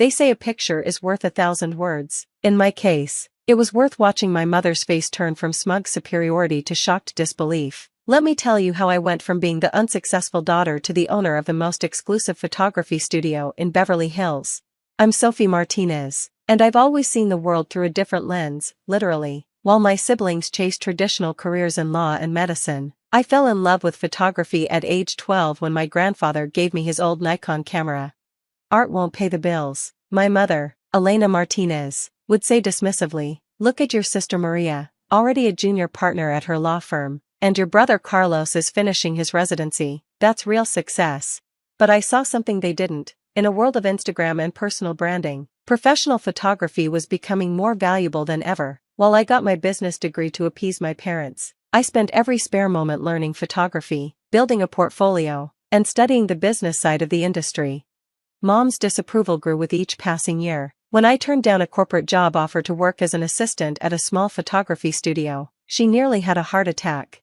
They say a picture is worth 1,000 words. In my case, it was worth watching my mother's face turn from smug superiority to shocked disbelief. Let me tell you how I went from being the unsuccessful daughter to the owner of the most exclusive photography studio in Beverly Hills. I'm Sophie Martinez, and I've always seen the world through a different lens, literally. While my siblings chased traditional careers in law and medicine, I fell in love with photography at age 12 when my grandfather gave me his old Nikon camera. Art won't pay the bills, my mother, Elena Martinez, would say dismissively. Look at your sister Maria, already a junior partner at her law firm, and your brother Carlos is finishing his residency. That's real success. But I saw something they didn't. In a world of Instagram and personal branding, professional photography was becoming more valuable than ever. While I got my business degree to appease my parents, I spent every spare moment learning photography, building a portfolio, and studying the business side of the industry. Mom's disapproval grew with each passing year. When I turned down a corporate job offer to work as an assistant at a small photography studio, she nearly had a heart attack.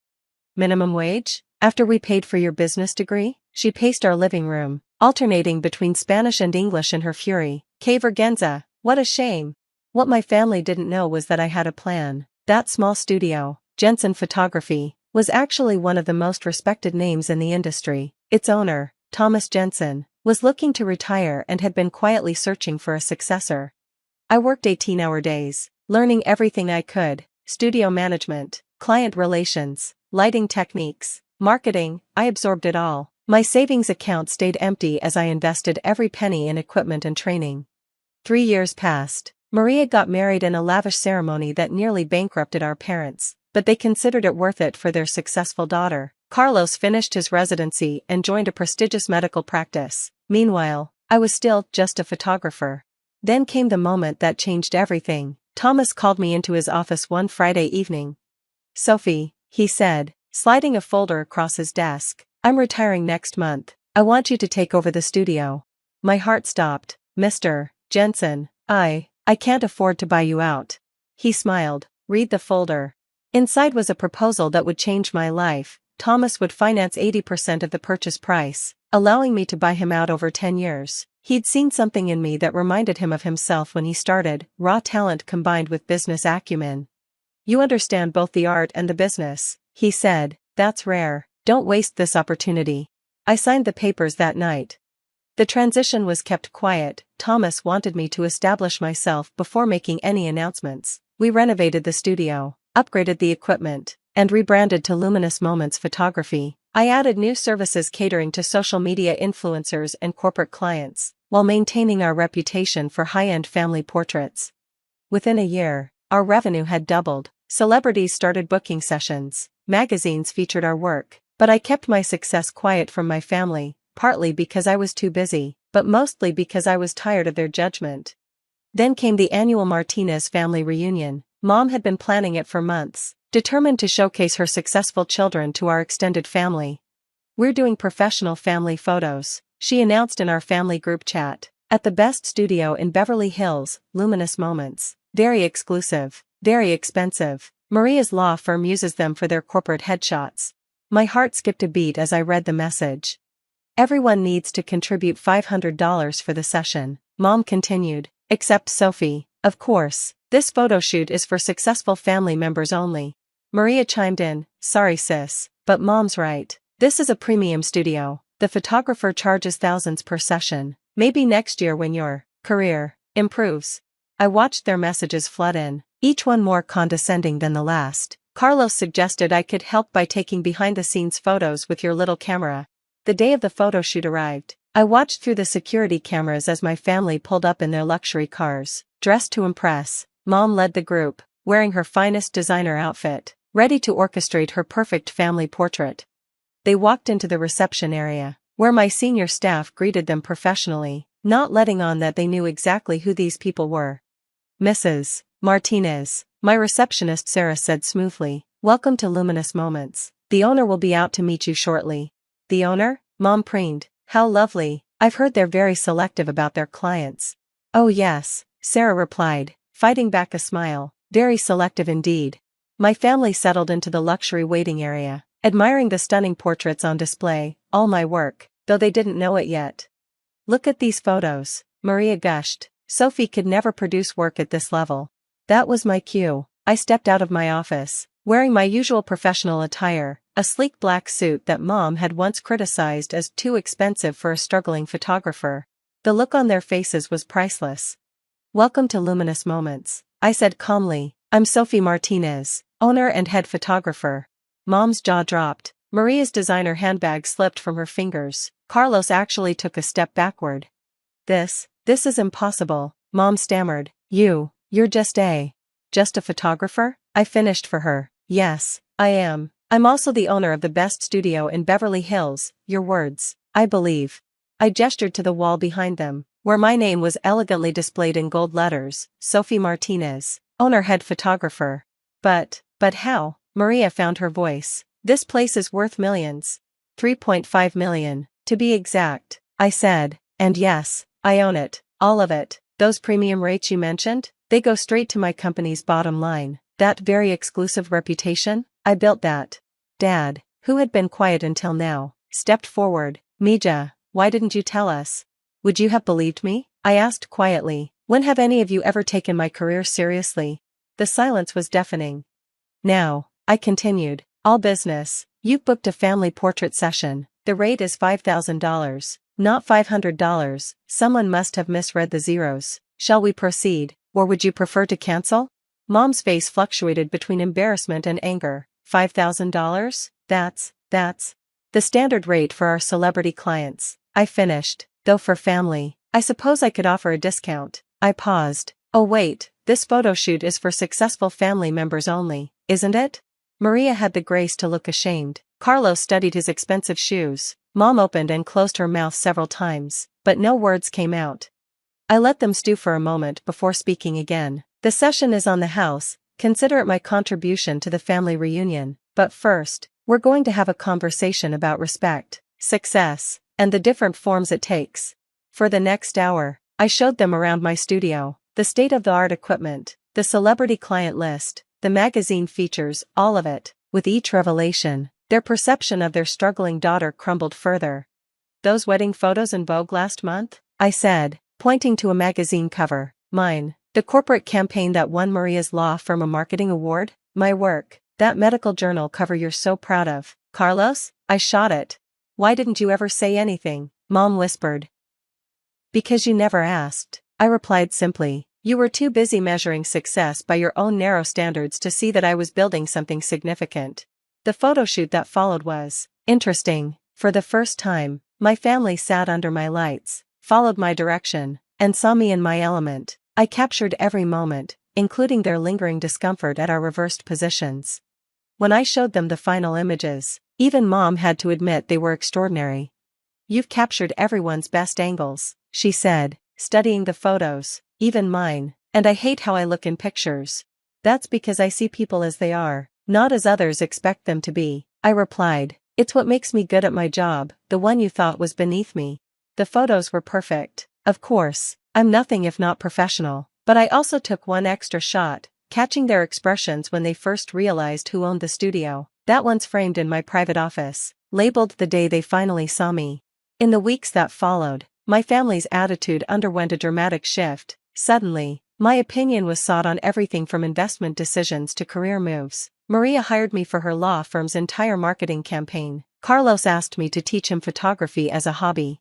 Minimum wage? After we paid for your business degree? She paced our living room, alternating between Spanish and English in her fury. Que vergüenza, what a shame. What my family didn't know was that I had a plan. That small studio, Jensen Photography, was actually one of the most respected names in the industry. Its owner, Thomas Jensen, was looking to retire and had been quietly searching for a successor. I worked 18-hour days, learning everything I could: studio management, client relations, lighting techniques, marketing. I absorbed it all. My savings account stayed empty as I invested every penny in equipment and training. 3 years passed. Maria got married in a lavish ceremony that nearly bankrupted our parents, but they considered it worth it for their successful daughter. Carlos finished his residency and joined a prestigious medical practice. Meanwhile, I was still just a photographer. Then came the moment that changed everything. Thomas called me into his office one Friday evening. "Sophie," he said, sliding a folder across his desk, "I'm retiring next month. I want you to take over the studio." My heart stopped. "Mr. Jensen, I can't afford to buy you out." He smiled. "Read the folder." Inside was a proposal that would change my life. Thomas would finance 80% of the purchase price, allowing me to buy him out over 10 years. He'd seen something in me that reminded him of himself when he started, raw talent combined with business acumen. "You understand both the art and the business," he said. "That's rare. Don't waste this opportunity." I signed the papers that night. The transition was kept quiet. Thomas wanted me to establish myself before making any announcements. We renovated the studio, upgraded the equipment, and rebranded to Luminous Moments Photography. I added new services catering to social media influencers and corporate clients, while maintaining our reputation for high-end family portraits. Within a year, our revenue had doubled. Celebrities started booking sessions, magazines featured our work, but I kept my success quiet from my family, partly because I was too busy, but mostly because I was tired of their judgment. Then came the annual Martinez family reunion. Mom had been planning it for months, determined to showcase her successful children to our extended family. "We're doing professional family photos," she announced in our family group chat, "at the best studio in Beverly Hills, Luminous Moments. Very exclusive, very expensive. Maria's law firm uses them for their corporate headshots." My heart skipped a beat as I read the message. "Everyone needs to contribute $500 for the session," Mom continued, "except Sophie. Of course, this photo shoot is for successful family members only." Maria chimed in, "Sorry sis, but Mom's right. This is a premium studio. The photographer charges thousands per session. Maybe next year when your career improves." I watched their messages flood in, each one more condescending than the last. "Carlos suggested I could help by taking behind-the-scenes photos with your little camera." The day of the photo shoot arrived. I watched through the security cameras as my family pulled up in their luxury cars, dressed to impress. Mom led the group, wearing her finest designer outfit, ready to orchestrate her perfect family portrait. They walked into the reception area, where my senior staff greeted them professionally, not letting on that they knew exactly who these people were. "Mrs. Martinez," my receptionist Sarah said smoothly, "welcome to Luminous Moments. The owner will be out to meet you shortly." "The owner?" Mom preened. "How lovely. I've heard they're very selective about their clients." "Oh yes," Sarah replied, fighting back a smile. "Very selective indeed." My family settled into the luxury waiting area, admiring the stunning portraits on display, all my work, though they didn't know it yet. "Look at these photos," Maria gushed. Sophie could never produce work at this level. That was my cue. I stepped out of my office, wearing my usual professional attire, a sleek black suit that Mom had once criticized as too expensive for a struggling photographer. The look on their faces was priceless. "Welcome to Luminous Moments," I said calmly. "I'm Sophie Martinez, owner and head photographer." Mom's jaw dropped. Maria's designer handbag slipped from her fingers. Carlos actually took a step backward. This is impossible," Mom stammered. You're just a photographer?" I finished for her. "Yes, I am. I'm also the owner of the best studio in Beverly Hills, your words, I believe." I gestured to the wall behind them, where my name was elegantly displayed in gold letters, Sophie Martinez, owner head photographer. But how? Maria found her voice. "This place is worth millions. 3.5 million, to be exact," I said. "And yes, I own it, all of it. Those premium rates you mentioned, they go straight to my company's bottom line. That very exclusive reputation, I built that." Dad, who had been quiet until now, stepped forward. "Mija, why didn't you tell us? Would you have believed me?" I asked quietly. "When have any of you ever taken my career seriously?" The silence was deafening. "Now," I continued, "all business. You've booked a family portrait session. The rate is $5,000, not $500. Someone must have misread the zeros. Shall we proceed, or would you prefer to cancel?" Mom's face fluctuated between embarrassment and anger. $5,000? That's the standard rate for our celebrity clients," I finished. "Though for family, I suppose I could offer a discount." I paused. "Oh wait, this photo shoot is for successful family members only, isn't it?" Maria had the grace to look ashamed. Carlos studied his expensive shoes. Mom opened and closed her mouth several times, but no words came out. I let them stew for a moment before speaking again. "The session is on the house, consider it my contribution to the family reunion, but first, we're going to have a conversation about respect, success, and the different forms it takes." For the next hour, I showed them around my studio, the state-of-the-art equipment, the celebrity client list, the magazine features, all of it. With each revelation, their perception of their struggling daughter crumbled further. "Those wedding photos in Vogue last month?" I said, pointing to a magazine cover. "Mine. The corporate campaign that won Maria's law firm a marketing award? My work. That medical journal cover you're so proud of." "Carlos?" I shot it. "Why didn't you ever say anything?" Mom whispered. "Because you never asked," I replied simply. "You were too busy measuring success by your own narrow standards to see that I was building something significant." The photo shoot that followed was interesting. For the first time, my family sat under my lights, followed my direction, and saw me in my element. I captured every moment, including their lingering discomfort at our reversed positions. When I showed them the final images, even Mom had to admit they were extraordinary. "You've captured everyone's best angles," she said, studying the photos, "even mine, and I hate how I look in pictures." "That's because I see people as they are, not as others expect them to be," I replied. "It's what makes me good at my job, the one you thought was beneath me." The photos were perfect. Of course, I'm nothing if not professional, but I also took one extra shot, catching their expressions when they first realized who owned the studio. That one's framed in my private office, labeled the day they finally saw me. In the weeks that followed, my family's attitude underwent a dramatic shift. Suddenly, my opinion was sought on everything from investment decisions to career moves. Maria hired me for her law firm's entire marketing campaign. Carlos asked me to teach him photography as a hobby.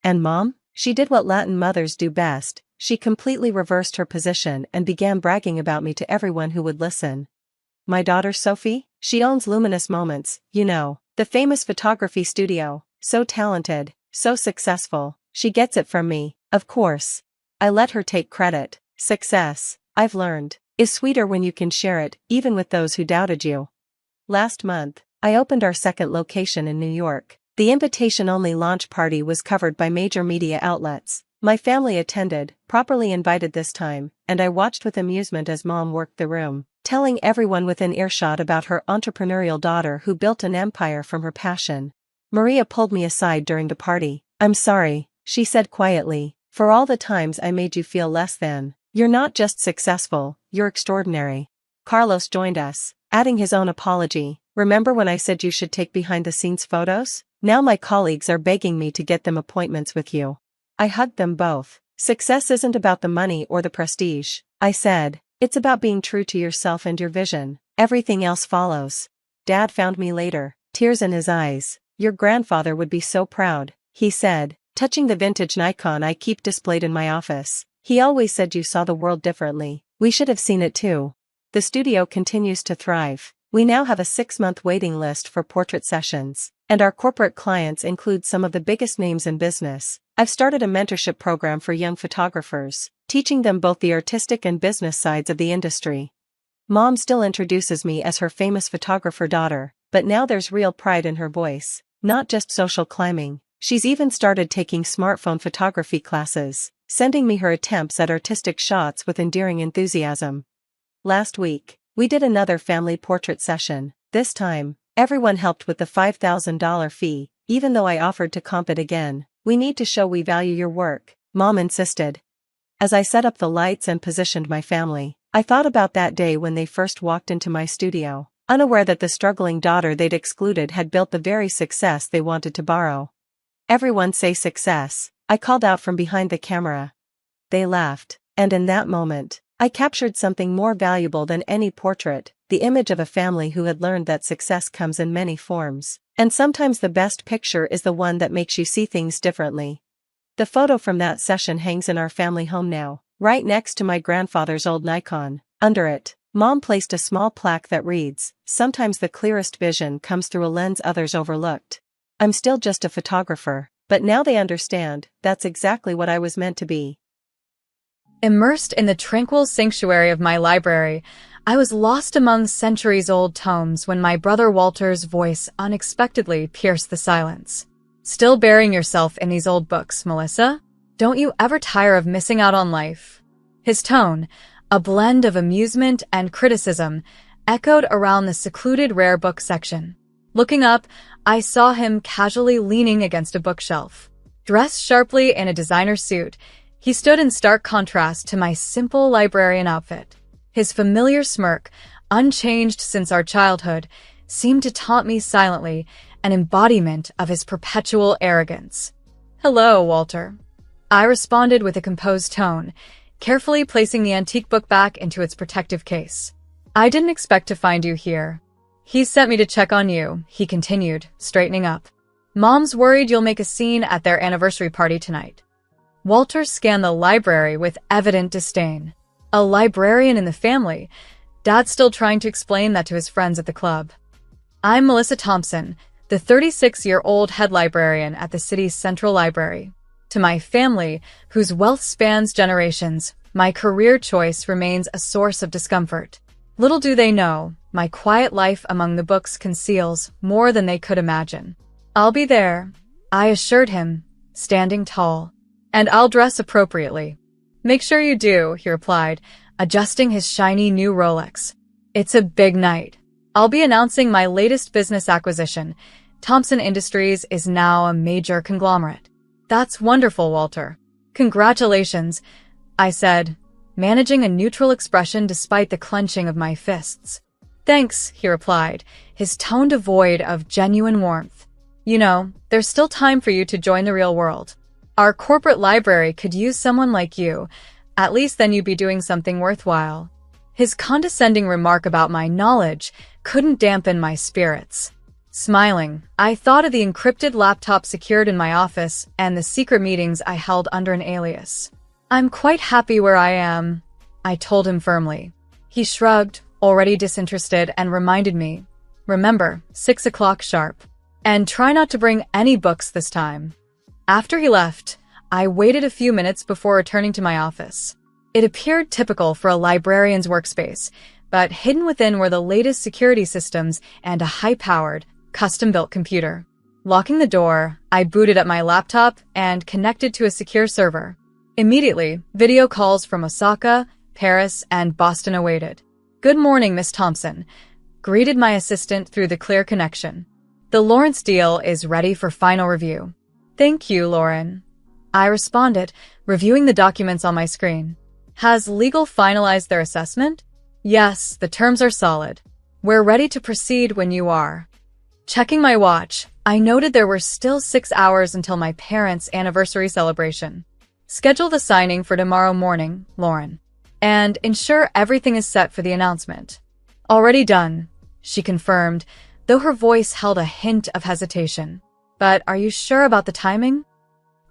And Mom? She did what Latin mothers do best. She completely reversed her position and began bragging about me to everyone who would listen. "My daughter Sophie? She owns Luminous Moments, you know, the famous photography studio. So talented, so successful. She gets it from me, of course." I let her take credit. Success, I've learned, is sweeter when you can share it, even with those who doubted you. Last month, I opened our second location in New York. The invitation-only launch party was covered by major media outlets. My family attended, properly invited this time, and I watched with amusement as Mom worked the room, telling everyone within earshot about her entrepreneurial daughter who built an empire from her passion. Maria pulled me aside during the party. "I'm sorry," she said quietly, "for all the times I made you feel less than. You're not just successful, you're extraordinary." Carlos joined us, adding his own apology. "Remember when I said you should take behind-the-scenes photos? Now my colleagues are begging me to get them appointments with you." I hugged them both. Success isn't about the money or the prestige, I said. It's about being true to yourself and your vision. Everything else follows. Dad found me later, tears in his eyes. Your grandfather would be so proud, he said, touching the vintage Nikon I keep displayed in my office. He always said you saw the world differently. We should have seen it too. The studio continues to thrive. We now have a 6-month waiting list for portrait sessions, and our corporate clients include some of the biggest names in business. I've started a mentorship program for young photographers, teaching them both the artistic and business sides of the industry. Mom still introduces me as her famous photographer daughter, but now there's real pride in her voice, not just social climbing. She's even started taking smartphone photography classes, sending me her attempts at artistic shots with endearing enthusiasm. Last week, we did another family portrait session. This time, everyone helped with the $5,000 fee, even though I offered to comp it again. We need to show we value your work, Mom insisted. As I set up the lights and positioned my family, I thought about that day when they first walked into my studio, unaware that the struggling daughter they'd excluded had built the very success they wanted to borrow. Everyone say success, I called out from behind the camera. They laughed, and in that moment, I captured something more valuable than any portrait, the image of a family who had learned that success comes in many forms, and sometimes the best picture is the one that makes you see things differently. The photo from that session hangs in our family home now, right next to my grandfather's old Nikon. Under it, Mom placed a small plaque that reads, "Sometimes the clearest vision comes through a lens others overlooked." I'm still just a photographer, but now they understand, that's exactly what I was meant to be. Immersed in the tranquil sanctuary of my library, I was lost among centuries-old tomes when my brother Walter's voice unexpectedly pierced the silence. "Still burying yourself in these old books, Melissa? Don't you ever tire of missing out on life?" His tone, a blend of amusement and criticism, echoed around the secluded rare book section. Looking up, I saw him casually leaning against a bookshelf. Dressed sharply in a designer suit, he stood in stark contrast to my simple librarian outfit. His familiar smirk, unchanged since our childhood, seemed to taunt me silently, an embodiment of his perpetual arrogance. "Hello, Walter." I responded with a composed tone, carefully placing the antique book back into its protective case. "I didn't expect to find you here." "He sent me to check on you," he continued, straightening up. "Mom's worried you'll make a scene at their anniversary party tonight." Walter scanned the library with evident disdain. A librarian in the family? Dad's still trying to explain that to his friends at the club. "I'm Melissa Thompson, the 36-year-old head librarian at the city's central library. To my family, whose wealth spans generations, my career choice remains a source of discomfort. Little do they know, my quiet life among the books conceals more than they could imagine." "I'll be there," I assured him, standing tall. "And I'll dress appropriately." "Make sure you do," he replied, adjusting his shiny new Rolex. "It's a big night. I'll be announcing my latest business acquisition. Thompson Industries is now a major conglomerate." "That's wonderful, Walter." "Congratulations," I said, managing a neutral expression despite the clenching of my fists. "Thanks," he replied, his tone devoid of genuine warmth. "You know, there's still time for you to join the real world. Our corporate library could use someone like you. At least then you'd be doing something worthwhile." His condescending remark about my knowledge couldn't dampen my spirits. Smiling, I thought of the encrypted laptop secured in my office and the secret meetings I held under an alias. "I'm quite happy where I am," I told him firmly. He shrugged, already disinterested, and reminded me, "Remember, 6 o'clock sharp. And try not to bring any books this time." After he left, I waited a few minutes before returning to my office. It appeared typical for a librarian's workspace, but hidden within were the latest security systems and a high-powered, custom-built computer. Locking the door, I booted up my laptop and connected to a secure server. Immediately, video calls from Osaka, Paris, and Boston awaited. "Good morning, Miss Thompson," greeted my assistant through the clear connection. "The Lawrence deal is ready for final review." "Thank you, Lauren," I responded, reviewing the documents on my screen. "Has legal finalized their assessment?" "Yes, the terms are solid. We're ready to proceed when you are." Checking my watch, I noted there were still 6 hours until my parents' anniversary celebration. Schedule the signing for tomorrow morning, Lauren. And ensure everything is set for the announcement. Already done, she confirmed, though her voice held a hint of hesitation. But are you sure about the timing?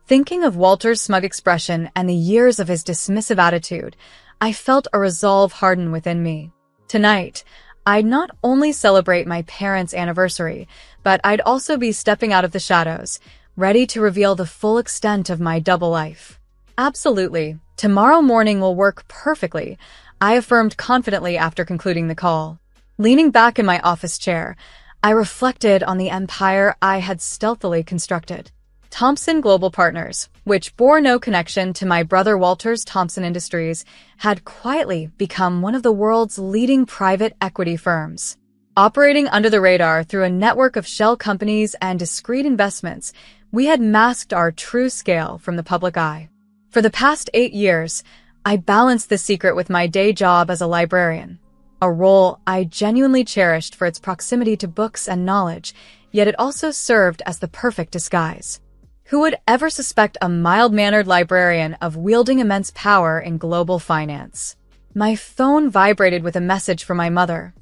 Thinking of Walter's smug expression and the years of his dismissive attitude, I felt a resolve harden within me. Tonight, I'd not only celebrate my parents' anniversary, but I'd also be stepping out of the shadows, ready to reveal the full extent of my double life. Absolutely. Tomorrow morning will work perfectly, I affirmed confidently after concluding the call. Leaning back in my office chair, I reflected on the empire I had stealthily constructed. Thompson Global Partners, which bore no connection to my brother Walter's Thompson Industries, had quietly become one of the world's leading private equity firms. Operating under the radar through a network of shell companies and discreet investments, we had masked our true scale from the public eye. For the past 8 years, I balanced this secret with my day job as a librarian, a role I genuinely cherished for its proximity to books and knowledge, yet it also served as the perfect disguise. Who would ever suspect a mild-mannered librarian of wielding immense power in global finance? My phone vibrated with a message from my mother.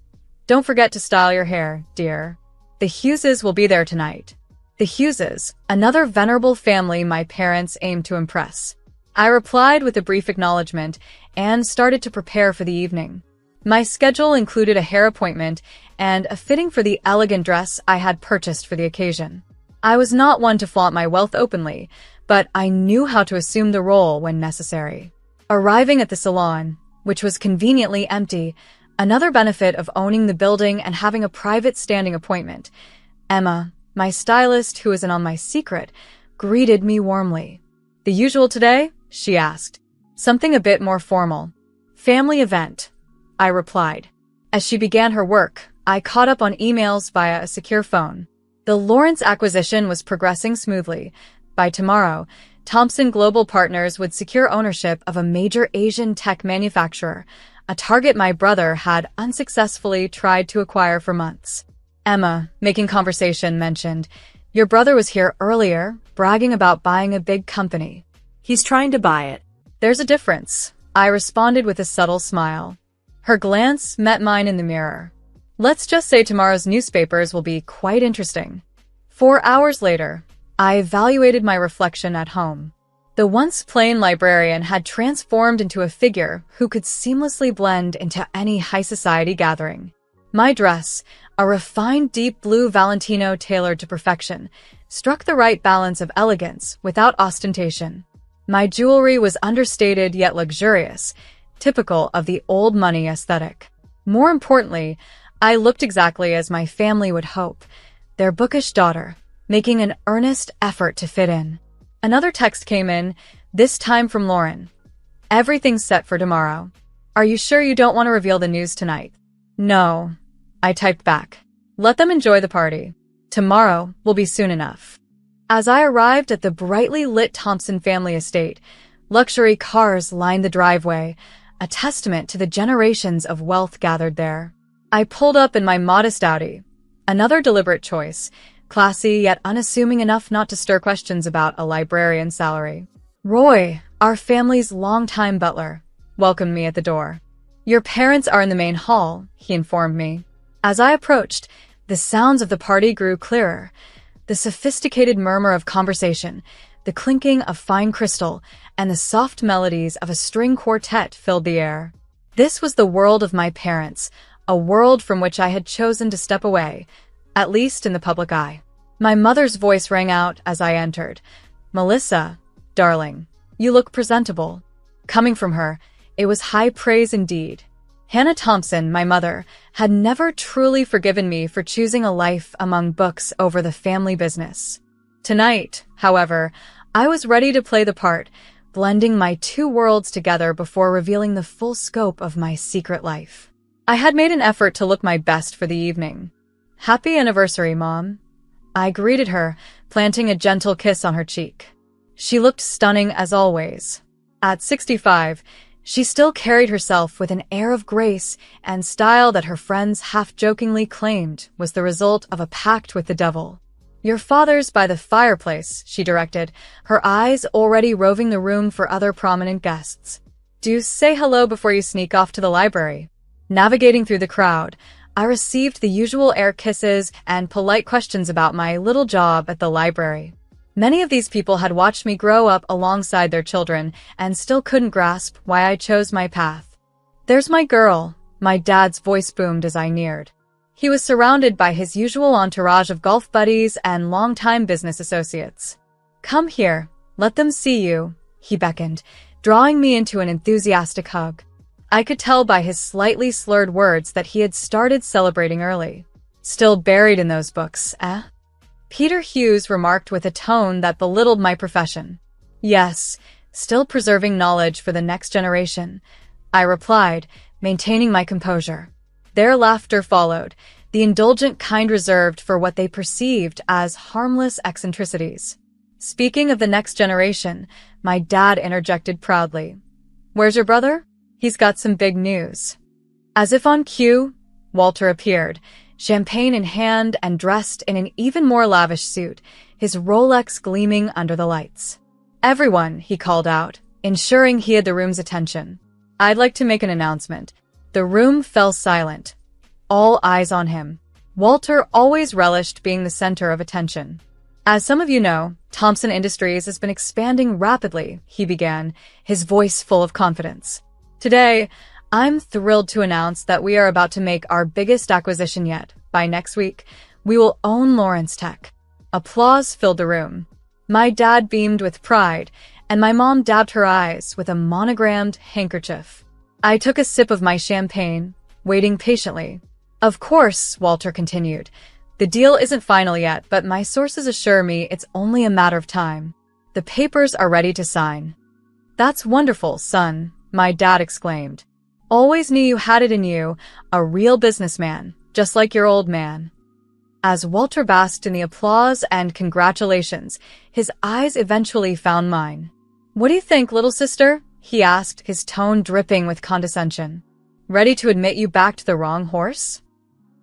Don't forget to style your hair, dear. The Hugheses will be there tonight. The Hugheses, another venerable family my parents aimed to impress. I replied with a brief acknowledgement and started to prepare for the evening. My schedule included a hair appointment and a fitting for the elegant dress I had purchased for the occasion. I was not one to flaunt my wealth openly, but I knew how to assume the role when necessary. Arriving at the salon, which was conveniently empty, another benefit of owning the building and having a private standing appointment, Emma, my stylist who was in on my secret, greeted me warmly. The usual today? She asked. Something a bit more formal. Family event, I replied. As she began her work, I caught up on emails via a secure phone. The Lawrence acquisition was progressing smoothly. By tomorrow, Thompson Global Partners would secure ownership of a major Asian tech manufacturer, a target my brother had unsuccessfully tried to acquire for months. Emma, making conversation, mentioned, "Your brother was here earlier, bragging about buying a big company. He's trying to buy it." "There's a difference," I responded with a subtle smile. Her glance met mine in the mirror. Let's just say tomorrow's newspapers will be quite interesting. 4 hours later, I evaluated my reflection at home. The once plain librarian had transformed into a figure who could seamlessly blend into any high society gathering. My dress, a refined deep blue Valentino tailored to perfection, struck the right balance of elegance without ostentation. My jewelry was understated yet luxurious, typical of the old money aesthetic. More importantly, I looked exactly as my family would hope, their bookish daughter, making an earnest effort to fit in. Another text came in, this time from Lauren. "Everything's set for tomorrow. Are you sure you don't want to reveal the news tonight?" "No," I typed back. "Let them enjoy the party. Tomorrow will be soon enough." As I arrived at the brightly lit Thompson family estate, luxury cars lined the driveway, a testament to the generations of wealth gathered there. I pulled up in my modest Audi, another deliberate choice, classy yet unassuming enough not to stir questions about a librarian's salary. Roy, our family's longtime butler, welcomed me at the door. "Your parents are in the main hall," he informed me. As I approached, the sounds of the party grew clearer. The sophisticated murmur of conversation, the clinking of fine crystal, and the soft melodies of a string quartet filled the air. This was the world of my parents, a world from which I had chosen to step away, at least in the public eye. My mother's voice rang out as I entered. "Melissa, darling, you look presentable." Coming from her, it was high praise indeed. Hannah Thompson, my mother, had never truly forgiven me for choosing a life among books over the family business. Tonight, however, I was ready to play the part, blending my two worlds together before revealing the full scope of my secret life. I had made an effort to look my best for the evening. "Happy anniversary, Mom." I greeted her, planting a gentle kiss on her cheek. She looked stunning as always. At 65, she still carried herself with an air of grace and style that her friends half-jokingly claimed was the result of a pact with the devil. Your father's by the fireplace, she directed, her eyes already roving the room for other prominent guests. Do say hello before you sneak off to the library. Navigating through the crowd, I received the usual air kisses and polite questions about my little job at the library. Many of these people had watched me grow up alongside their children and still couldn't grasp why I chose my path. There's my girl, my dad's voice boomed as I neared. He was surrounded by his usual entourage of golf buddies and longtime business associates. Come here, let them see you, he beckoned, drawing me into an enthusiastic hug. I could tell by his slightly slurred words that he had started celebrating early. Still buried in those books, eh? Peter Hughes remarked with a tone that belittled my profession. Yes, still preserving knowledge for the next generation, I replied, maintaining my composure. Their laughter followed, the indulgent kind reserved for what they perceived as harmless eccentricities. Speaking of the next generation, my dad interjected proudly. Where's your brother? He's got some big news. As if on cue, Walter appeared, champagne in hand and dressed in an even more lavish suit, his Rolex gleaming under the lights. Everyone, he called out, ensuring he had the room's attention. I'd like to make an announcement. The room fell silent. All eyes on him. Walter always relished being the center of attention. As some of you know, Thompson Industries has been expanding rapidly, he began, his voice full of confidence. Today, I'm thrilled to announce that we are about to make our biggest acquisition yet. By next week, we will own Lawrence Tech. Applause filled the room. My dad beamed with pride, and my mom dabbed her eyes with a monogrammed handkerchief. I took a sip of my champagne, waiting patiently. Of course, Walter continued. The deal isn't final yet, but my sources assure me it's only a matter of time. The papers are ready to sign. That's wonderful, son, my dad exclaimed. Always knew you had it in you, a real businessman, just like your old man. As Walter basked in the applause and congratulations, his eyes eventually found mine. What do you think, little sister? He asked, his tone dripping with condescension. Ready to admit you backed the wrong horse?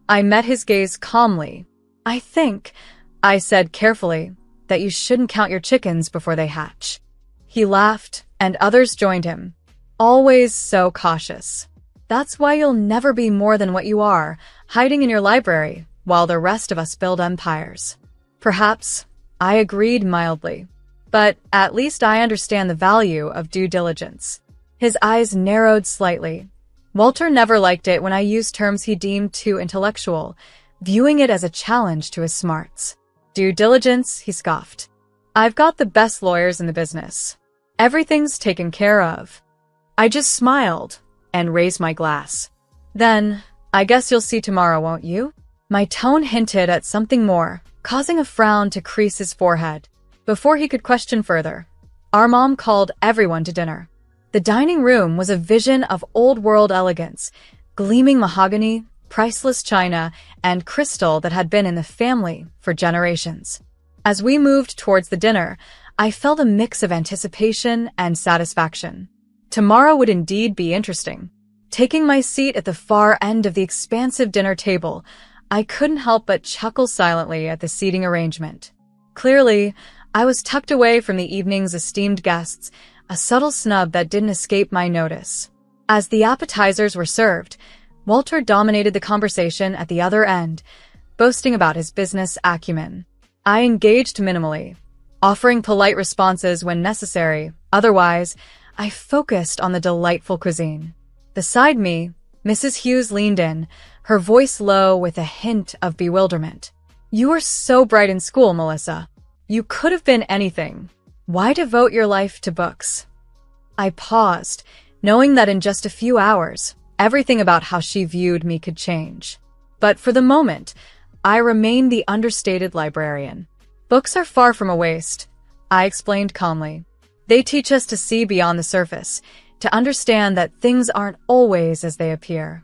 I met his gaze calmly. I think, I said carefully, that you shouldn't count your chickens before they hatch. He laughed, and others joined him. Always so cautious. That's why you'll never be more than what you are, hiding in your library, while the rest of us build empires. Perhaps, I agreed mildly. But at least I understand the value of due diligence. His eyes narrowed slightly. Walter never liked it when I used terms he deemed too intellectual, viewing it as a challenge to his smarts. Due diligence, he scoffed. I've got the best lawyers in the business. Everything's taken care of. I just smiled and raised my glass. Then, I guess you'll see tomorrow, won't you? My tone hinted at something more, causing a frown to crease his forehead. Before he could question further, our mom called everyone to dinner. The dining room was a vision of old-world elegance, gleaming mahogany, priceless china, and crystal that had been in the family for generations. As we moved towards the dinner, I felt a mix of anticipation and satisfaction. Tomorrow would indeed be interesting. Taking my seat at the far end of the expansive dinner table, I couldn't help but chuckle silently at the seating arrangement. Clearly, I was tucked away from the evening's esteemed guests, a subtle snub that didn't escape my notice. As the appetizers were served, Walter dominated the conversation at the other end, boasting about his business acumen. I engaged minimally, offering polite responses when necessary. Otherwise, I focused on the delightful cuisine. Beside me, Mrs. Hughes leaned in, her voice low with a hint of bewilderment. You were so bright in school, Melissa. You could have been anything. Why devote your life to books? I paused, knowing that in just a few hours, everything about how she viewed me could change. But for the moment, I remained the understated librarian. Books are far from a waste, I explained calmly. They teach us to see beyond the surface, to understand that things aren't always as they appear.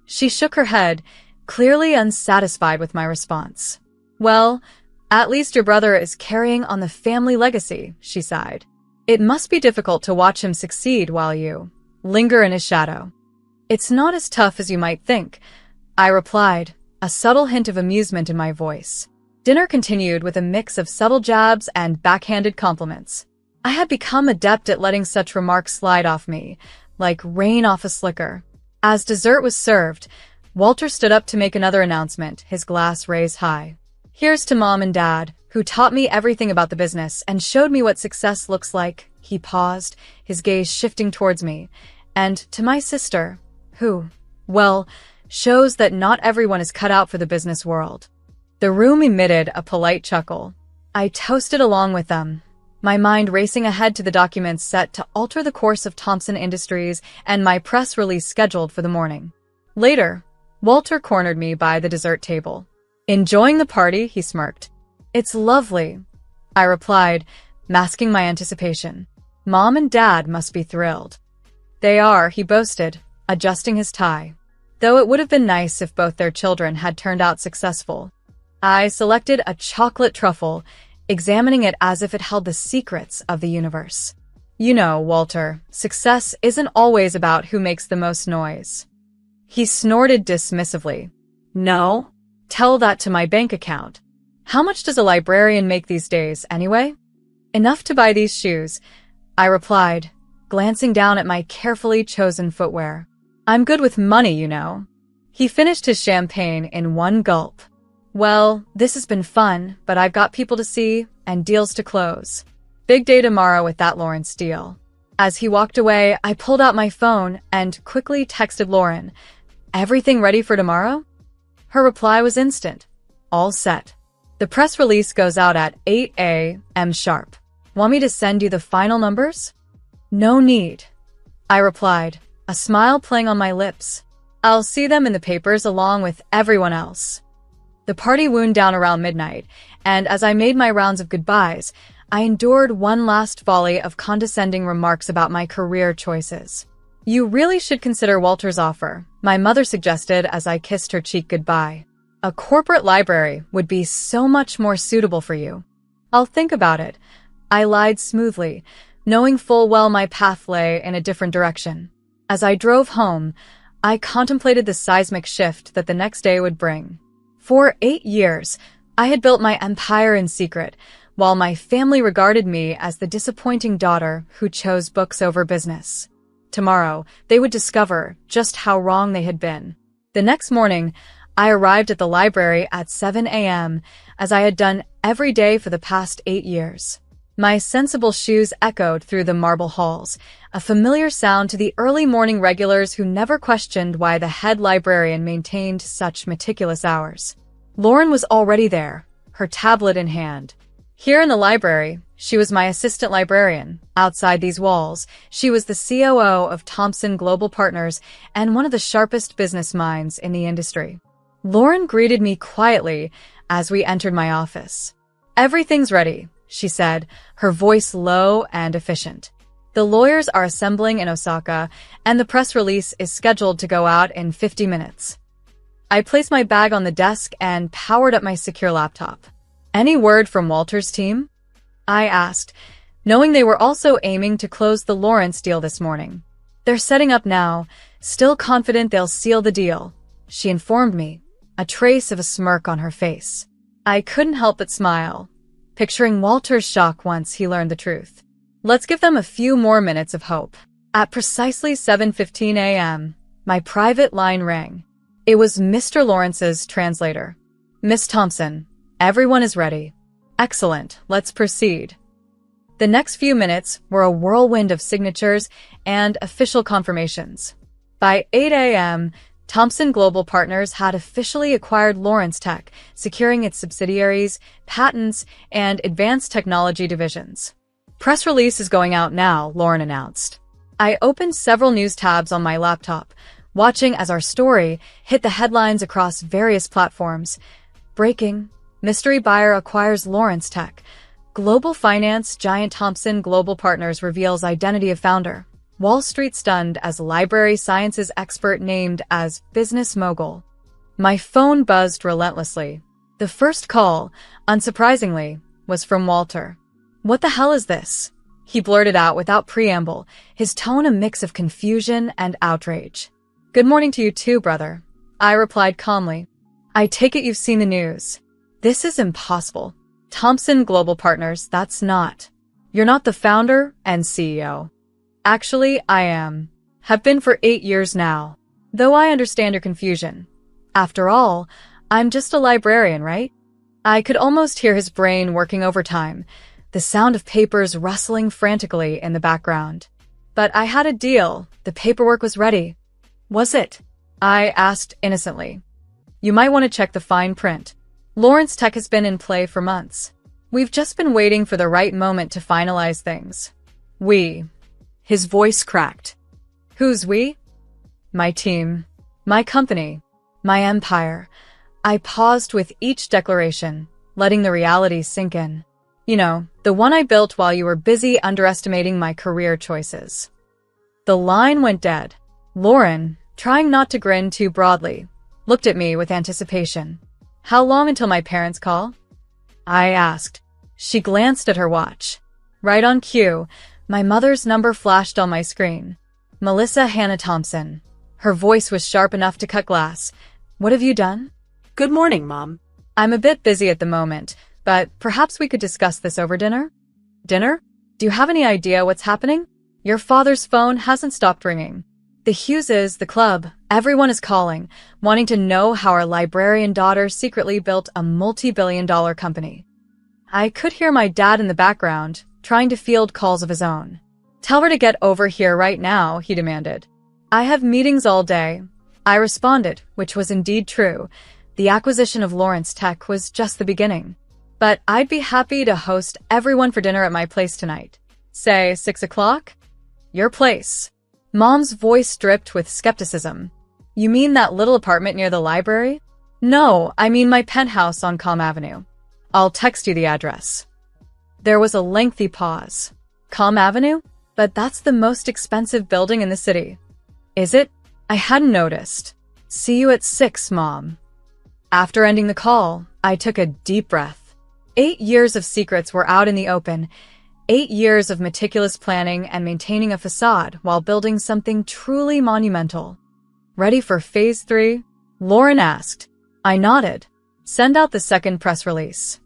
She shook her head, clearly unsatisfied with my response. Well, at least your brother is carrying on the family legacy, she sighed. It must be difficult to watch him succeed while you linger in his shadow. It's not as tough as you might think, I replied, a subtle hint of amusement in my voice. Dinner continued with a mix of subtle jabs and backhanded compliments. I had become adept at letting such remarks slide off me, like rain off a slicker. As dessert was served, Walter stood up to make another announcement, his glass raised high. "Here's to Mom and Dad, who taught me everything about the business and showed me what success looks like." He paused, his gaze shifting towards me. "And to my sister, who, well, shows that not everyone is cut out for the business world." The room emitted a polite chuckle. I toasted along with them, my mind racing ahead to the documents set to alter the course of Thompson Industries and my press release scheduled for the morning. Later, Walter cornered me by the dessert table. "Enjoying the party?" he smirked. "It's lovely," I replied, masking my anticipation. "Mom and Dad must be thrilled." "They are," he boasted, adjusting his tie. "Though it would have been nice if both their children had turned out successful." I selected a chocolate truffle, examining it as if it held the secrets of the universe. "You know, Walter, success isn't always about who makes the most noise." He snorted dismissively. "No? Tell that to my bank account. How much does a librarian make these days, anyway?" "Enough to buy these shoes," I replied, glancing down at my carefully chosen footwear. "I'm good with money, you know." He finished his champagne in one gulp. "Well, this has been fun, but I've got people to see and deals to close. Big day tomorrow with that Lawrence deal." As he walked away, I pulled out my phone and quickly texted Lauren, "Everything ready for tomorrow?" Her reply was instant. "All set. The press release goes out at 8 a.m. sharp. Want me to send you the final numbers?" "No need," I replied, a smile playing on my lips. "I'll see them in the papers along with everyone else." The party wound down around midnight, and as I made my rounds of goodbyes, I endured one last volley of condescending remarks about my career choices. "You really should consider Walter's offer," my mother suggested as I kissed her cheek goodbye. "A corporate library would be so much more suitable for you." "I'll think about it," I lied smoothly, knowing full well my path lay in a different direction. As I drove home, I contemplated the seismic shift that the next day would bring. For 8 years, I had built my empire in secret, while my family regarded me as the disappointing daughter who chose books over business. Tomorrow, they would discover just how wrong they had been. The next morning, I arrived at the library at 7 a.m., as I had done every day for the past 8 years. My sensible shoes echoed through the marble halls, a familiar sound to the early morning regulars who never questioned why the head librarian maintained such meticulous hours. Lauren was already there, her tablet in hand. Here in the library, she was my assistant librarian. Outside these walls, she was the COO of Thompson Global Partners and one of the sharpest business minds in the industry. Lauren greeted me quietly as we entered my office. "Everything's ready," she said, her voice low and efficient. "The lawyers are assembling in Osaka, and the press release is scheduled to go out in 50 minutes. I placed my bag on the desk and powered up my secure laptop. "Any word from Walter's team?" I asked, knowing they were also aiming to close the Lawrence deal this morning. "They're setting up now, still confident they'll seal the deal," she informed me, a trace of a smirk on her face. I couldn't help but smile, picturing Walter's shock once he learned the truth. "Let's give them a few more minutes of hope." At precisely 7:15 a.m., my private line rang. It was Mr. Lawrence's translator. "Miss Thompson, everyone is ready." "Excellent, let's proceed." The next few minutes were a whirlwind of signatures and official confirmations. By 8 a.m., Thompson Global Partners had officially acquired Lawrence Tech, securing its subsidiaries, patents, and advanced technology divisions. "Press release is going out now," Lauren announced. I opened several news tabs on my laptop, watching as our story hit the headlines across various platforms. Breaking: mystery buyer acquires Lawrence Tech. Global finance giant Thompson Global Partners reveals identity of founder. Wall Street stunned as library sciences expert named as business mogul. My phone buzzed relentlessly. The first call, unsurprisingly, was from Walter. "What the hell is this?" he blurted out without preamble, his tone a mix of confusion and outrage. "Good morning to you too, brother," I replied calmly. "I take it you've seen the news." This is impossible. Thompson Global Partners, that's not. You're not the founder and CEO. Actually, I am. Have been for 8 years now. Though I understand your confusion. After all, I'm just a librarian, right? I could almost hear his brain working overtime, the sound of papers rustling frantically in the background. But I had a deal. The paperwork was ready. Was it? I asked innocently. You might want to check the fine print. Lawrence Tech has been in play for months. We've just been waiting for the right moment to finalize things. We. His voice cracked. Who's we? My team. My company. My empire. I paused with each declaration, letting the reality sink in. You know, the one I built while you were busy underestimating my career choices. The line went dead. Lauren, trying not to grin too broadly, looked at me with anticipation. How long until my parents call? I asked. She glanced at her watch. Right on cue, my mother's number flashed on my screen. Melissa Hannah Thompson. Her voice was sharp enough to cut glass. What have you done? Good morning, Mom. I'm a bit busy at the moment, but perhaps we could discuss this over dinner? Dinner? Do you have any idea what's happening? Your father's phone hasn't stopped ringing. The Hugheses, the club, everyone is calling, wanting to know how our librarian daughter secretly built a multi-billion-dollar company. I could hear my dad in the background, trying to field calls of his own. Tell her to get over here right now, he demanded. I have meetings all day. I responded, which was indeed true. The acquisition of Lawrence Tech was just the beginning. But I'd be happy to host everyone for dinner at my place tonight. Say 6 o'clock? Your place. Mom's voice dripped with skepticism. You mean that little apartment near the library? No, I mean my penthouse on Calm Avenue. I'll text you the address. There was a lengthy pause. Calm Avenue? But that's the most expensive building in the city. Is it? I hadn't noticed. See you at 6, Mom. After ending the call, I took a deep breath. 8 years of secrets were out in the open. 8 years of meticulous planning and maintaining a facade while building something truly monumental. Ready for Phase 3? Lauren asked. I nodded. Send out the second press release.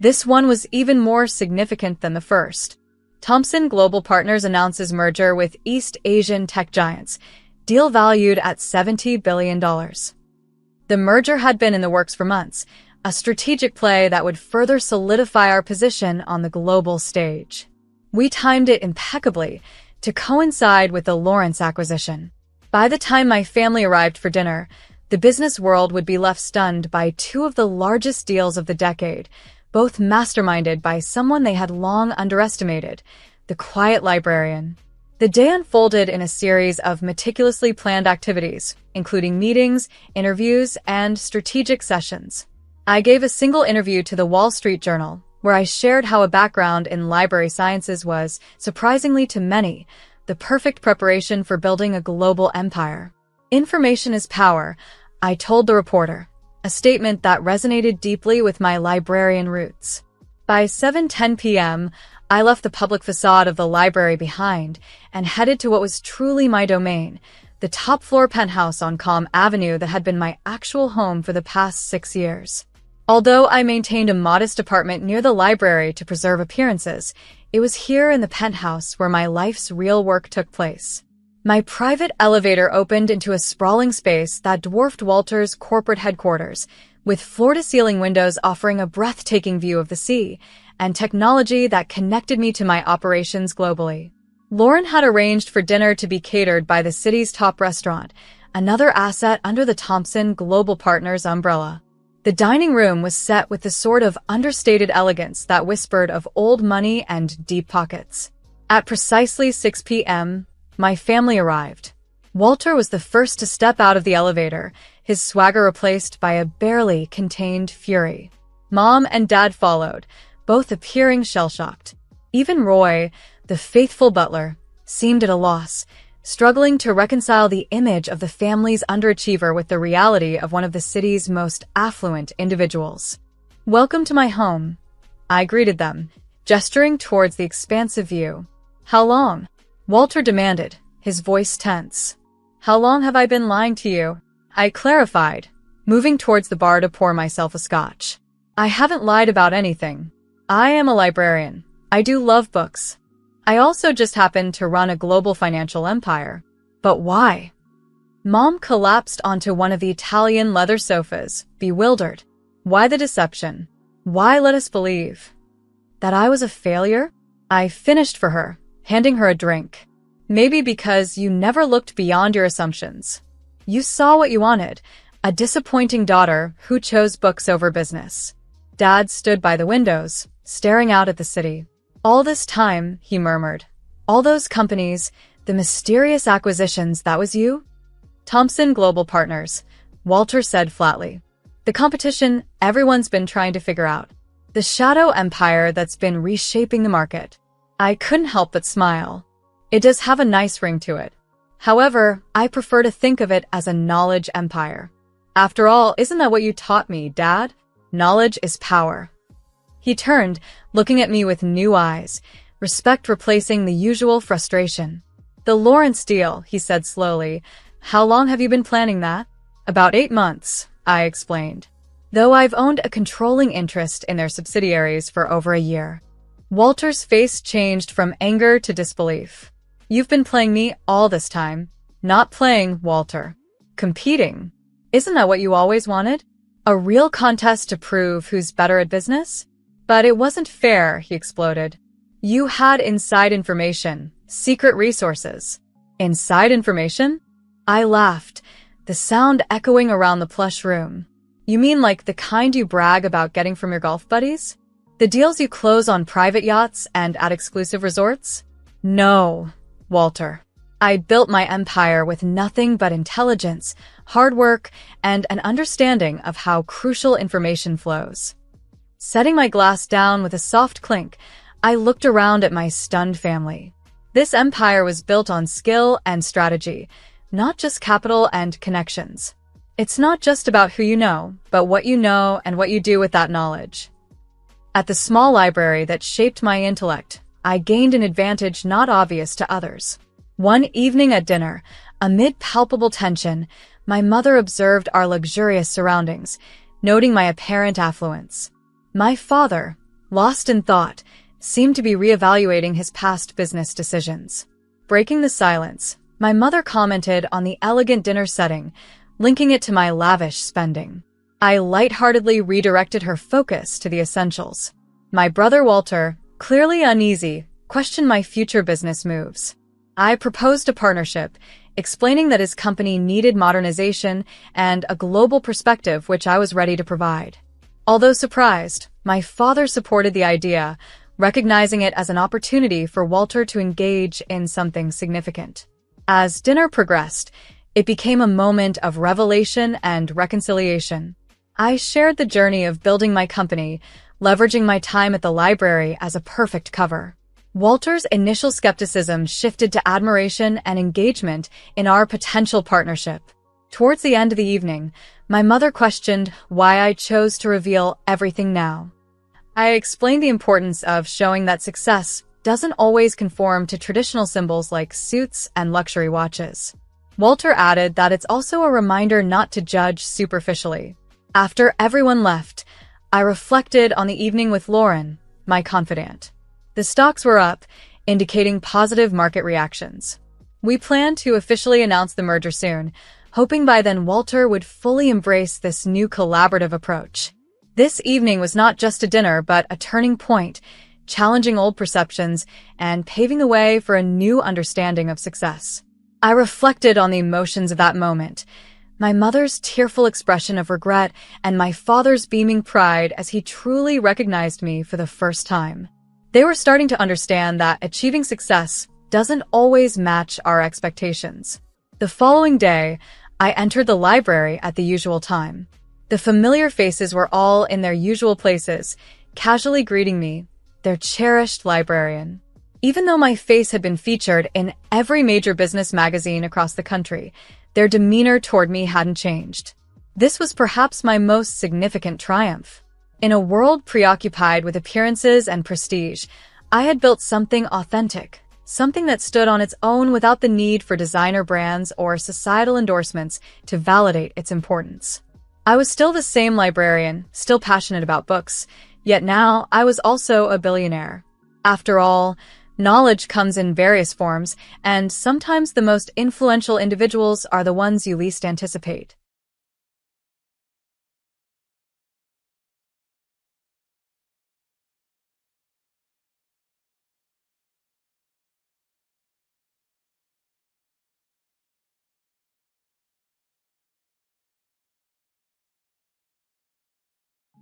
This one was even more significant than the first. Thompson Global Partners announces merger with East Asian tech giants. Deal valued at $70 billion. The merger had been in the works for months, a strategic play that would further solidify our position on the global stage. We timed it impeccably to coincide with the Lawrence acquisition. By the time my family arrived for dinner, the business world would be left stunned by two of the largest deals of the decade, both masterminded by someone they had long underestimated, the quiet librarian. The day unfolded in a series of meticulously planned activities, including meetings, interviews, and strategic sessions. I gave a single interview to the Wall Street Journal, where I shared how a background in library sciences was, surprisingly to many, the perfect preparation for building a global empire. Information is power, I told the reporter, a statement that resonated deeply with my librarian roots. By 7:10 p.m., I left the public facade of the library behind and headed to what was truly my domain, the top-floor penthouse on Calm Avenue that had been my actual home for the past 6 years. Although I maintained a modest apartment near the library to preserve appearances, it was here in the penthouse where my life's real work took place. My private elevator opened into a sprawling space that dwarfed Walter's corporate headquarters, with floor-to-ceiling windows offering a breathtaking view of the sea, and technology that connected me to my operations globally. Lauren had arranged for dinner to be catered by the city's top restaurant, another asset under the Thompson Global Partners umbrella. The dining room was set with the sort of understated elegance that whispered of old money and deep pockets. At precisely 6 p.m., my family arrived. Walter was the first to step out of the elevator, his swagger replaced by a barely contained fury. Mom and Dad followed, both appearing shell-shocked. Even Roy, the faithful butler, seemed at a loss, struggling to reconcile the image of the family's underachiever with the reality of one of the city's most affluent individuals. Welcome to my home, I greeted them, gesturing towards the expansive view. How long? Walter demanded, his voice tense. How long have I been lying to you? I clarified, moving towards the bar to pour myself a scotch. I haven't lied about anything. I am a librarian. I do love books. I also just happen to run a global financial empire. But why? Mom collapsed onto one of the Italian leather sofas, bewildered. Why the deception? Why let us believe that I was a failure? I finished for her, handing her a drink. Maybe because you never looked beyond your assumptions. You saw what you wanted, a disappointing daughter who chose books over business. Dad stood by the windows, staring out at the city. All this time, he murmured. All those companies, the mysterious acquisitions, that was you? Thompson Global Partners, Walter said flatly. The competition everyone's been trying to figure out. The shadow empire that's been reshaping the market. I couldn't help but smile. It does have a nice ring to it. However, I prefer to think of it as a knowledge empire. After all, isn't that what you taught me, Dad? Knowledge is power. He turned, looking at me with new eyes, respect replacing the usual frustration. The Lawrence deal, he said slowly. How long have you been planning that? About 8 months, I explained. Though I've owned a controlling interest in their subsidiaries for over a year. Walter's face changed from anger to disbelief. You've been playing me all this time. Not playing, Walter. Competing. Isn't that what you always wanted? A real contest to prove who's better at business? But it wasn't fair, he exploded. You had inside information, secret resources. Inside information? I laughed, the sound echoing around the plush room. You mean like the kind you brag about getting from your golf buddies? The deals you close on private yachts and at exclusive resorts? No, Walter. I built my empire with nothing but intelligence, hard work, and an understanding of how crucial information flows. Setting my glass down with a soft clink, I looked around at my stunned family. This empire was built on skill and strategy, not just capital and connections. It's not just about who you know, but what you know and what you do with that knowledge. At the small library that shaped my intellect, I gained an advantage not obvious to others. One evening at dinner, amid palpable tension, my mother observed our luxurious surroundings, noting my apparent affluence. My father, lost in thought, seemed to be reevaluating his past business decisions. Breaking the silence, my mother commented on the elegant dinner setting, linking it to my lavish spending. I lightheartedly redirected her focus to the essentials. My brother Walter, clearly uneasy, questioned my future business moves. I proposed a partnership, explaining that his company needed modernization and a global perspective which I was ready to provide. Although surprised, my father supported the idea, recognizing it as an opportunity for Walter to engage in something significant. As dinner progressed, it became a moment of revelation and reconciliation. I shared the journey of building my company, leveraging my time at the library as a perfect cover. Walter's initial skepticism shifted to admiration and engagement in our potential partnership. Towards the end of the evening, my mother questioned why I chose to reveal everything now. I explained the importance of showing that success doesn't always conform to traditional symbols like suits and luxury watches. Walter added that it's also a reminder not to judge superficially. After everyone left, I reflected on the evening with Lauren, my confidant. The stocks were up, indicating positive market reactions. We planned to officially announce the merger soon, hoping by then Walter would fully embrace this new collaborative approach. This evening was not just a dinner, but a turning point, challenging old perceptions and paving the way for a new understanding of success. I reflected on the emotions of that moment, my mother's tearful expression of regret and my father's beaming pride as he truly recognized me for the first time. They were starting to understand that achieving success doesn't always match our expectations. The following day, I entered the library at the usual time. The familiar faces were all in their usual places, casually greeting me, their cherished librarian. Even though my face had been featured in every major business magazine across the country, their demeanor toward me hadn't changed. This was perhaps my most significant triumph. In a world preoccupied with appearances and prestige, I had built something authentic, something that stood on its own without the need for designer brands or societal endorsements to validate its importance. I was still the same librarian, still passionate about books, yet now I was also a billionaire. After all, knowledge comes in various forms, and sometimes the most influential individuals are the ones you least anticipate.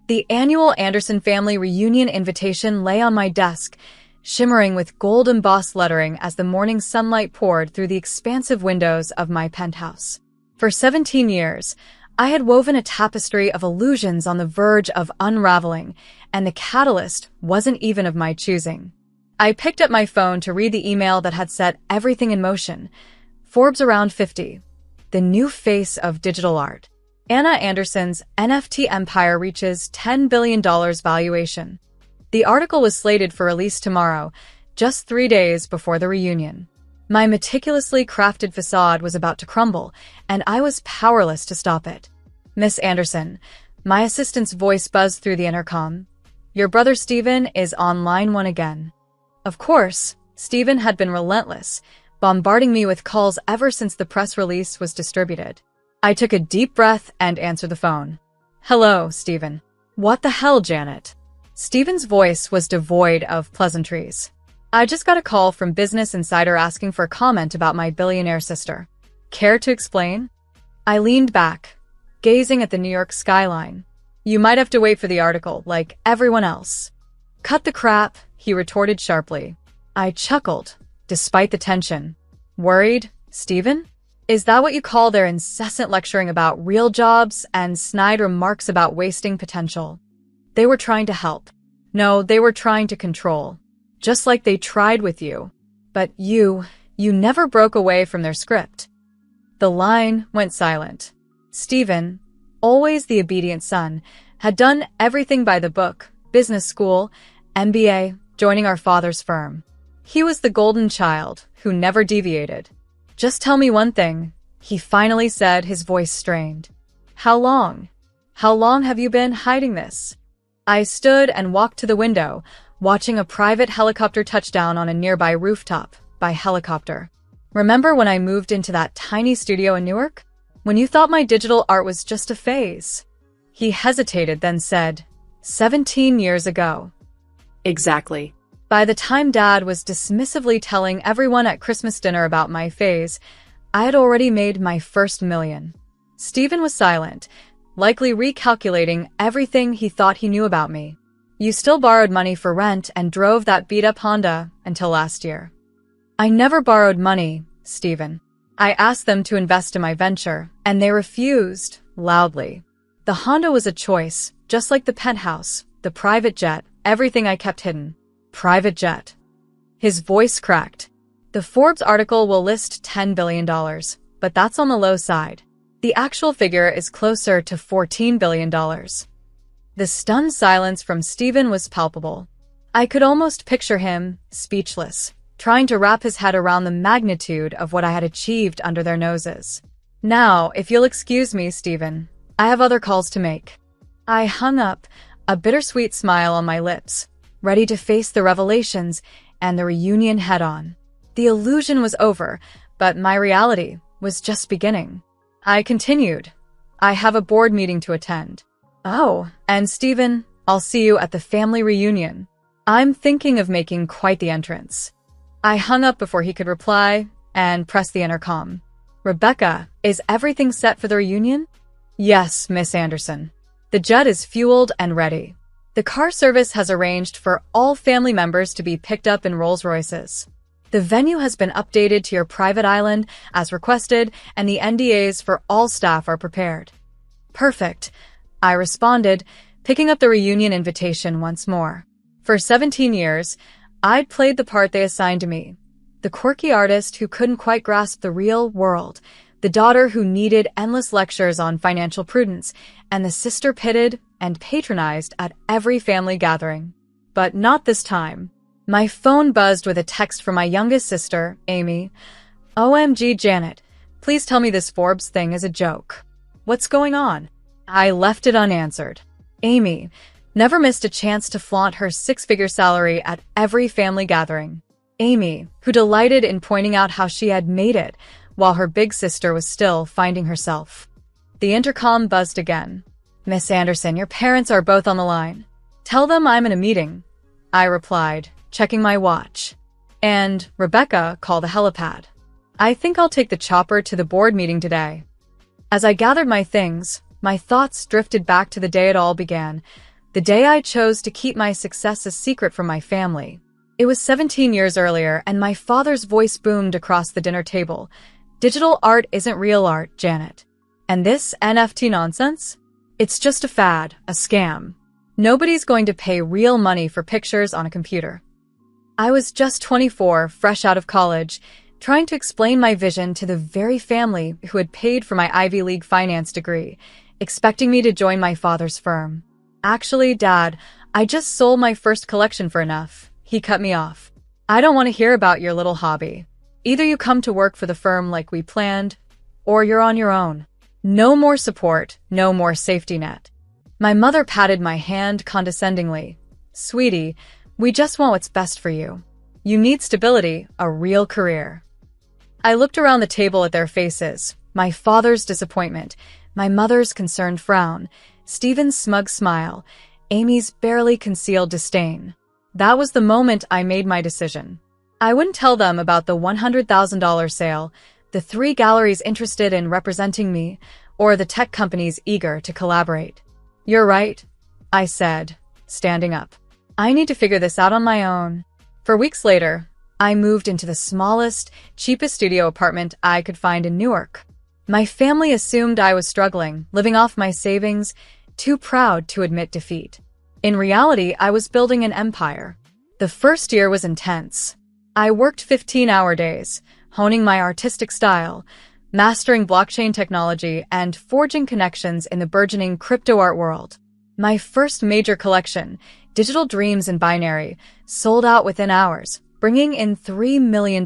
The annual Anderson family reunion invitation lay on my desk, shimmering with gold-embossed lettering as the morning sunlight poured through the expansive windows of my penthouse. For 17 years, I had woven a tapestry of illusions on the verge of unraveling, and the catalyst wasn't even of my choosing. I picked up my phone to read the email that had set everything in motion. Forbes Around 50, the new face of digital art. Anna Anderson's NFT empire reaches $10 billion valuation. The article was slated for release tomorrow, just 3 days before the reunion. My meticulously crafted facade was about to crumble, and I was powerless to stop it. "Miss Anderson," my assistant's voice buzzed through the intercom. "Your brother Stephen is on line 1 again." Of course, Stephen had been relentless, bombarding me with calls ever since the press release was distributed. I took a deep breath and answered the phone. "Hello, Stephen." "What the hell, Janet?" Stephen's voice was devoid of pleasantries. "I just got a call from Business Insider asking for a comment about my billionaire sister. Care to explain?" I leaned back, gazing at the New York skyline. "You might have to wait for the article, like everyone else." "Cut the crap," he retorted sharply. I chuckled, despite the tension. "Worried, Stephen? Is that what you call their incessant lecturing about real jobs and snide remarks about wasting potential?" They were trying to help. No, they were trying to control. Just like they tried with you. But you never broke away from their script. The line went silent. Stephen, always the obedient son, had done everything by the book, business school, MBA, joining our father's firm. He was the golden child who never deviated. "Just tell me one thing," he finally said, his voice strained. How long? How long have you been hiding this?" I stood and walked to the window, watching a private helicopter touchdown on a nearby rooftop, by helicopter. "Remember when I moved into that tiny studio in Newark? When you thought my digital art was just a phase?" He hesitated, then said, 17 years ago. Exactly. By the time Dad was dismissively telling everyone at Christmas dinner about my phase, I had already made my first million. Stephen was silent, likely recalculating everything he thought he knew about me. "You still borrowed money for rent and drove that beat-up Honda until last year." "I never borrowed money, Stephen. I asked them to invest in my venture, and they refused, loudly. The Honda was a choice, just like the penthouse, the private jet, everything I kept hidden. Private jet." His voice cracked. "The Forbes article will list $10 billion, but that's on the low side. The actual figure is closer to $14 billion. The stunned silence from Stephen was palpable. I could almost picture him, speechless, trying to wrap his head around the magnitude of what I had achieved under their noses. "Now, if you'll excuse me, Stephen, I have other calls to make." I hung up, a bittersweet smile on my lips, ready to face the revelations and the reunion head-on. The illusion was over, but my reality was just beginning. I continued, "I have a board meeting to attend." "Oh, and Stephen, I'll see you at the family reunion. I'm thinking of making quite the entrance." I hung up before he could reply and pressed the intercom. "Rebecca, is everything set for the reunion?" "Yes, Miss Anderson. The jet is fueled and ready. The car service has arranged for all family members to be picked up in Rolls-Royces. The venue has been updated to your private island as requested, and the NDAs for all staff are prepared." "Perfect," I responded, picking up the reunion invitation once more. For 17 years, I'd played the part they assigned to me. The quirky artist who couldn't quite grasp the real world, the daughter who needed endless lectures on financial prudence, and the sister pitted and patronized at every family gathering. But not this time. My phone buzzed with a text from my youngest sister, Amy. "OMG, Janet, please tell me this Forbes thing is a joke. What's going on?" I left it unanswered. Amy never missed a chance to flaunt her six-figure salary at every family gathering. Amy, who delighted in pointing out how she had made it while her big sister was still finding herself. The intercom buzzed again. "Miss Anderson, your parents are both on the line. Tell them I'm in a meeting," I replied, checking my watch. "And Rebecca, call the helipad. I think I'll take the chopper to the board meeting today." As I gathered my things, my thoughts drifted back to the day it all began, the day I chose to keep my success a secret from my family. It was 17 years earlier, and my father's voice boomed across the dinner table. "Digital art isn't real art, Janet. And this NFT nonsense? It's just a fad, a scam. Nobody's going to pay real money for pictures on a computer." I was just 24, fresh out of college, trying to explain my vision to the very family who had paid for my Ivy League finance degree, expecting me to join my father's firm. "Actually, Dad, I just sold my first collection for enough." He cut me off. "I don't want to hear about your little hobby. Either you come to work for the firm like we planned, or you're on your own. No more support, no more safety net." My mother patted my hand condescendingly. "Sweetie, we just want what's best for you. You need stability, a real career." I looked around the table at their faces, my father's disappointment, my mother's concerned frown, Stephen's smug smile, Amy's barely concealed disdain. That was the moment I made my decision. I wouldn't tell them about the $100,000 sale, the 3 galleries interested in representing me, or the tech companies eager to collaborate. "You're right," I said, standing up. "I need to figure this out on my own." For weeks later, I moved into the smallest, cheapest studio apartment I could find in Newark. My family assumed I was struggling, living off my savings, too proud to admit defeat. In reality, I was building an empire. The first year was intense. I worked 15-hour days, honing my artistic style, mastering blockchain technology, and forging connections in the burgeoning crypto art world. My first major collection, Digital Dreams in Binary, sold out within hours, bringing in $3 million.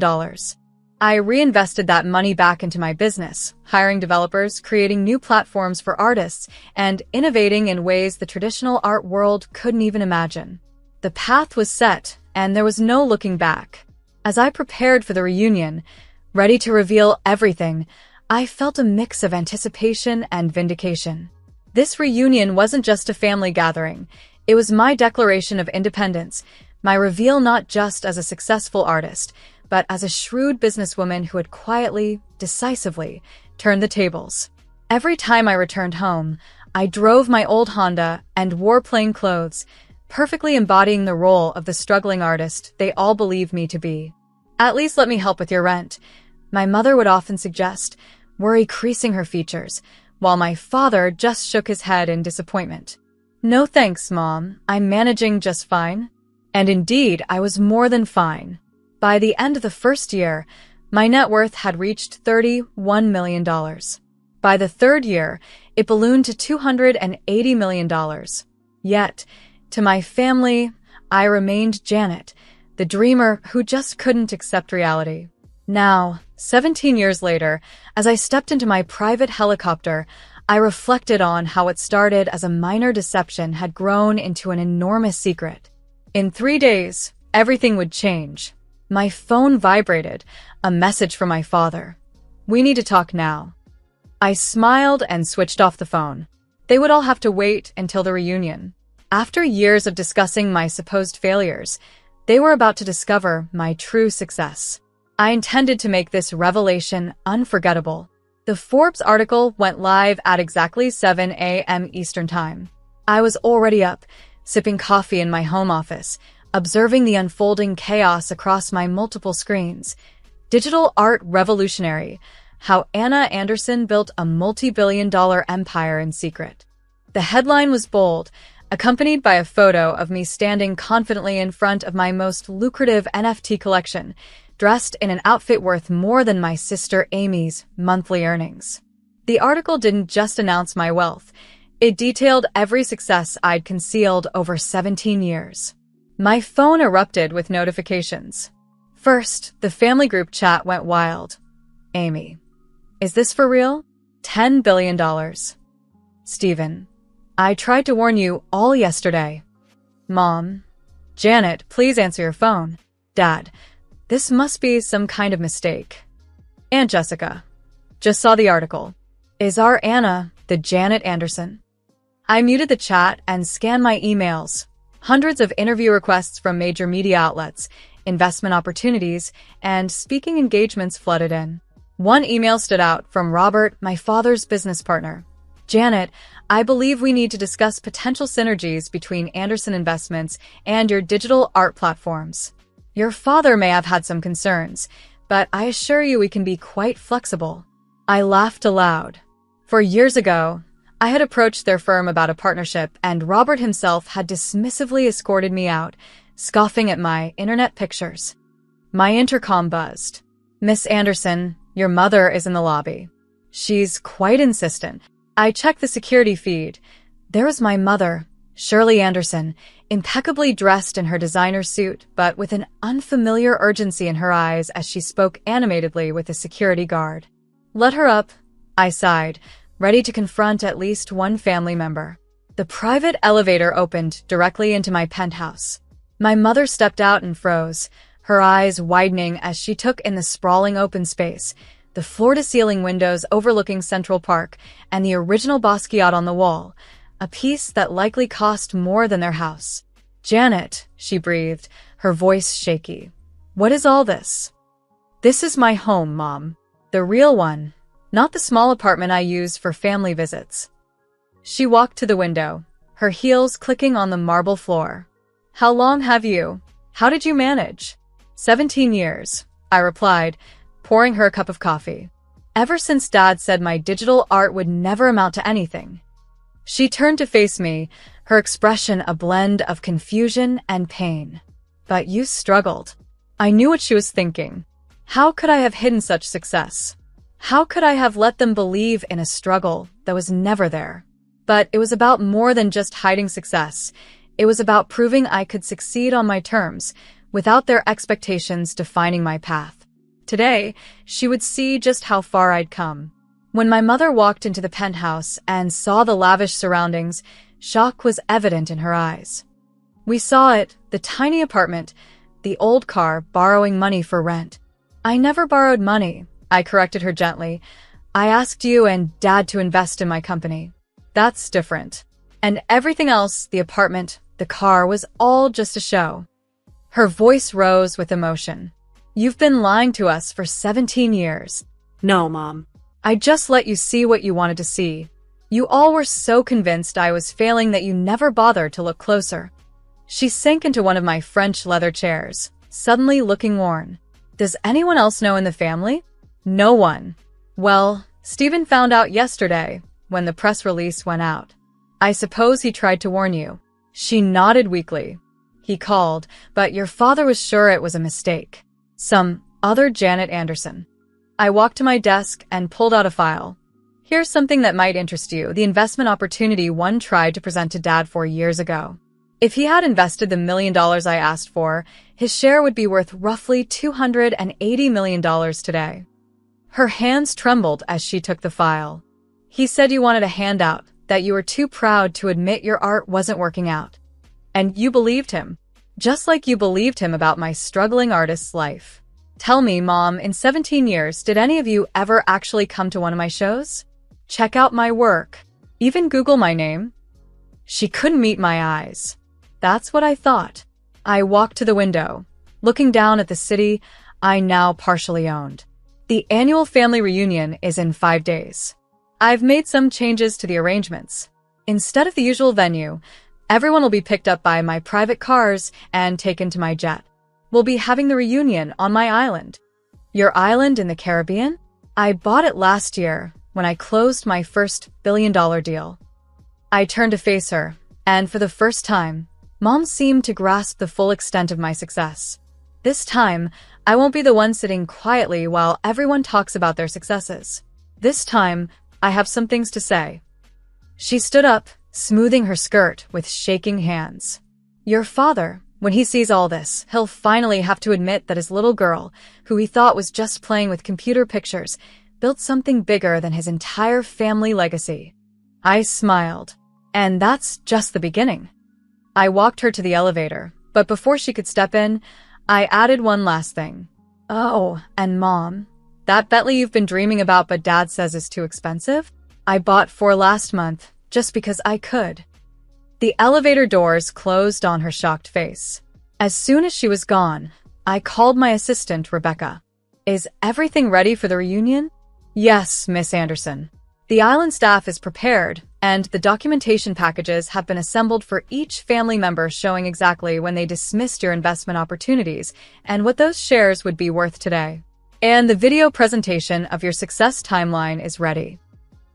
I reinvested that money back into my business, hiring developers, creating new platforms for artists, and innovating in ways the traditional art world couldn't even imagine. The path was set, and there was no looking back. As I prepared for the reunion, ready to reveal everything, I felt a mix of anticipation and vindication. This reunion wasn't just a family gathering. It was my declaration of independence, my reveal not just as a successful artist, but as a shrewd businesswoman who had quietly, decisively, turned the tables. Every time I returned home, I drove my old Honda and wore plain clothes, perfectly embodying the role of the struggling artist they all believed me to be. "At least let me help with your rent," my mother would often suggest, worry creasing her features, while my father just shook his head in disappointment. "No thanks, Mom, I'm managing just fine." And indeed, I was more than fine. By the end of the first year, my net worth had reached $31 million. By the third year, it ballooned to $280 million. Yet, to my family, I remained Janet, the dreamer who just couldn't accept reality. Now, 17 years later, as I stepped into my private helicopter, I reflected on how it started as a minor deception had grown into an enormous secret. In 3 days, everything would change. My phone vibrated, a message from my father. "We need to talk now." I smiled and switched off the phone. They would all have to wait until the reunion. After years of discussing my supposed failures, they were about to discover my true success. I intended to make this revelation unforgettable. The Forbes article went live at exactly 7 a.m. Eastern Time. I was already up, sipping coffee in my home office, observing the unfolding chaos across my multiple screens. Digital Art Revolutionary: How Anna Anderson Built a Multi-Billion-Dollar Empire in Secret. The headline was bold, accompanied by a photo of me standing confidently in front of my most lucrative NFT collection, dressed in an outfit worth more than my sister Amy's monthly earnings. The article didn't just announce my wealth. It detailed every success I'd concealed over 17 years. My phone erupted with notifications. First, the family group chat went wild. "Amy, is this for real? $10 billion. Stephen, I tried to warn you all yesterday. Mom. Janet, please answer your phone. Dad, this must be some kind of mistake. Aunt Jessica, just saw the article. Is our Anna the Janet Anderson? I muted the chat and scanned my emails. Hundreds of interview requests from major media outlets, investment opportunities, and speaking engagements flooded in. One email stood out from Robert, my father's business partner. Janet, I believe we need to discuss potential synergies between Anderson Investments and your digital art platforms. Your father may have had some concerns, but I assure you we can be quite flexible. I laughed aloud. For years ago, I had approached their firm about a partnership, and Robert himself had dismissively escorted me out, scoffing at my internet pictures. My intercom buzzed. Miss Anderson, your mother is in the lobby. She's quite insistent. I checked the security feed. There was my mother, Shirley Anderson, impeccably dressed in her designer suit, but with an unfamiliar urgency in her eyes as she spoke animatedly with the security guard. Let her up, I sighed, ready to confront at least one family member. The private elevator opened directly into my penthouse. My mother stepped out and froze, her eyes widening as she took in the sprawling open space, the floor-to-ceiling windows overlooking Central Park, and the original Basquiat on the wall, a piece that likely cost more than their house. Janet, she breathed, her voice shaky. What is all this? This is my home, Mom. The real one, not the small apartment I use for family visits. She walked to the window, her heels clicking on the marble floor. How long have you? How did you manage? 17 years, I replied, pouring her a cup of coffee. Ever since Dad said my digital art would never amount to anything. She turned to face me, her expression a blend of confusion and pain. But you struggled. I knew what she was thinking. How could I have hidden such success? How could I have let them believe in a struggle that was never there? But it was about more than just hiding success. It was about proving I could succeed on my terms, without their expectations defining my path. Today, she would see just how far I'd come. When my mother walked into the penthouse and saw the lavish surroundings, shock was evident in her eyes. We saw it, the tiny apartment, the old car, borrowing money for rent. I never borrowed money, I corrected her gently. I asked you and Dad to invest in my company. That's different. And everything else, the apartment, the car, was all just a show. Her voice rose with emotion. You've been lying to us for 17 years. No, Mom. I just let you see what you wanted to see. You all were so convinced I was failing that you never bothered to look closer. She sank into one of my French leather chairs, suddenly looking worn. Does anyone else know in the family? No one. Well, Stephen found out yesterday, when the press release went out. I suppose he tried to warn you. She nodded weakly. He called, but your father was sure it was a mistake. Some other Janet Anderson. I walked to my desk and pulled out a file. Here's something that might interest you, the investment opportunity one tried to present to Dad 4 years ago. If he had invested the $1 million I asked for, his share would be worth roughly $280 million today. Her hands trembled as she took the file. He said you wanted a handout, that you were too proud to admit your art wasn't working out. And you believed him. Just like you believed him about my struggling artist's life. Tell me, Mom, in 17 years, did any of you ever actually come to one of my shows? Check out my work. Even Google my name? She couldn't meet my eyes. That's what I thought. I walked to the window, looking down at the city I now partially owned. The annual family reunion is in 5 days. I've made some changes to the arrangements. Instead of the usual venue, everyone will be picked up by my private cars and taken to my jet. We'll be having the reunion on my island. Your island in the Caribbean? I bought it last year when I closed my first billion-dollar deal. I turned to face her, and for the first time, Mom seemed to grasp the full extent of my success. This time, I won't be the one sitting quietly while everyone talks about their successes. This time, I have some things to say. She stood up, smoothing her skirt with shaking hands. Your father, when he sees all this, he'll finally have to admit that his little girl, who he thought was just playing with computer pictures, built something bigger than his entire family legacy. I smiled. And that's just the beginning. I walked her to the elevator, but before she could step in, I added one last thing. Oh, and Mom, that Bentley you've been dreaming about but Dad says is too expensive? I bought 4 last month, just because I could. The elevator doors closed on her shocked face. As soon as she was gone, I called my assistant, Rebecca. Is everything ready for the reunion? Yes, Miss Anderson. The island staff is prepared, and the documentation packages have been assembled for each family member showing exactly when they dismissed your investment opportunities and what those shares would be worth today. And the video presentation of your success timeline is ready.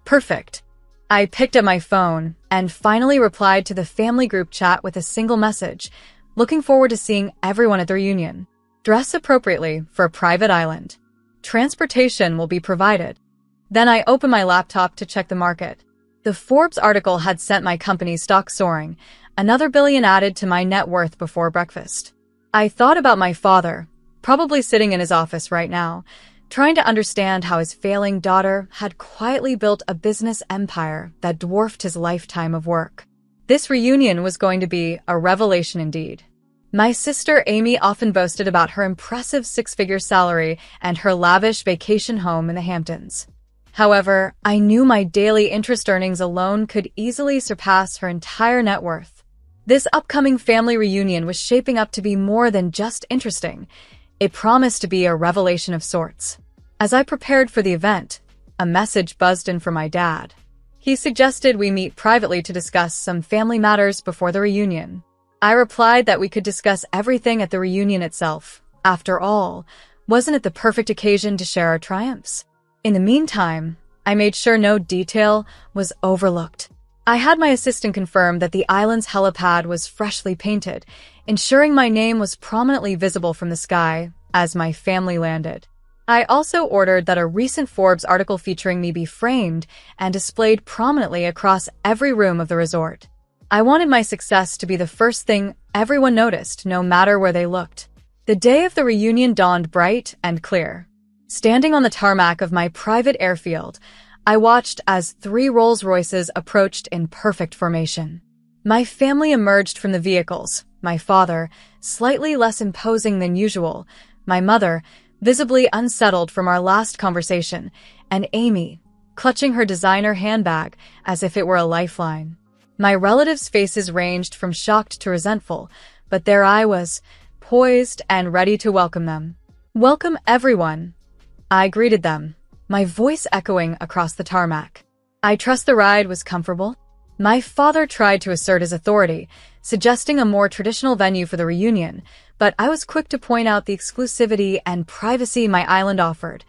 Perfect. I picked up my phone and finally replied to the family group chat with a single message, looking forward to seeing everyone at the reunion. Dress appropriately for a private island. Transportation will be provided. Then I opened my laptop to check the market. The Forbes article had sent my company's stock soaring, another billion added to my net worth before breakfast. I thought about my father, probably sitting in his office right now, trying to understand how his failing daughter had quietly built a business empire that dwarfed his lifetime of work. This reunion was going to be a revelation indeed. My sister Amy often boasted about her impressive 6-figure salary and her lavish vacation home in the Hamptons. However, I knew my daily interest earnings alone could easily surpass her entire net worth. This upcoming family reunion was shaping up to be more than just interesting. It promised to be a revelation of sorts. As I prepared for the event, a message buzzed in from my dad. He suggested we meet privately to discuss some family matters before the reunion. I replied that we could discuss everything at the reunion itself. After all, wasn't it the perfect occasion to share our triumphs? In the meantime, I made sure no detail was overlooked. I had my assistant confirm that the island's helipad was freshly painted, ensuring my name was prominently visible from the sky as my family landed. I also ordered that a recent Forbes article featuring me be framed and displayed prominently across every room of the resort. I wanted my success to be the first thing everyone noticed, no matter where they looked. The day of the reunion dawned bright and clear. Standing on the tarmac of my private airfield, I watched as 3 Rolls-Royces approached in perfect formation. My family emerged from the vehicles, my father, slightly less imposing than usual, my mother, visibly unsettled from our last conversation, and Amy, clutching her designer handbag as if it were a lifeline. My relatives' faces ranged from shocked to resentful, but there I was, poised and ready to welcome them. Welcome, everyone. I greeted them, my voice echoing across the tarmac. I trust the ride was comfortable. My father tried to assert his authority, suggesting a more traditional venue for the reunion, but I was quick to point out the exclusivity and privacy my island offered,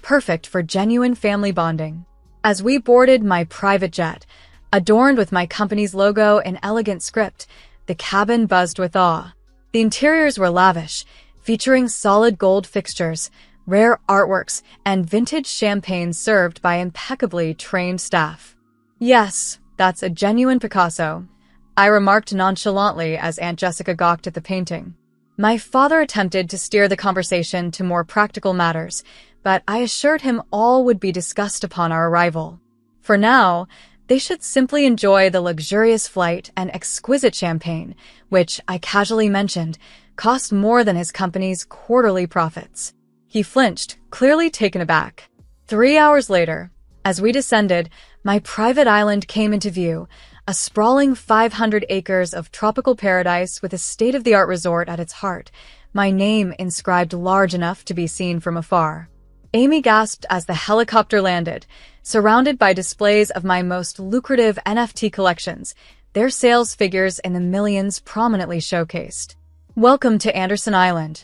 perfect for genuine family bonding. As we boarded my private jet, adorned with my company's logo in elegant script, the cabin buzzed with awe. The interiors were lavish, featuring solid gold fixtures, rare artworks, and vintage champagne served by impeccably trained staff. Yes, that's a genuine Picasso, I remarked nonchalantly as Aunt Jessica gawked at the painting. My father attempted to steer the conversation to more practical matters, but I assured him all would be discussed upon our arrival. For now, they should simply enjoy the luxurious flight and exquisite champagne, which, I casually mentioned, cost more than his company's quarterly profits. He flinched, clearly taken aback. 3 hours later, as we descended, my private island came into view, a sprawling 500 acres of tropical paradise with a state-of-the-art resort at its heart, my name inscribed large enough to be seen from afar. Amy gasped as the helicopter landed, surrounded by displays of my most lucrative NFT collections, their sales figures in the millions prominently showcased. "Welcome to Anderson Island,"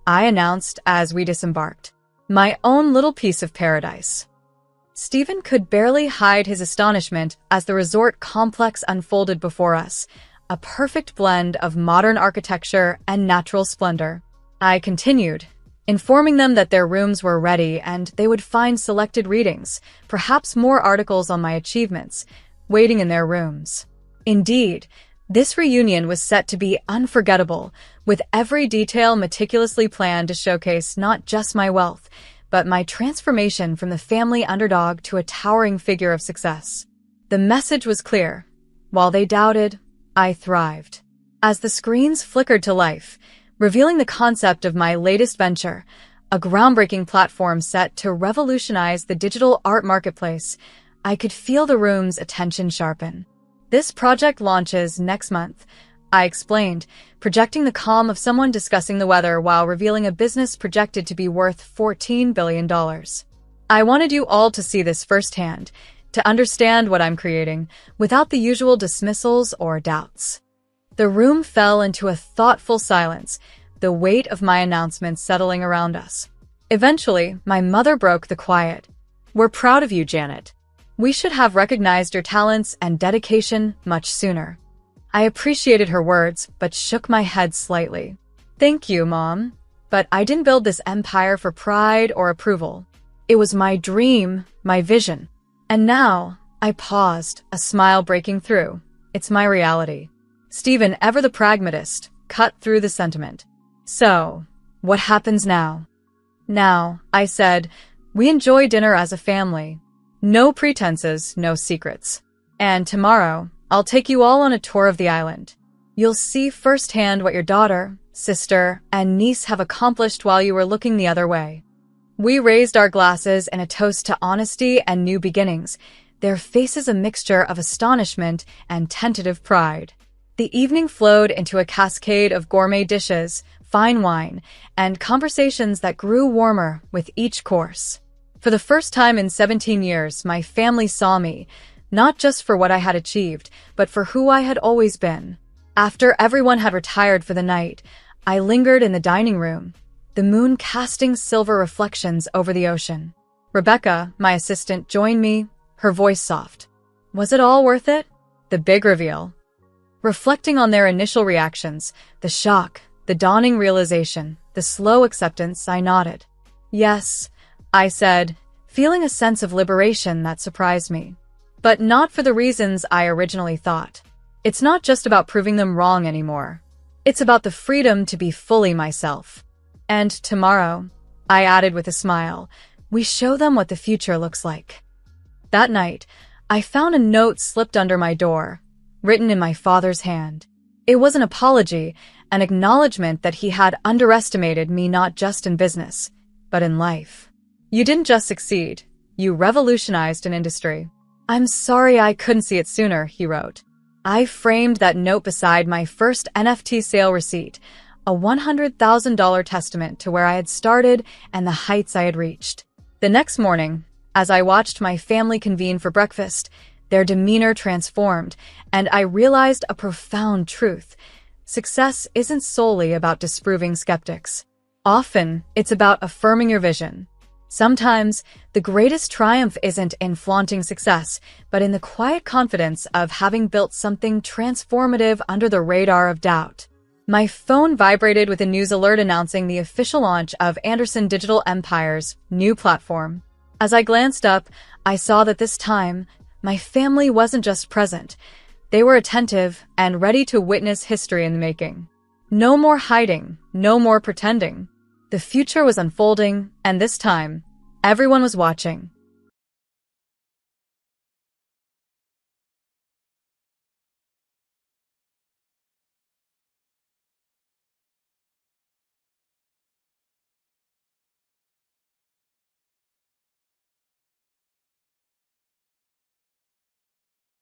I announced as we disembarked. My own little piece of paradise. Stephen could barely hide his astonishment as the resort complex unfolded before us, a perfect blend of modern architecture and natural splendor. I continued, informing them that their rooms were ready and they would find selected readings, perhaps more articles on my achievements, waiting in their rooms. Indeed, this reunion was set to be unforgettable, with every detail meticulously planned to showcase not just my wealth, but my transformation from the family underdog to a towering figure of success. The message was clear. While they doubted, I thrived. As the screens flickered to life, revealing the concept of my latest venture, a groundbreaking platform set to revolutionize the digital art marketplace, I could feel the room's attention sharpen. This project launches next month, I explained, projecting the calm of someone discussing the weather while revealing a business projected to be worth $14 billion. I wanted you all to see this firsthand, to understand what I'm creating, without the usual dismissals or doubts. The room fell into a thoughtful silence, the weight of my announcement settling around us. Eventually, my mother broke the quiet. "We're proud of you, Janet. We should have recognized your talents and dedication much sooner." I appreciated her words, but shook my head slightly. "Thank you, Mom. But I didn't build this empire for pride or approval. It was my dream, my vision. And now," I paused, a smile breaking through. "It's my reality." Stephen, ever the pragmatist, cut through the sentiment. "So, what happens now?" "Now," I said, "we enjoy dinner as a family. No pretenses, no secrets. And tomorrow, I'll take you all on a tour of the island. You'll see firsthand what your daughter, sister, and niece have accomplished while you were looking the other way." We raised our glasses in a toast to honesty and new beginnings, their faces a mixture of astonishment and tentative pride. The evening flowed into a cascade of gourmet dishes, fine wine, and conversations that grew warmer with each course. For the first time in 17 years, my family saw me, not just for what I had achieved, but for who I had always been. After everyone had retired for the night, I lingered in the dining room, the moon casting silver reflections over the ocean. Rebecca, my assistant, joined me, her voice soft. "Was it all worth it?" The big reveal. Reflecting on their initial reactions, the shock, the dawning realization, the slow acceptance, I nodded. "Yes," I said, feeling a sense of liberation that surprised me. But not for the reasons I originally thought. It's not just about proving them wrong anymore. It's about the freedom to be fully myself. "And tomorrow," I added with a smile, "we show them what the future looks like." That night, I found a note slipped under my door, written in my father's hand. It was an apology, an acknowledgement that he had underestimated me not just in business, but in life. "You didn't just succeed, you revolutionized an industry. I'm sorry I couldn't see it sooner," he wrote. I framed that note beside my first NFT sale receipt, a $100,000 testament to where I had started and the heights I had reached. The next morning, as I watched my family convene for breakfast, their demeanor transformed, and I realized a profound truth. Success isn't solely about disproving skeptics. Often, it's about affirming your vision. Sometimes, the greatest triumph isn't in flaunting success, but in the quiet confidence of having built something transformative under the radar of doubt. My phone vibrated with a news alert announcing the official launch of Anderson Digital Empire's new platform. As I glanced up, I saw that this time, my family wasn't just present. They were attentive and ready to witness history in the making. No more hiding, no more pretending. The future was unfolding, and this time, everyone was watching.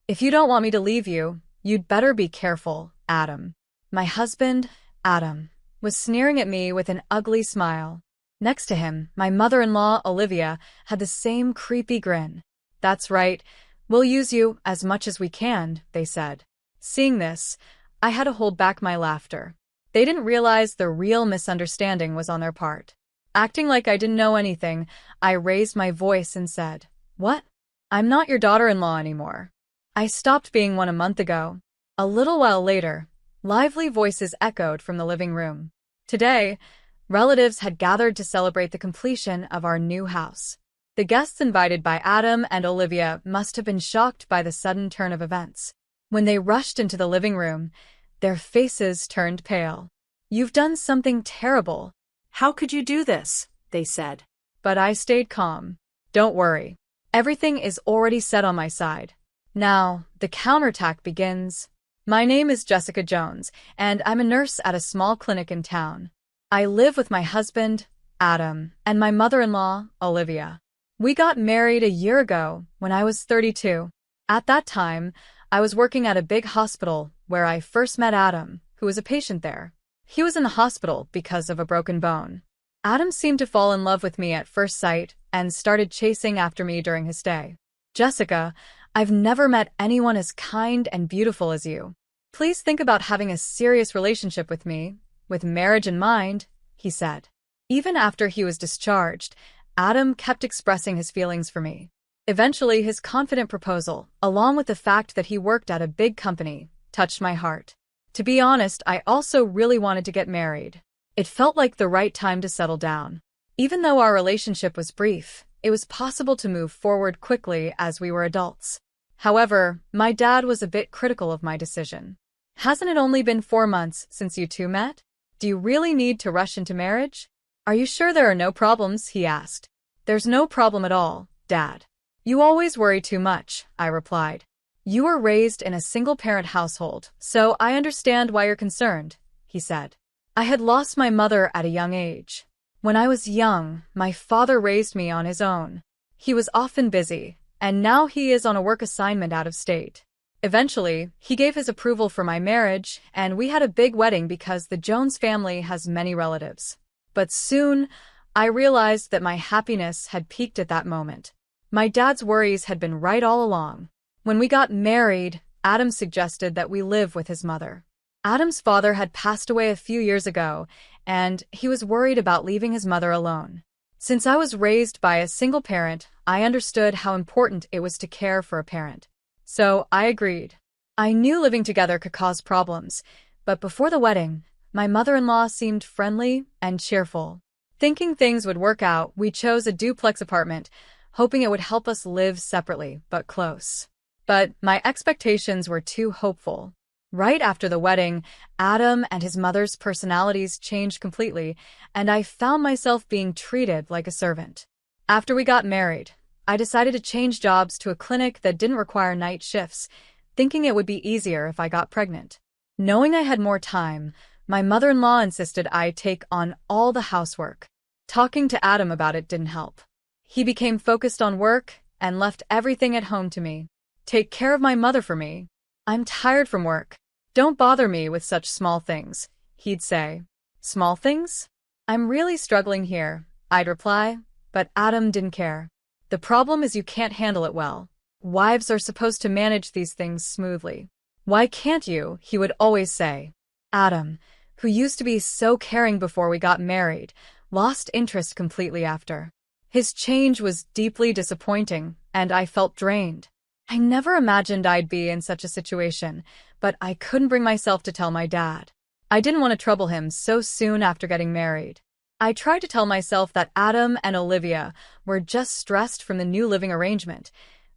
"If you don't want me to leave you, you'd better be careful, Adam." My husband, Adam, was sneering at me with an ugly smile. Next to him, my mother-in-law, Olivia, had the same creepy grin. "That's right. We'll use you as much as we can," they said. Seeing this, I had to hold back my laughter. They didn't realize the real misunderstanding was on their part. Acting like I didn't know anything, I raised my voice and said, "What? I'm not your daughter-in-law anymore. I stopped being one a month ago." A little while later, lively voices echoed from the living room. Today, relatives had gathered to celebrate the completion of our new house. The guests invited by Adam and Olivia must have been shocked by the sudden turn of events. When they rushed into the living room, their faces turned pale. "You've done something terrible." "How could you do this?" they said. But I stayed calm. "Don't worry. Everything is already set on my side. Now, the counterattack begins. My name is Jessica Jones, and I'm a nurse at a small clinic in town. I live with my husband, Adam, and my mother-in-law, Olivia. We got married a year ago when I was 32. At that time, I was working at a big hospital where I first met Adam, who was a patient there. He was in the hospital because of a broken bone. Adam seemed to fall in love with me at first sight and started chasing after me during his stay. Jessica, I've never met anyone as kind and beautiful as you. Please think about having a serious relationship with me, with marriage in mind, he said. Even after he was discharged, Adam kept expressing his feelings for me. Eventually, his confident proposal, along with the fact that he worked at a big company, touched my heart. To be honest, I also really wanted to get married. It felt like the right time to settle down. Even though our relationship was brief, it was possible to move forward quickly as we were adults. However, my dad was a bit critical of my decision. Hasn't it only been 4 months since you two met? Do you really need to rush into marriage? Are you sure there are no problems? He asked. There's no problem at all, Dad. You always worry too much, I replied. You were raised in a single-parent household, so I understand why you're concerned, he said. I had lost my mother at a young age. When I was young, my father raised me on his own. He was often busy, and now he is on a work assignment out of state. Eventually, he gave his approval for my marriage, and we had a big wedding because the Jones family has many relatives. But soon, I realized that my happiness had peaked at that moment. My dad's worries had been right all along. When we got married, Adam suggested that we live with his mother. Adam's father had passed away a few years ago, and he was worried about leaving his mother alone. Since I was raised by a single parent, I understood how important it was to care for a parent. So I agreed. I knew living together could cause problems, but before the wedding, my mother-in-law seemed friendly and cheerful. Thinking things would work out, we chose a duplex apartment, hoping it would help us live separately but close. But my expectations were too hopeful. Right after the wedding, Adam and his mother's personalities changed completely, and I found myself being treated like a servant. After we got married, I decided to change jobs to a clinic that didn't require night shifts, thinking it would be easier if I got pregnant. Knowing I had more time, my mother-in-law insisted I take on all the housework. Talking to Adam about it didn't help. He became focused on work and left everything at home to me. Take care of my mother for me. I'm tired from work. Don't bother me with such small things, he'd say. Small things? I'm really struggling here, I'd reply, but Adam didn't care. The problem is you can't handle it well. Wives are supposed to manage these things smoothly. Why can't you? He would always say. Adam, who used to be so caring before we got married, lost interest completely after. His change was deeply disappointing, and I felt drained. I never imagined I'd be in such a situation, but I couldn't bring myself to tell my dad. I didn't want to trouble him so soon after getting married. I tried to tell myself that Adam and Olivia were just stressed from the new living arrangement,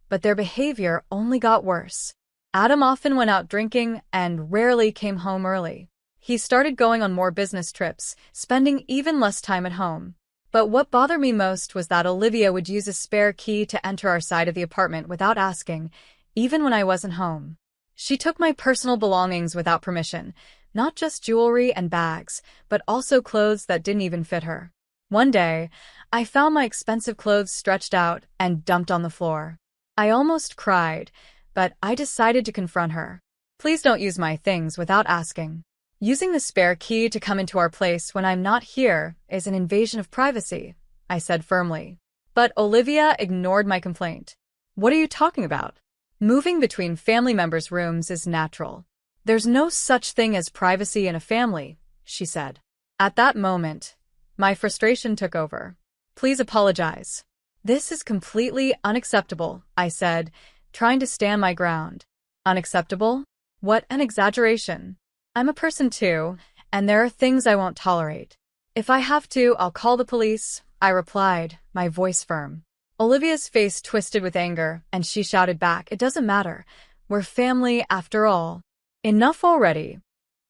but their behavior only got worse. Adam often went out drinking and rarely came home early. He started going on more business trips, spending even less time at home. But what bothered me most was that Olivia would use a spare key to enter our side of the apartment without asking, even when I wasn't home. She took my personal belongings without permission, not just jewelry and bags, but also clothes that didn't even fit her. One day, I found my expensive clothes stretched out and dumped on the floor. I almost cried, but I decided to confront her. Please don't use my things without asking. Using the spare key to come into our place when I'm not here is an invasion of privacy, I said firmly. But Olivia ignored my complaint. What are you talking about? Moving between family members' rooms is natural. There's no such thing as privacy in a family, she said. At that moment, my frustration took over. Please apologize. This is completely unacceptable, I said, trying to stand my ground. Unacceptable? What an exaggeration. I'm a person too, and there are things I won't tolerate. If I have to, I'll call the police, I replied, my voice firm. Olivia's face twisted with anger, and she shouted back, It doesn't matter. We're family after all. Enough already.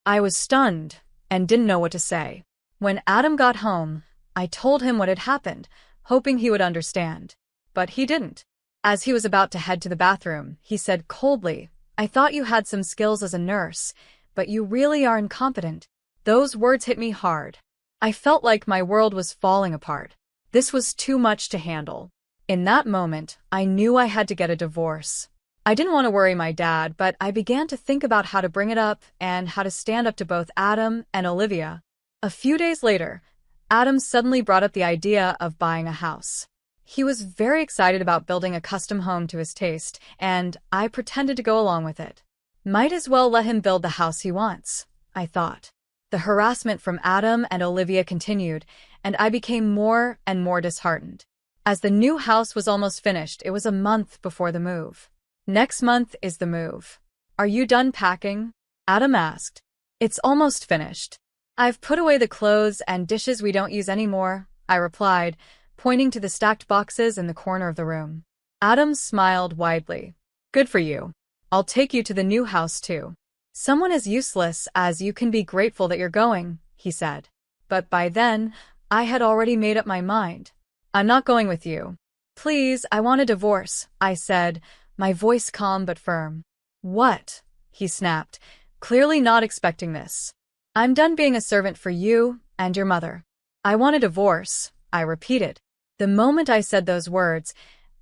I was stunned and didn't know what to say. When Adam got home, I told him what had happened, hoping he would understand. But he didn't. As he was about to head to the bathroom, he said coldly, "I thought you had some skills as a nurse, but you really are incompetent." Those words hit me hard. I felt like my world was falling apart. This was too much to handle. In that moment, I knew I had to get a divorce. I didn't want to worry my dad, but I began to think about how to bring it up and how to stand up to both Adam and Olivia. A few days later, Adam suddenly brought up the idea of buying a house. He was very excited about building a custom home to his taste, and I pretended to go along with it. Might as well let him build the house he wants, I thought. The harassment from Adam and Olivia continued, and I became more and more disheartened. As the new house was almost finished, it was a month before the move. "Next month is the move. Are you done packing?" Adam asked. "It's almost finished. I've put away the clothes and dishes we don't use anymore," I replied, pointing to the stacked boxes in the corner of the room. Adam smiled widely. "Good for you. I'll take you to the new house too. Someone as useless as you can be grateful that you're going," he said. But by then, I had already made up my mind. "I'm not going with you." "Please, I want a divorce," I said, my voice calm but firm. "What?" he snapped, clearly not expecting this. "I'm done being a servant for you and your mother. I want a divorce," I repeated. The moment I said those words,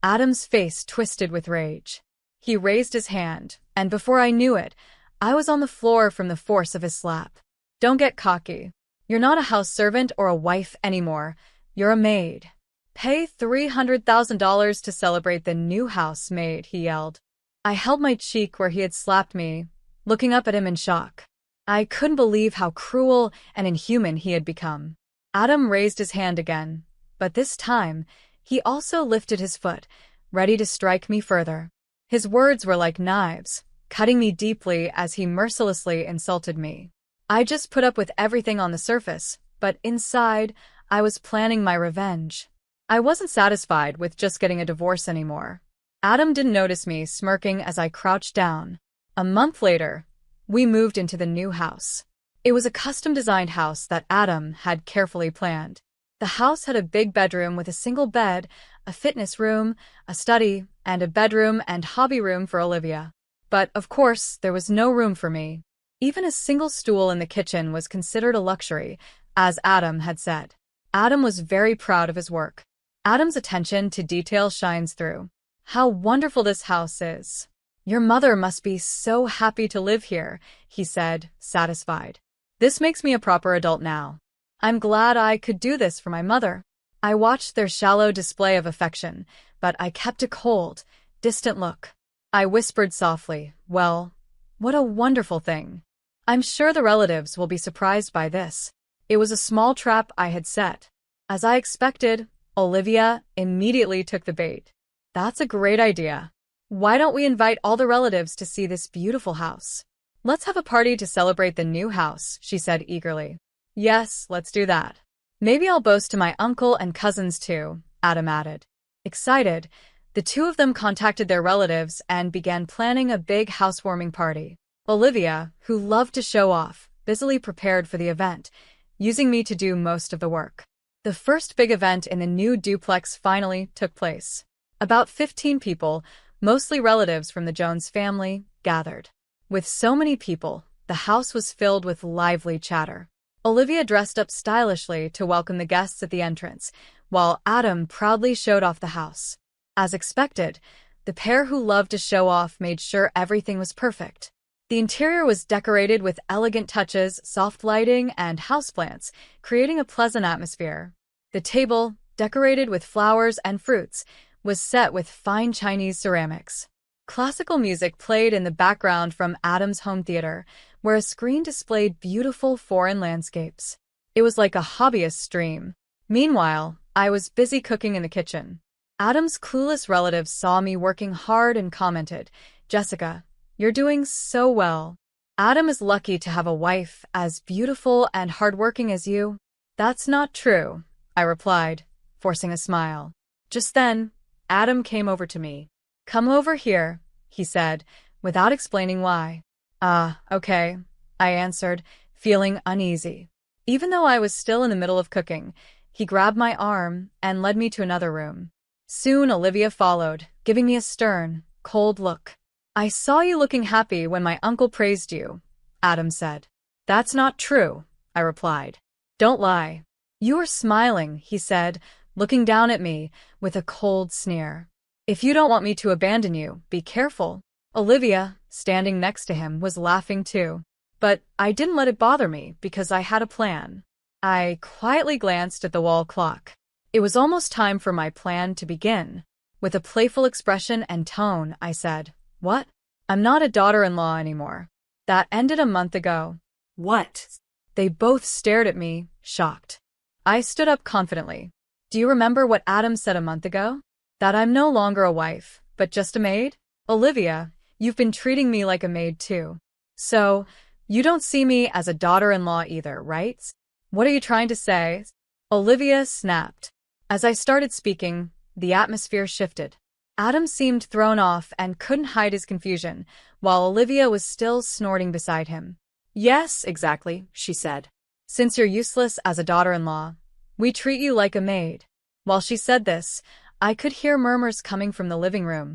Adam's face twisted with rage. He raised his hand, and before I knew it, I was on the floor from the force of his slap. "Don't get cocky. You're not a house servant or a wife anymore. You're a maid. Pay $300,000 to celebrate the new house maid," he yelled. I held my cheek where he had slapped me, looking up at him in shock. I couldn't believe how cruel and inhuman he had become. Adam raised his hand again, but this time, he also lifted his foot, ready to strike me further. His words were like knives, cutting me deeply as he mercilessly insulted me. I just put up with everything on the surface, but inside, I was planning my revenge. I wasn't satisfied with just getting a divorce anymore. Adam didn't notice me smirking as I crouched down. A month later, we moved into the new house. It was a custom-designed house that Adam had carefully planned. The house had a big bedroom with a single bed, a fitness room, a study, and a bedroom and hobby room for Olivia. But, of course, there was no room for me. Even a single stool in the kitchen was considered a luxury, as Adam had said. Adam was very proud of his work. Adam's attention to detail shines through. "How wonderful this house is. Your mother must be so happy to live here," he said, satisfied. "This makes me a proper adult now. I'm glad I could do this for my mother." I watched their shallow display of affection, but I kept a cold, distant look. I whispered softly, "Well, what a wonderful thing. I'm sure the relatives will be surprised by this." It was a small trap I had set. As I expected, Olivia immediately took the bait. "That's a great idea. Why don't we invite all the relatives to see this beautiful house? Let's have a party to celebrate the new house," she said eagerly. "Yes, let's do that. Maybe I'll boast to my uncle and cousins too," Adam added. Excited, the two of them contacted their relatives and began planning a big housewarming party. Olivia, who loved to show off, busily prepared for the event, using me to do most of the work. The first big event in the new duplex finally took place. About 15 people, mostly relatives from the Jones family, gathered. With so many people, the house was filled with lively chatter. Olivia dressed up stylishly to welcome the guests at the entrance, while Adam proudly showed off the house. As expected, the pair who loved to show off made sure everything was perfect. The interior was decorated with elegant touches, soft lighting, and houseplants, creating a pleasant atmosphere. The table, decorated with flowers and fruits, was set with fine Chinese ceramics. Classical music played in the background from Adam's home theater, where a screen displayed beautiful foreign landscapes. It was like a hobbyist's dream. Meanwhile, I was busy cooking in the kitchen. Adam's clueless relatives saw me working hard and commented, "Jessica, you're doing so well. Adam is lucky to have a wife as beautiful and hardworking as you." "That's not true," I replied, forcing a smile. Just then, Adam came over to me. "Come over here," he said, without explaining why. Okay," I answered, feeling uneasy. Even though I was still in the middle of cooking, he grabbed my arm and led me to another room. Soon Olivia followed, giving me a stern, cold look. "I saw you looking happy when my uncle praised you," Adam said. "That's not true," I replied. "Don't lie." "You were smiling," he said, looking down at me with a cold sneer. "If you don't want me to abandon you, be careful." Olivia, standing next to him, was laughing too. But I didn't let it bother me because I had a plan. I quietly glanced at the wall clock. It was almost time for my plan to begin. With a playful expression and tone, I said, "What? I'm not a daughter-in-law anymore. That ended a month ago." What? They both stared at me, shocked. I stood up confidently. "Do you remember what Adam said a month ago? That I'm no longer a wife, but just a maid? Olivia, you've been treating me like a maid too. So, you don't see me as a daughter-in-law either, right? What are you trying to say?" Olivia snapped. As I started speaking, the atmosphere shifted. Adam seemed thrown off and couldn't hide his confusion, while Olivia was still snorting beside him. "Yes, exactly," she said. "Since you're useless as a daughter-in-law, we treat you like a maid." While she said this, I could hear murmurs coming from the living room.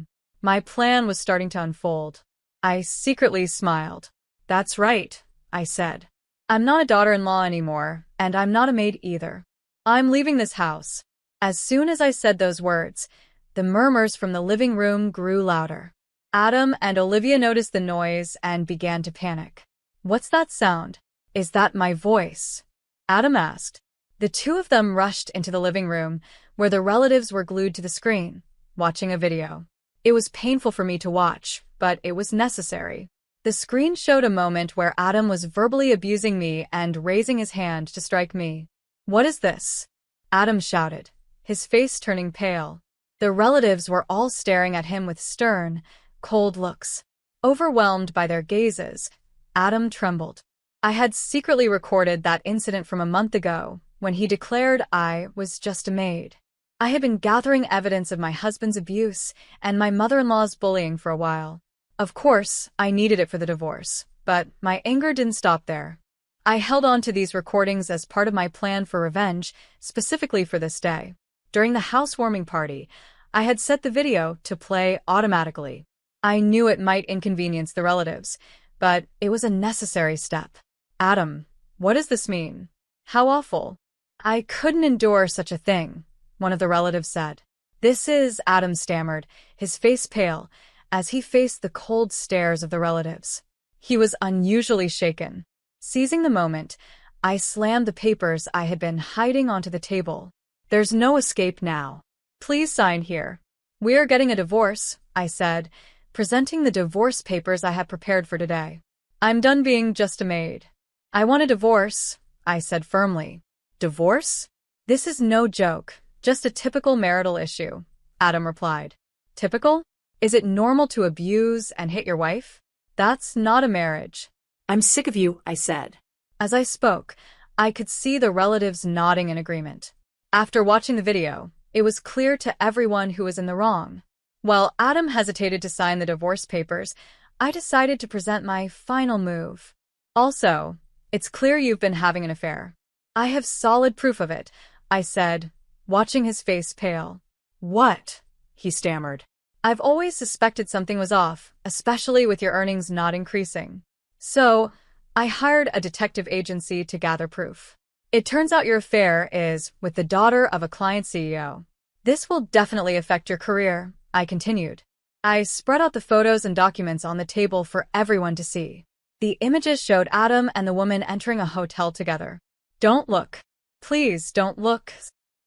My plan was starting to unfold. I secretly smiled. "That's right," I said. "I'm not a daughter-in-law anymore, and I'm not a maid either. I'm leaving this house." As soon as I said those words, the murmurs from the living room grew louder. Adam and Olivia noticed the noise and began to panic. "What's that sound? Is that my voice?" Adam asked. The two of them rushed into the living room, where the relatives were glued to the screen, watching a video. It was painful for me to watch, but it was necessary. The screen showed a moment where Adam was verbally abusing me and raising his hand to strike me. "What is this?" Adam shouted, his face turning pale. The relatives were all staring at him with stern, cold looks. Overwhelmed by their gazes, Adam trembled. I had secretly recorded that incident from a month ago, when he declared I was just a maid. I had been gathering evidence of my husband's abuse and my mother-in-law's bullying for a while. Of course, I needed it for the divorce, but my anger didn't stop there. I held on to these recordings as part of my plan for revenge, specifically for this day. During the housewarming party, I had set the video to play automatically. I knew it might inconvenience the relatives, but it was a necessary step. "Adam, what does this mean? How awful." "I couldn't endure such a thing," one of the relatives said. "This is," Adam stammered, his face pale, as he faced the cold stares of the relatives. He was unusually shaken. Seizing the moment, I slammed the papers I had been hiding onto the table. "There's no escape now. Please sign here." "We are getting a divorce," I said, presenting the divorce papers I had prepared for today. "I'm done being just a maid." "I want a divorce," I said firmly. "Divorce? This is no joke, just a typical marital issue," Adam replied. "Typical? Is it normal to abuse and hit your wife? That's not a marriage." "I'm sick of you," I said. As I spoke, I could see the relatives nodding in agreement. After watching the video, it was clear to everyone who was in the wrong. While Adam hesitated to sign the divorce papers, I decided to present my final move. "Also, it's clear you've been having an affair." "I have solid proof of it," I said, watching his face pale. "What?" he stammered. "I've always suspected something was off, especially with your earnings not increasing. So, I hired a detective agency to gather proof. It turns out your affair is with the daughter of a client CEO. This will definitely affect your career," I continued. I spread out the photos and documents on the table for everyone to see. The images showed Adam and the woman entering a hotel together. "Don't look. Please don't look,"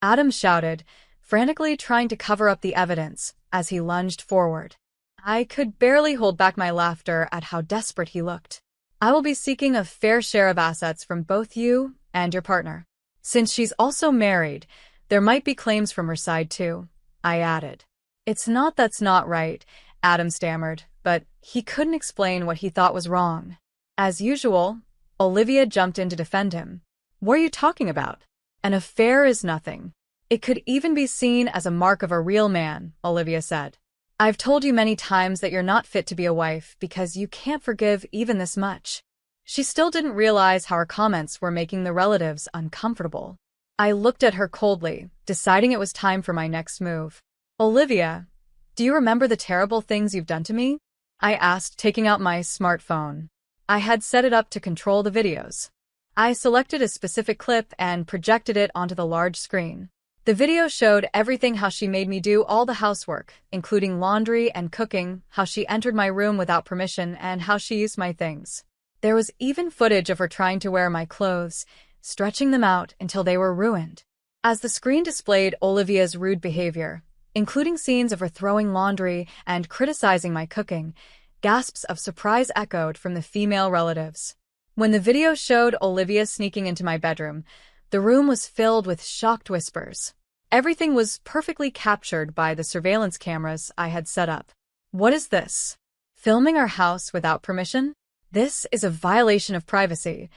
Adam shouted, frantically trying to cover up the evidence as he lunged forward. I could barely hold back my laughter at how desperate he looked. "I will be seeking a fair share of assets from both you and your partner. Since she's also married, there might be claims from her side too," I added. "It's not that's not right," Adam stammered, but he couldn't explain what he thought was wrong. As usual, Olivia jumped in to defend him. "What are you talking about? An affair is nothing. It could even be seen as a mark of a real man," Olivia said. "I've told you many times that you're not fit to be a wife because you can't forgive even this much." She still didn't realize how her comments were making the relatives uncomfortable. I looked at her coldly, deciding it was time for my next move. "Olivia, Do you remember the terrible things you've done to me? I asked, taking out my smartphone. I had set it up to control the videos. I selected a specific clip and projected it onto the large screen. The video showed everything: how she made me do all the housework, including laundry and cooking, how she entered my room without permission, and how she used my things. There was even footage of her trying to wear my clothes, stretching them out until they were ruined. As the screen displayed Olivia's rude behavior, including scenes of her throwing laundry and criticizing my cooking, gasps of surprise echoed from the female relatives. When the video showed Olivia sneaking into my bedroom, the room was filled with shocked whispers. Everything was perfectly captured by the surveillance cameras I had set up. What is this? Filming our house without permission? This is a violation of privacy.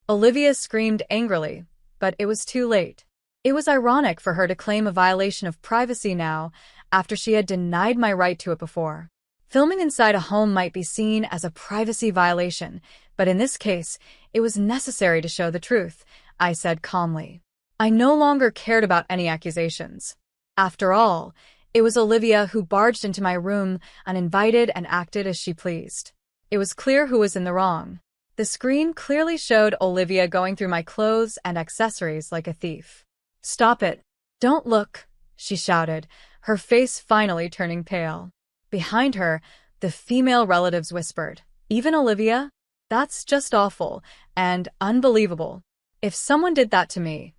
Olivia screamed angrily, but it was too late. It was ironic for her to claim a violation of privacy now, after she had denied my right to it before. Filming inside a home might be seen as a privacy violation, but in this case, it was necessary to show the truth, I said calmly. I no longer cared about any accusations. After all, it was Olivia who barged into my room uninvited and acted as she pleased. It was clear who was in the wrong. The screen clearly showed Olivia going through my clothes and accessories like a thief. "Stop it. Don't look," she shouted, her face finally turning pale. Behind her, the female relatives whispered, "Even Olivia? That's just awful and unbelievable. If someone did that to me,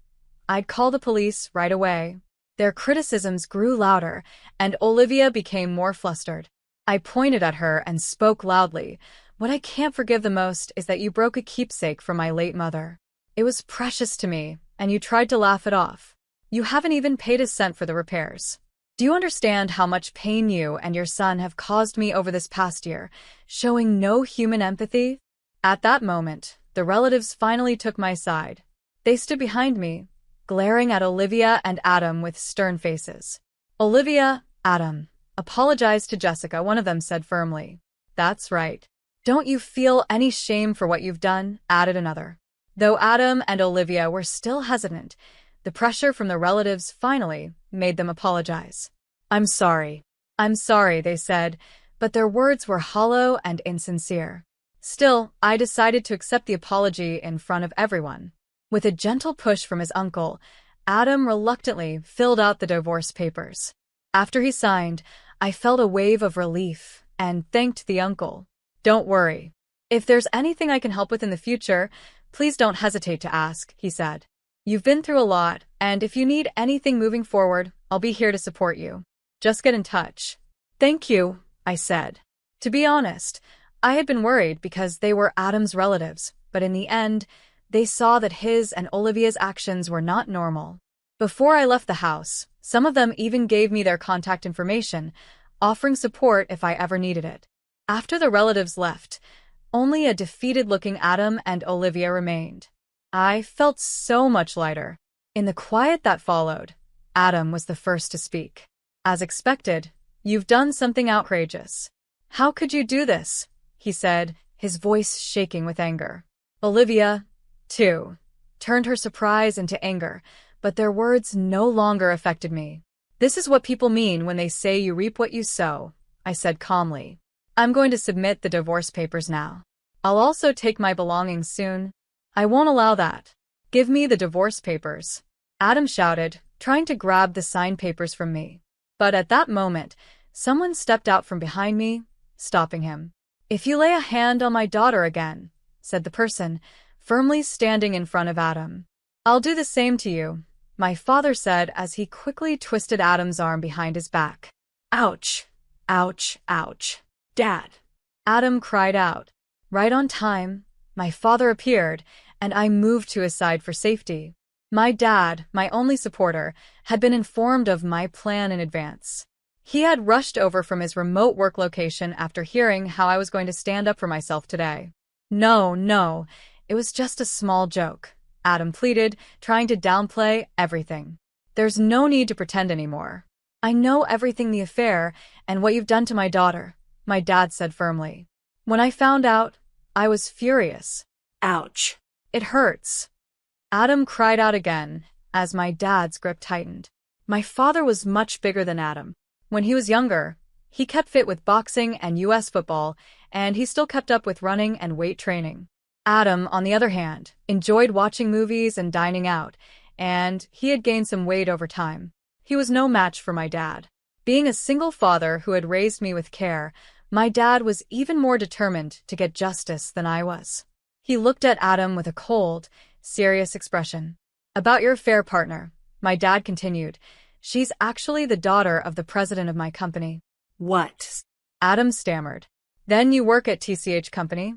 I'd call the police right away." Their criticisms grew louder, and Olivia became more flustered. I pointed at her and spoke loudly. "What I can't forgive the most is that you broke a keepsake from my late mother. It was precious to me, and you tried to laugh it off. You haven't even paid a cent for the repairs. Do you understand how much pain you and your son have caused me over this past year, showing no human empathy?" At that moment, the relatives finally took my side. They stood behind me, glaring at Olivia and Adam with stern faces. "Olivia, Adam, apologize to Jessica," one of them said firmly. "That's right. Don't you feel any shame for what you've done?" added another. Though Adam and Olivia were still hesitant, the pressure from the relatives finally made them apologize. I'm sorry, they said, but their words were hollow and insincere. Still, I decided to accept the apology in front of everyone. With a gentle push from his uncle, Adam reluctantly filled out the divorce papers. After he signed, I felt a wave of relief and thanked the uncle. "Don't worry. If there's anything I can help with in the future, please don't hesitate to ask," he said. "You've been through a lot, and if you need anything moving forward, I'll be here to support you. Just get in touch." "Thank you," I said. To be honest, I had been worried because they were Adam's relatives, but in the end, they saw that his and Olivia's actions were not normal. Before I left the house, some of them even gave me their contact information, offering support if I ever needed it. After the relatives left, only a defeated-looking Adam and Olivia remained. I felt so much lighter. In the quiet that followed, Adam was the first to speak. "As expected, you've done something outrageous. How could you do this?" he said, his voice shaking with anger. Olivia, too, turned her surprise into anger, but their words no longer affected me. "This is what people mean when they say you reap what you sow," I said calmly. "I'm going to submit the divorce papers now. I'll also take my belongings soon." "I won't allow that. Give me the divorce papers," Adam shouted, trying to grab the signed papers from me. But at that moment, someone stepped out from behind me, stopping him. "If you lay a hand on my daughter again," said the person, firmly standing in front of Adam, "I'll do the same to you," my father said as he quickly twisted Adam's arm behind his back. "Ouch, ouch, ouch. Dad!" Adam cried out. Right on time, my father appeared, and I moved to his side for safety. My dad, my only supporter, had been informed of my plan in advance. He had rushed over from his remote work location after hearing how I was going to stand up for myself today. No, it was just a small joke," Adam pleaded, trying to downplay everything. "There's no need to pretend anymore. I know everything, the affair and what you've done to my daughter," my dad said firmly. "When I found out, I was furious." "Ouch. It hurts." Adam cried out again as my dad's grip tightened. My father was much bigger than Adam. When he was younger, He kept fit with boxing and US football, and he still kept up with running and weight training. Adam, on the other hand, enjoyed watching movies and dining out, and he had gained some weight over time. He was no match for my dad. Being a single father who had raised me with care, my dad was even more determined to get justice than I was. He looked at Adam with a cold, serious expression. "About your affair partner," my dad continued. "She's actually the daughter of the president of my company." "What?" Adam stammered. "Then you work at TCH Company?"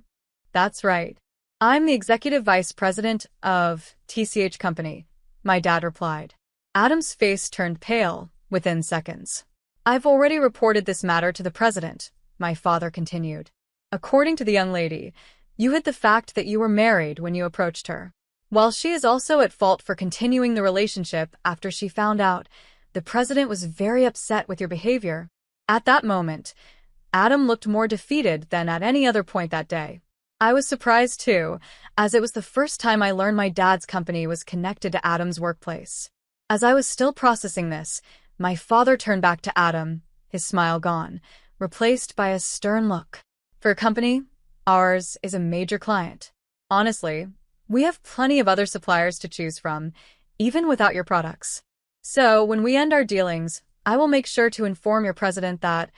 "That's right. I'm the executive vice president of TCH Company," my dad replied. Adam's face turned pale within seconds. "I've already reported this matter to the president," my father continued. "According to the young lady, you hid the fact that you were married when you approached her. While she is also at fault for continuing the relationship after she found out, the president was very upset with your behavior." At that moment, Adam looked more defeated than at any other point that day. I was surprised too, as it was the first time I learned my dad's company was connected to Adam's workplace. As I was still processing this, my father turned back to Adam, his smile gone, replaced by a stern look. "For a company, ours is a major client. Honestly, we have plenty of other suppliers to choose from, even without your products. So when we end our dealings, I will make sure to inform your president that,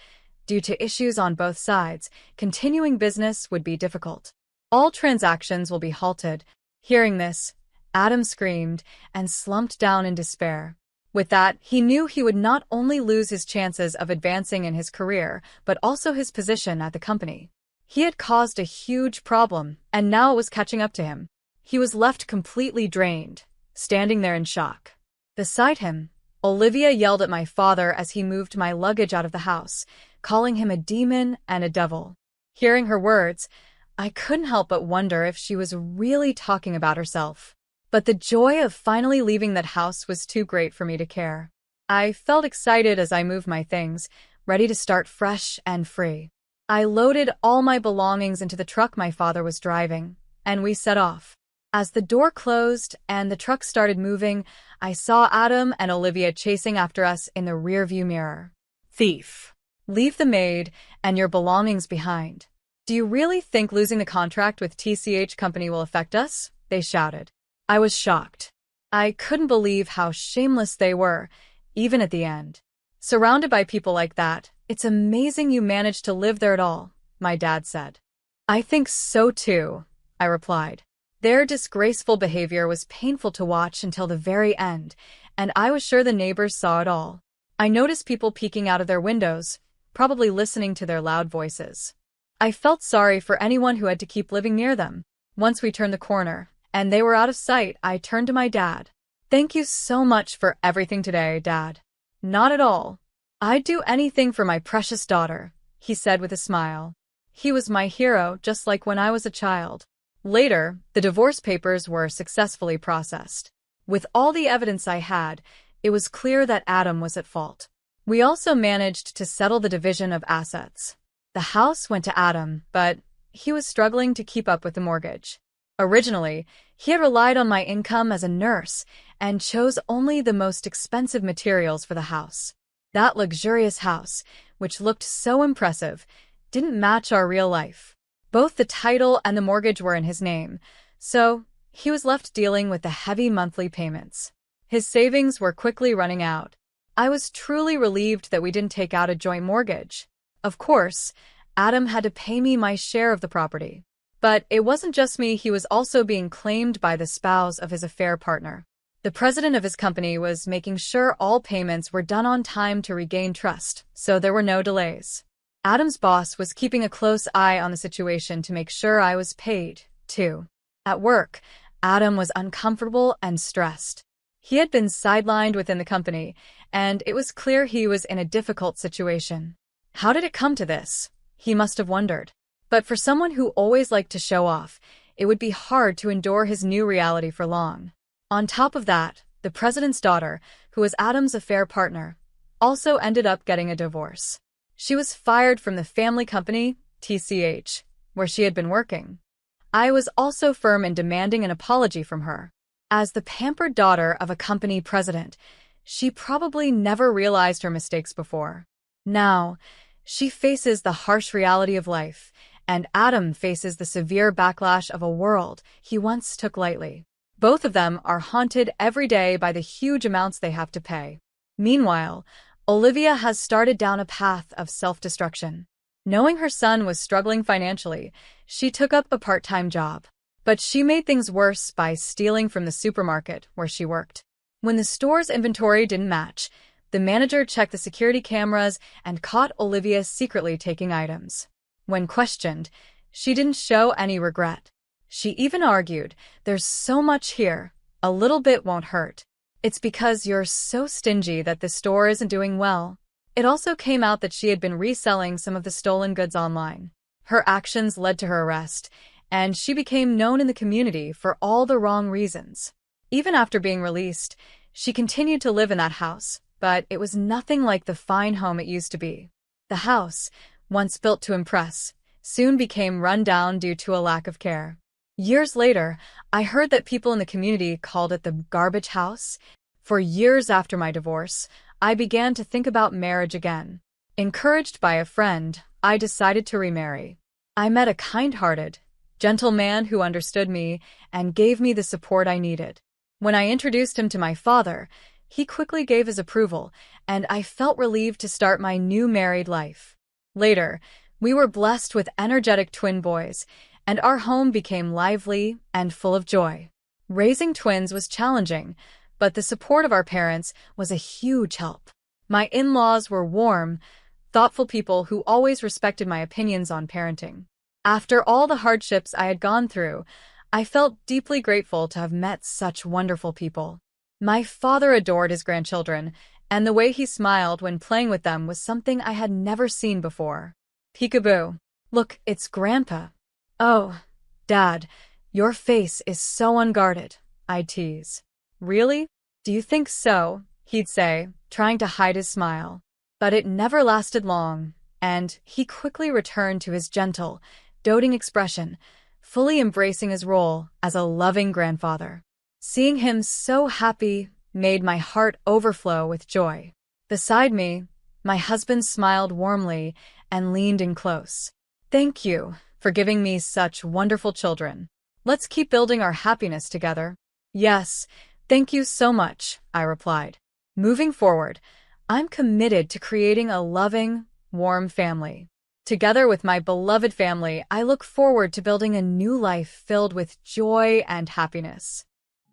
due to issues on both sides, continuing business would be difficult. All transactions will be halted." Hearing this, Adam screamed and slumped down in despair. With that, he knew he would not only lose his chances of advancing in his career, but also his position at the company. He had caused a huge problem, and now it was catching up to him. He was left completely drained, standing there in shock. Beside him, Olivia yelled at my father as he moved my luggage out of the house, calling him a demon and a devil. Hearing her words, I couldn't help but wonder if she was really talking about herself. But the joy of finally leaving that house was too great for me to care. I felt excited as I moved my things, ready to start fresh and free. I loaded all my belongings into the truck my father was driving, and we set off. As the door closed and the truck started moving, I saw Adam and Olivia chasing after us in the rearview mirror. "Thief! Leave the maid and your belongings behind. Do you really think losing the contract with TCH Company will affect us?" they shouted. I was shocked. I couldn't believe how shameless they were, even at the end. "Surrounded by people like that, it's amazing you managed to live there at all," my dad said. "I think so too," I replied. Their disgraceful behavior was painful to watch until the very end, and I was sure the neighbors saw it all. I noticed people peeking out of their windows, probably listening to their loud voices. I felt sorry for anyone who had to keep living near them. Once we turned the corner, and they were out of sight, I turned to my dad. "Thank you so much for everything today, Dad." "Not at all. I'd do anything for my precious daughter," he said with a smile. He was my hero, just like when I was a child. Later, the divorce papers were successfully processed. With all the evidence I had, it was clear that Adam was at fault. We also managed to settle the division of assets. The house went to Adam, but he was struggling to keep up with the mortgage. Originally, he had relied on my income as a nurse and chose only the most expensive materials for the house. That luxurious house, which looked so impressive, didn't match our real life. Both the title and the mortgage were in his name, so he was left dealing with the heavy monthly payments. His savings were quickly running out. I was truly relieved that we didn't take out a joint mortgage. Of course, Adam had to pay me my share of the property. But it wasn't just me, he was also being claimed by the spouse of his affair partner. The president of his company was making sure all payments were done on time to regain trust, so there were no delays. Adam's boss was keeping a close eye on the situation to make sure I was paid, too. At work, Adam was uncomfortable and stressed. He had been sidelined within the company, and it was clear he was in a difficult situation. How did it come to this? He must have wondered. But for someone who always liked to show off, it would be hard to endure his new reality for long. On top of that, the president's daughter, who was Adam's affair partner, also ended up getting a divorce. She was fired from the family company, TCH, where she had been working. I was also firm in demanding an apology from her. As the pampered daughter of a company president, she probably never realized her mistakes before. Now, She faces the harsh reality of life, and Adam faces the severe backlash of a world he once took lightly. Both of them are haunted every day by the huge amounts they have to pay. Meanwhile, Olivia has started down a path of self-destruction. Knowing her son was struggling financially, she took up a part-time job. But she made things worse by stealing from the supermarket where she worked. When the store's inventory didn't match, the manager checked the security cameras and caught Olivia secretly taking items. When questioned, she didn't show any regret. She even argued, "There's so much here, a little bit won't hurt. It's because you're so stingy that the store isn't doing well." It also came out that she had been reselling some of the stolen goods online. Her actions led to her arrest, and she became known in the community for all the wrong reasons. Even after being released, she continued to live in that house, but it was nothing like the fine home it used to be. The house, once built to impress, soon became run down due to a lack of care. Years later, I heard that people in the community called it the garbage house. For years after my divorce, I began to think about marriage again. Encouraged by a friend, I decided to remarry. I met a kind-hearted, gentle man who understood me and gave me the support I needed. When I introduced him to my father, he quickly gave his approval, and I felt relieved to start my new married life. Later, we were blessed with energetic twin boys, and our home became lively and full of joy. Raising twins was challenging, but the support of our parents was a huge help. My in-laws were warm, thoughtful people who always respected my opinions on parenting. After all the hardships I had gone through, I felt deeply grateful to have met such wonderful people. My father adored his grandchildren, and the way he smiled when playing with them was something I had never seen before. "Peekaboo. Look, it's Grandpa." "Oh, Dad, your face is so unguarded," I'd tease. "Really? Do you think so?" he'd say, trying to hide his smile. But it never lasted long, and he quickly returned to his gentle, doting expression, fully embracing his role as a loving grandfather. Seeing him so happy made my heart overflow with joy. Beside me, my husband smiled warmly and leaned in close. "Thank you for giving me such wonderful children. Let's keep building our happiness together." "Yes, thank you so much," I replied. Moving forward, I'm committed to creating a loving, warm family. Together with my beloved family, I look forward to building a new life filled with joy and happiness.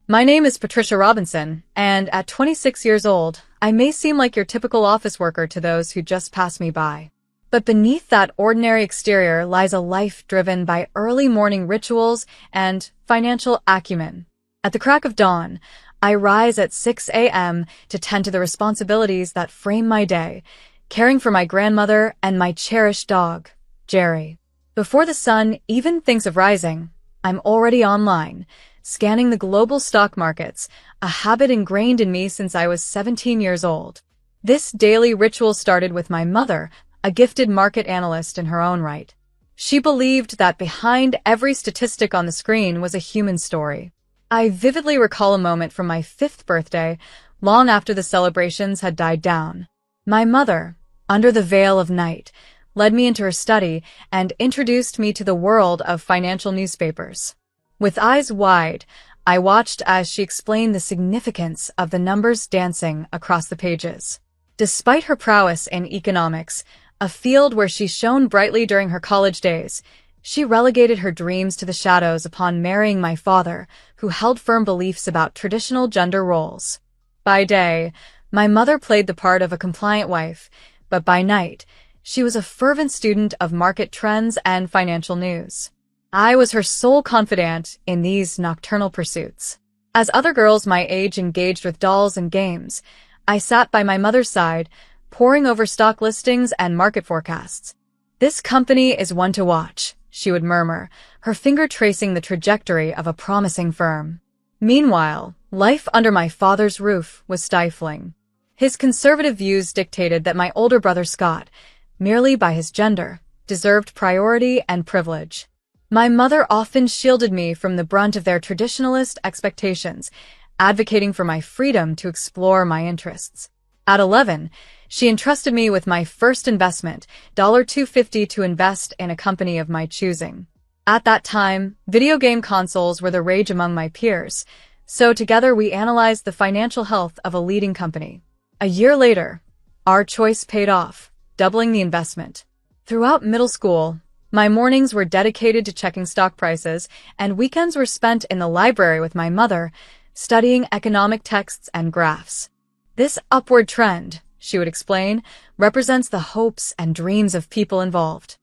My name is Patricia Robinson, and at 26 years old, I may seem like your typical office worker to those who just pass me by. But beneath that ordinary exterior lies a life driven by early morning rituals and financial acumen. At the crack of dawn, I rise at 6 a.m. to tend to the responsibilities that frame my day, caring for my grandmother and my cherished dog, Jerry. Before the sun even thinks of rising, I'm already online, scanning the global stock markets, a habit ingrained in me since I was 17 years old. This daily ritual started with my mother, a gifted market analyst in her own right. She believed that behind every statistic on the screen was a human story. I vividly recall a moment from my 5th birthday, long after the celebrations had died down. My mother, under the veil of night, led me into her study and introduced me to the world of financial newspapers. With eyes wide, I watched as she explained the significance of the numbers dancing across the pages. Despite her prowess in economics, a field where she shone brightly during her college days, she relegated her dreams to the shadows upon marrying my father, who held firm beliefs about traditional gender roles. By day, my mother played the part of a compliant wife, but by night, she was a fervent student of market trends and financial news. I was her sole confidant in these nocturnal pursuits. As other girls my age engaged with dolls and games, I sat by my mother's side, poring over stock listings and market forecasts. "This company is one to watch," she would murmur, her finger tracing the trajectory of a promising firm. Meanwhile, life under my father's roof was stifling. His conservative views dictated that my older brother Scott, merely by his gender, deserved priority and privilege. My mother often shielded me from the brunt of their traditionalist expectations, advocating for my freedom to explore my interests. At 11, She entrusted me with my first investment, $250 to invest in a company of my choosing. At that time, video game consoles were the rage among my peers, so together we analyzed the financial health of a leading company. A year later, our choice paid off, doubling the investment. Throughout middle school, my mornings were dedicated to checking stock prices, and weekends were spent in the library with my mother, studying economic texts and graphs. This upward trend, she would explain, represents the hopes and dreams of people involved.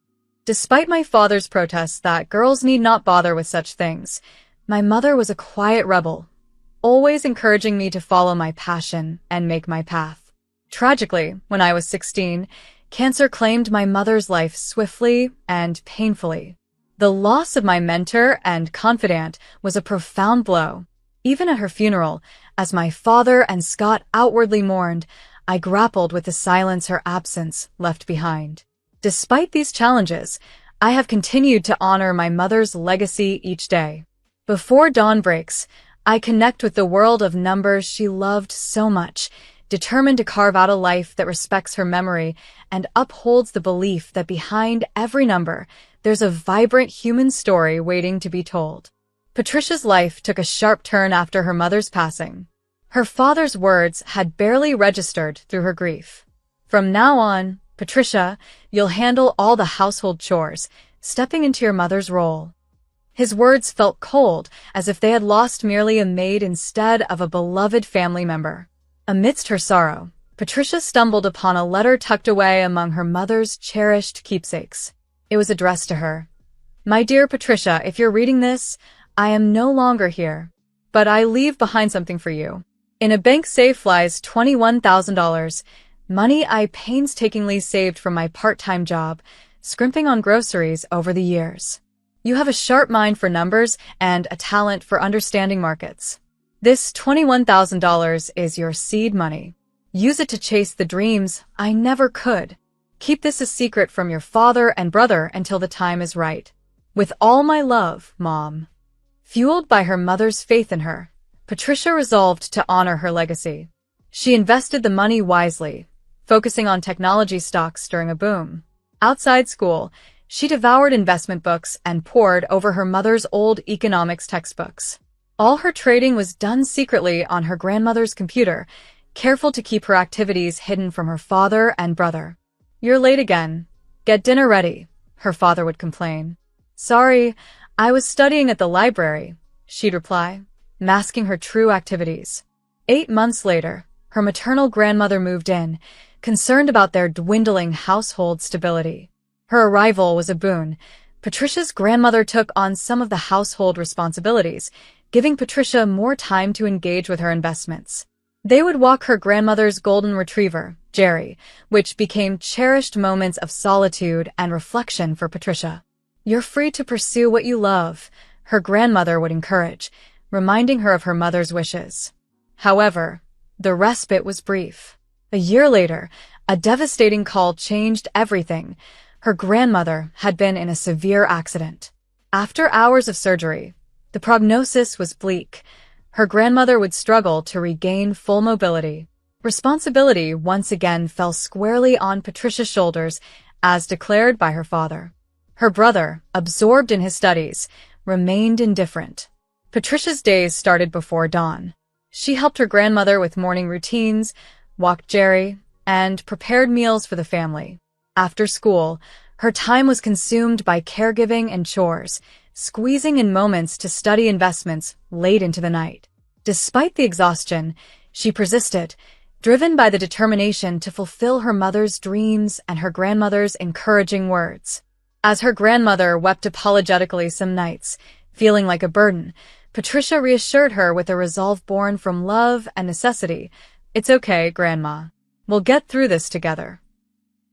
Despite my father's protests that girls need not bother with such things, my mother was a quiet rebel, always encouraging me to follow my passion and make my path. Tragically, when I was 16, cancer claimed my mother's life swiftly and painfully. The loss of my mentor and confidant was a profound blow. Even at her funeral, as my father and Scott outwardly mourned, I grappled with the silence her absence left behind. Despite these challenges, I have continued to honor my mother's legacy each day. Before dawn breaks, I connect with the world of numbers she loved so much, determined to carve out a life that respects her memory and upholds the belief that behind every number, there's a vibrant human story waiting to be told. Patricia's life took a sharp turn after her mother's passing. Her father's words had barely registered through her grief. From now on, Patricia, you'll handle all the household chores, stepping into your mother's role. His words felt cold, as if they had lost merely a maid instead of a beloved family member. Amidst her sorrow, Patricia stumbled upon a letter tucked away among her mother's cherished keepsakes. It was addressed to her. My dear Patricia, if you're reading this, I am no longer here, but I leave behind something for you. In a bank safe lies $21,000, money I painstakingly saved from my part-time job, scrimping on groceries over the years. You have a sharp mind for numbers and a talent for understanding markets. This $21,000 is your seed money. Use it to chase the dreams I never could. Keep this a secret from your father and brother until the time is right. With all my love, Mom. Fueled by her mother's faith in her, Patricia resolved to honor her legacy. She invested the money wisely, focusing on technology stocks during a boom. Outside school, she devoured investment books and pored over her mother's old economics textbooks. All her trading was done secretly on her grandmother's computer, careful to keep her activities hidden from her father and brother. You're late again. Get dinner ready, her father would complain. Sorry, I was studying at the library, she'd reply, masking her true activities. 8 months later, her maternal grandmother moved in, concerned about their dwindling household stability. Her arrival was a boon. Patricia's grandmother took on some of the household responsibilities, giving Patricia more time to engage with her investments. They would walk her grandmother's golden retriever, Jerry, which became cherished moments of solitude and reflection for Patricia. You're free to pursue what you love, her grandmother would encourage, reminding her of her mother's wishes. However, the respite was brief. A year later, a devastating call changed everything. Her grandmother had been in a severe accident. After hours of surgery, the prognosis was bleak. Her grandmother would struggle to regain full mobility. Responsibility once again fell squarely on Patricia's shoulders, as declared by her father. Her brother, absorbed in his studies, remained indifferent. Patricia's days started before dawn. She helped her grandmother with morning routines, walked Jerry, and prepared meals for the family. After school, her time was consumed by caregiving and chores, squeezing in moments to study investments late into the night. Despite the exhaustion, she persisted, driven by the determination to fulfill her mother's dreams and her grandmother's encouraging words. As her grandmother wept apologetically some nights, feeling like a burden, Patricia reassured her with a resolve born from love and necessity. It's okay, Grandma. We'll get through this together.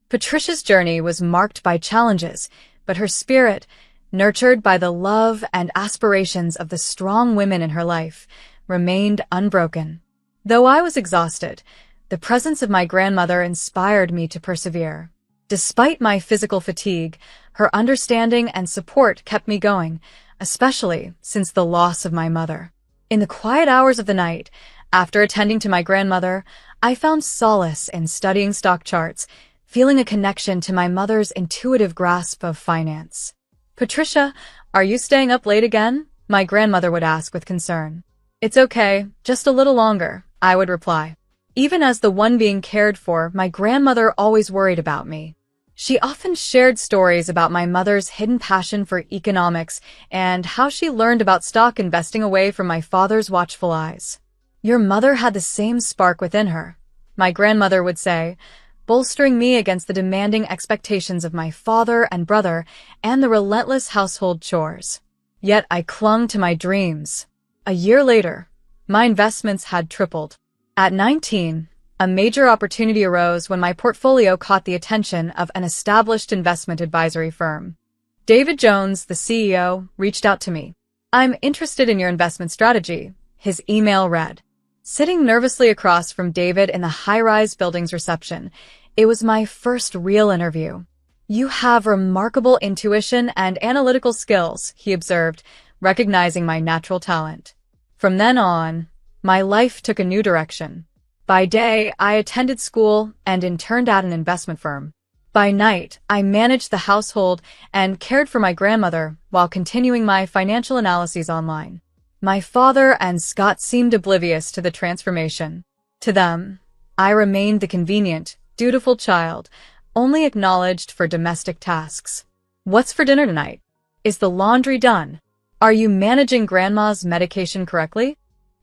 Patricia's journey was marked by challenges, but her spirit, nurtured by the love and aspirations of the strong women in her life, remained unbroken. Though I was exhausted, the presence of my grandmother inspired me to persevere. Despite my physical fatigue, her understanding and support kept me going, especially since the loss of my mother. In the quiet hours of the night, After attending to my grandmother, I found solace in studying stock charts, feeling a connection to my mother's intuitive grasp of finance. "Patricia, are you staying up late again?" my grandmother would ask with concern. "It's okay, just a little longer," I would reply. Even as the one being cared for, my grandmother always worried about me. She often shared stories about my mother's hidden passion for economics and how she learned about stock investing away from my father's watchful eyes. "Your mother had the same spark within her," my grandmother would say, bolstering me against the demanding expectations of my father and brother and the relentless household chores. Yet I clung to my dreams. A year later, my investments had tripled. At 19, a major opportunity arose when my portfolio caught the attention of an established investment advisory firm. David Jones, the CEO, reached out to me. "I'm interested in your investment strategy," his email read. Sitting nervously across from David in the high-rise building's reception, it was my first real interview. "You have remarkable intuition and analytical skills," he observed, recognizing my natural talent. From then on, my life took a new direction. By day, I attended school and interned at an investment firm. By night, I managed the household and cared for my grandmother while continuing my financial analyses online. My father and Scott seemed oblivious to the transformation. To them, I remained the convenient, dutiful child, only acknowledged for domestic tasks. "What's for dinner tonight? Is the laundry done? Are you managing grandma's medication correctly?"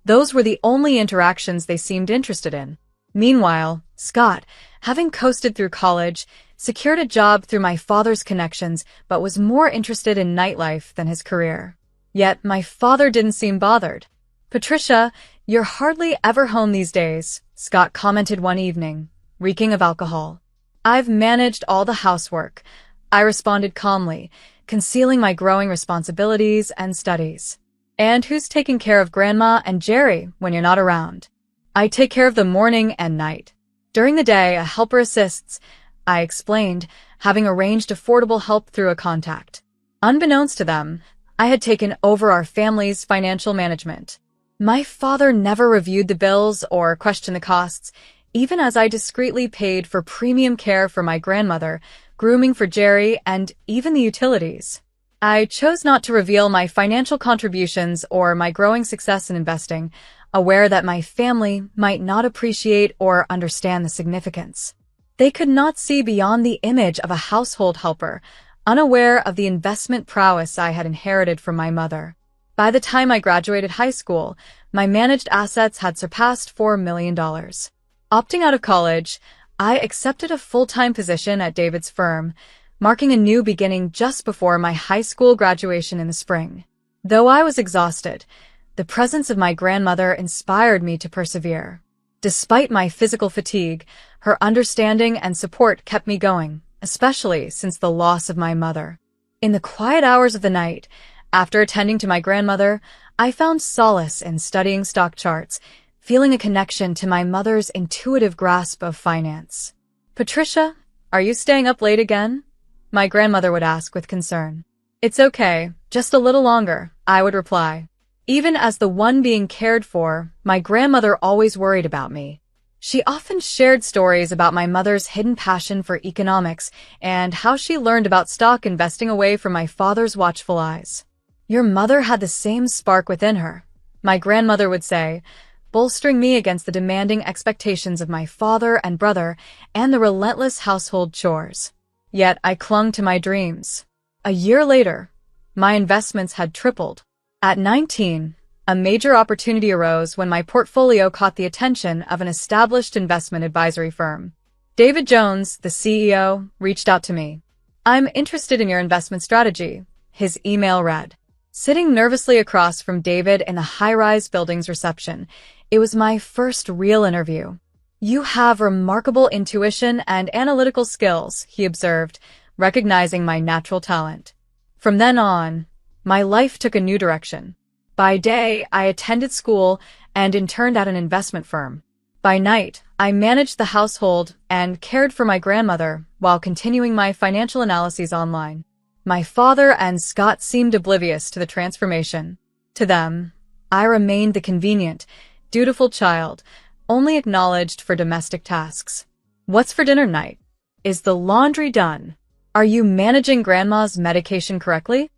Those were the only interactions they seemed interested in. Meanwhile, Scott, having coasted through college, secured a job through my father's connections but was more interested in nightlife than his career. Yet my father didn't seem bothered. "Patricia, you're hardly ever home these days," Scott commented one evening, reeking of alcohol. "I've managed all the housework," I responded calmly, concealing my growing responsibilities and studies. "And who's taking care of Grandma and Jerry when you're not around?" "I take care of them morning and night. During the day, a helper assists," I explained, having arranged affordable help through a contact. Unbeknownst to them, I had taken over our family's financial management. My father never reviewed the bills or questioned the costs, even as I discreetly paid for premium care for my grandmother, grooming for Jerry, and even the utilities. I chose not to reveal my financial contributions or my growing success in investing, aware that my family might not appreciate or understand the significance. They could not see beyond the image of a household helper, unaware of the investment prowess I had inherited from my mother. By the time I graduated high school, my managed assets had surpassed $4 million. Opting out of college, I accepted a full-time position at David's firm, marking a new beginning just before my high school graduation in the spring. Though I was exhausted, the presence of my grandmother inspired me to persevere. Despite my physical fatigue, her understanding and support kept me going, especially since the loss of my mother. In the quiet hours of the night, after attending to my grandmother, I found solace in studying stock charts, feeling a connection to my mother's intuitive grasp of finance. "Patricia, are you staying up late again?" my grandmother would ask with concern. "It's okay, just a little longer," I would reply. Even as the one being cared for, my grandmother always worried about me. She often shared stories about my mother's hidden passion for economics and how she learned about stock investing away from my father's watchful eyes. "Your mother had the same spark within her," my grandmother would say, bolstering me against the demanding expectations of my father and brother and the relentless household chores. Yet I clung to my dreams. A year later, my investments had tripled. At 19, a major opportunity arose when my portfolio caught the attention of an established investment advisory firm. David Jones, the CEO, reached out to me. "I'm interested in your investment strategy," his email read. Sitting nervously across from David in the high-rise building's reception, it was my first real interview. "You have remarkable intuition and analytical skills," he observed, recognizing my natural talent. From then on, my life took a new direction. By day, I attended school and interned at an investment firm. By night, I managed the household and cared for my grandmother while continuing my financial analyses online. My father and Scott seemed oblivious to the transformation. To them, I remained the convenient, Dutiful child, only acknowledged for domestic tasks. What's for dinner tonight? Is the laundry done? Are you managing grandma's medication correctly?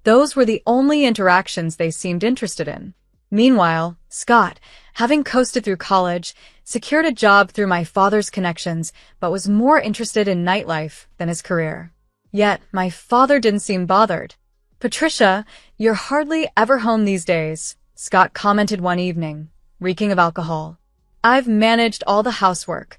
Those were the only interactions they seemed interested in. Meanwhile, Scott, having coasted through college, secured a job through my father's connections, but was more interested in nightlife than his career. Yet, my father didn't seem bothered. "Patricia, you're hardly ever home these days," Scott commented one evening, reeking of alcohol. "I've managed all the housework,"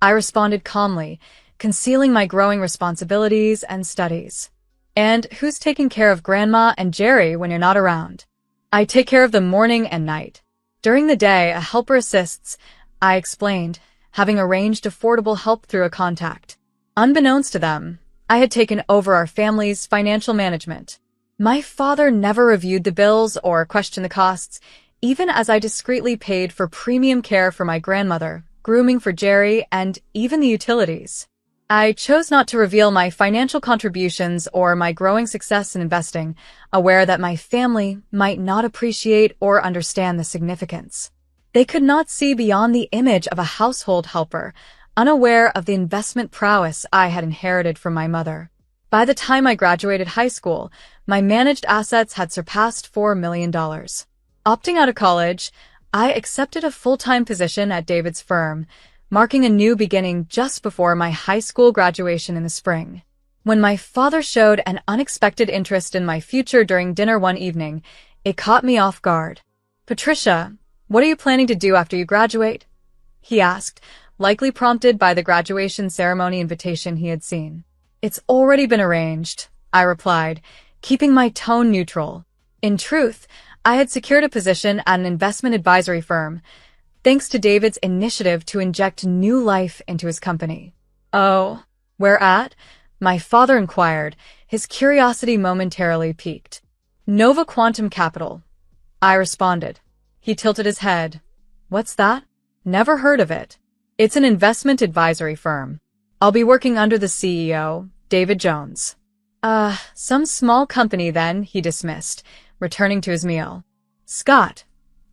I responded calmly, concealing my growing responsibilities and studies. "And who's taking care of Grandma and Jerry when you're not around?" "I take care of them morning and night. During the day, a helper assists," I explained, having arranged affordable help through a contact. Unbeknownst to them, I had taken over our family's financial management. My father never reviewed the bills or questioned the costs, even as I discreetly paid for premium care for my grandmother, grooming for Jerry, and even the utilities. I chose not to reveal my financial contributions or my growing success in investing, aware that my family might not appreciate or understand the significance. They could not see beyond the image of a household helper, unaware of the investment prowess I had inherited from my mother. By the time I graduated high school, my managed assets had surpassed $4 million. Opting out of college, I accepted a full-time position at David's firm, marking a new beginning just before my high school graduation in the spring. When my father showed an unexpected interest in my future during dinner one evening, it caught me off guard. "Patricia, what are you planning to do after you graduate?" he asked, likely prompted by the graduation ceremony invitation he had seen. "It's already been arranged," I replied, keeping my tone neutral. In truth, I had secured a position at an investment advisory firm, thanks to David's initiative to inject new life into his company. "Oh, where at?" my father inquired, his curiosity momentarily piqued. "Nova Quantum Capital," I responded. He tilted his head. "What's that?" "Never heard of it." "It's an investment advisory firm. I'll be working under the CEO, David Jones." Some small company then," he dismissed, returning to his meal. Scott,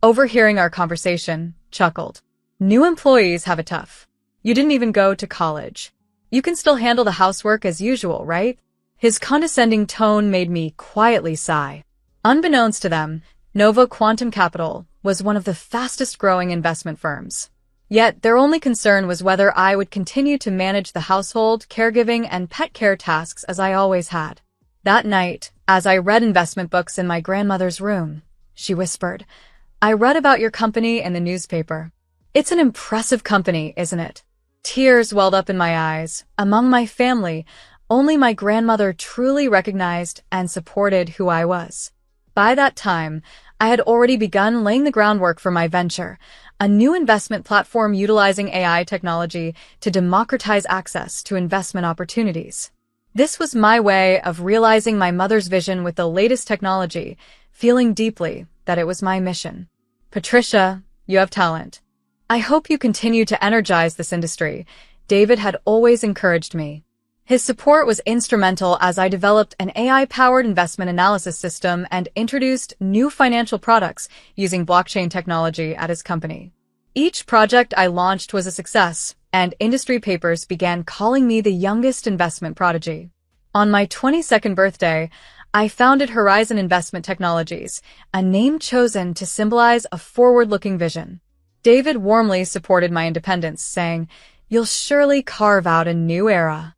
overhearing our conversation, chuckled. "New employees have it tough. You didn't even go to college. You can still handle the housework as usual, right?" His condescending tone made me quietly sigh. Unbeknownst to them, Nova Quantum Capital was one of the fastest-growing investment firms. Yet their only concern was whether I would continue to manage the household, caregiving, and pet care tasks as I always had. That night, as I read investment books in my grandmother's room, she whispered, "I read about your company in the newspaper. It's an impressive company, isn't it?" Tears welled up in my eyes. Among my family, only my grandmother truly recognized and supported who I was. By that time, I had already begun laying the groundwork for my venture, a new investment platform utilizing AI technology to democratize access to investment opportunities. This was my way of realizing my mother's vision with the latest technology, feeling deeply that it was my mission. "Patricia, you have talent. I hope you continue to energize this industry," David had always encouraged me. His support was instrumental as I developed an AI-powered investment analysis system and introduced new financial products using blockchain technology at his company. Each project I launched was a success, and industry papers began calling me the youngest investment prodigy. On my 22nd birthday, I founded Horizon Investment Technologies, a name chosen to symbolize a forward-looking vision. David warmly supported my independence, saying, "You'll surely carve out a new era."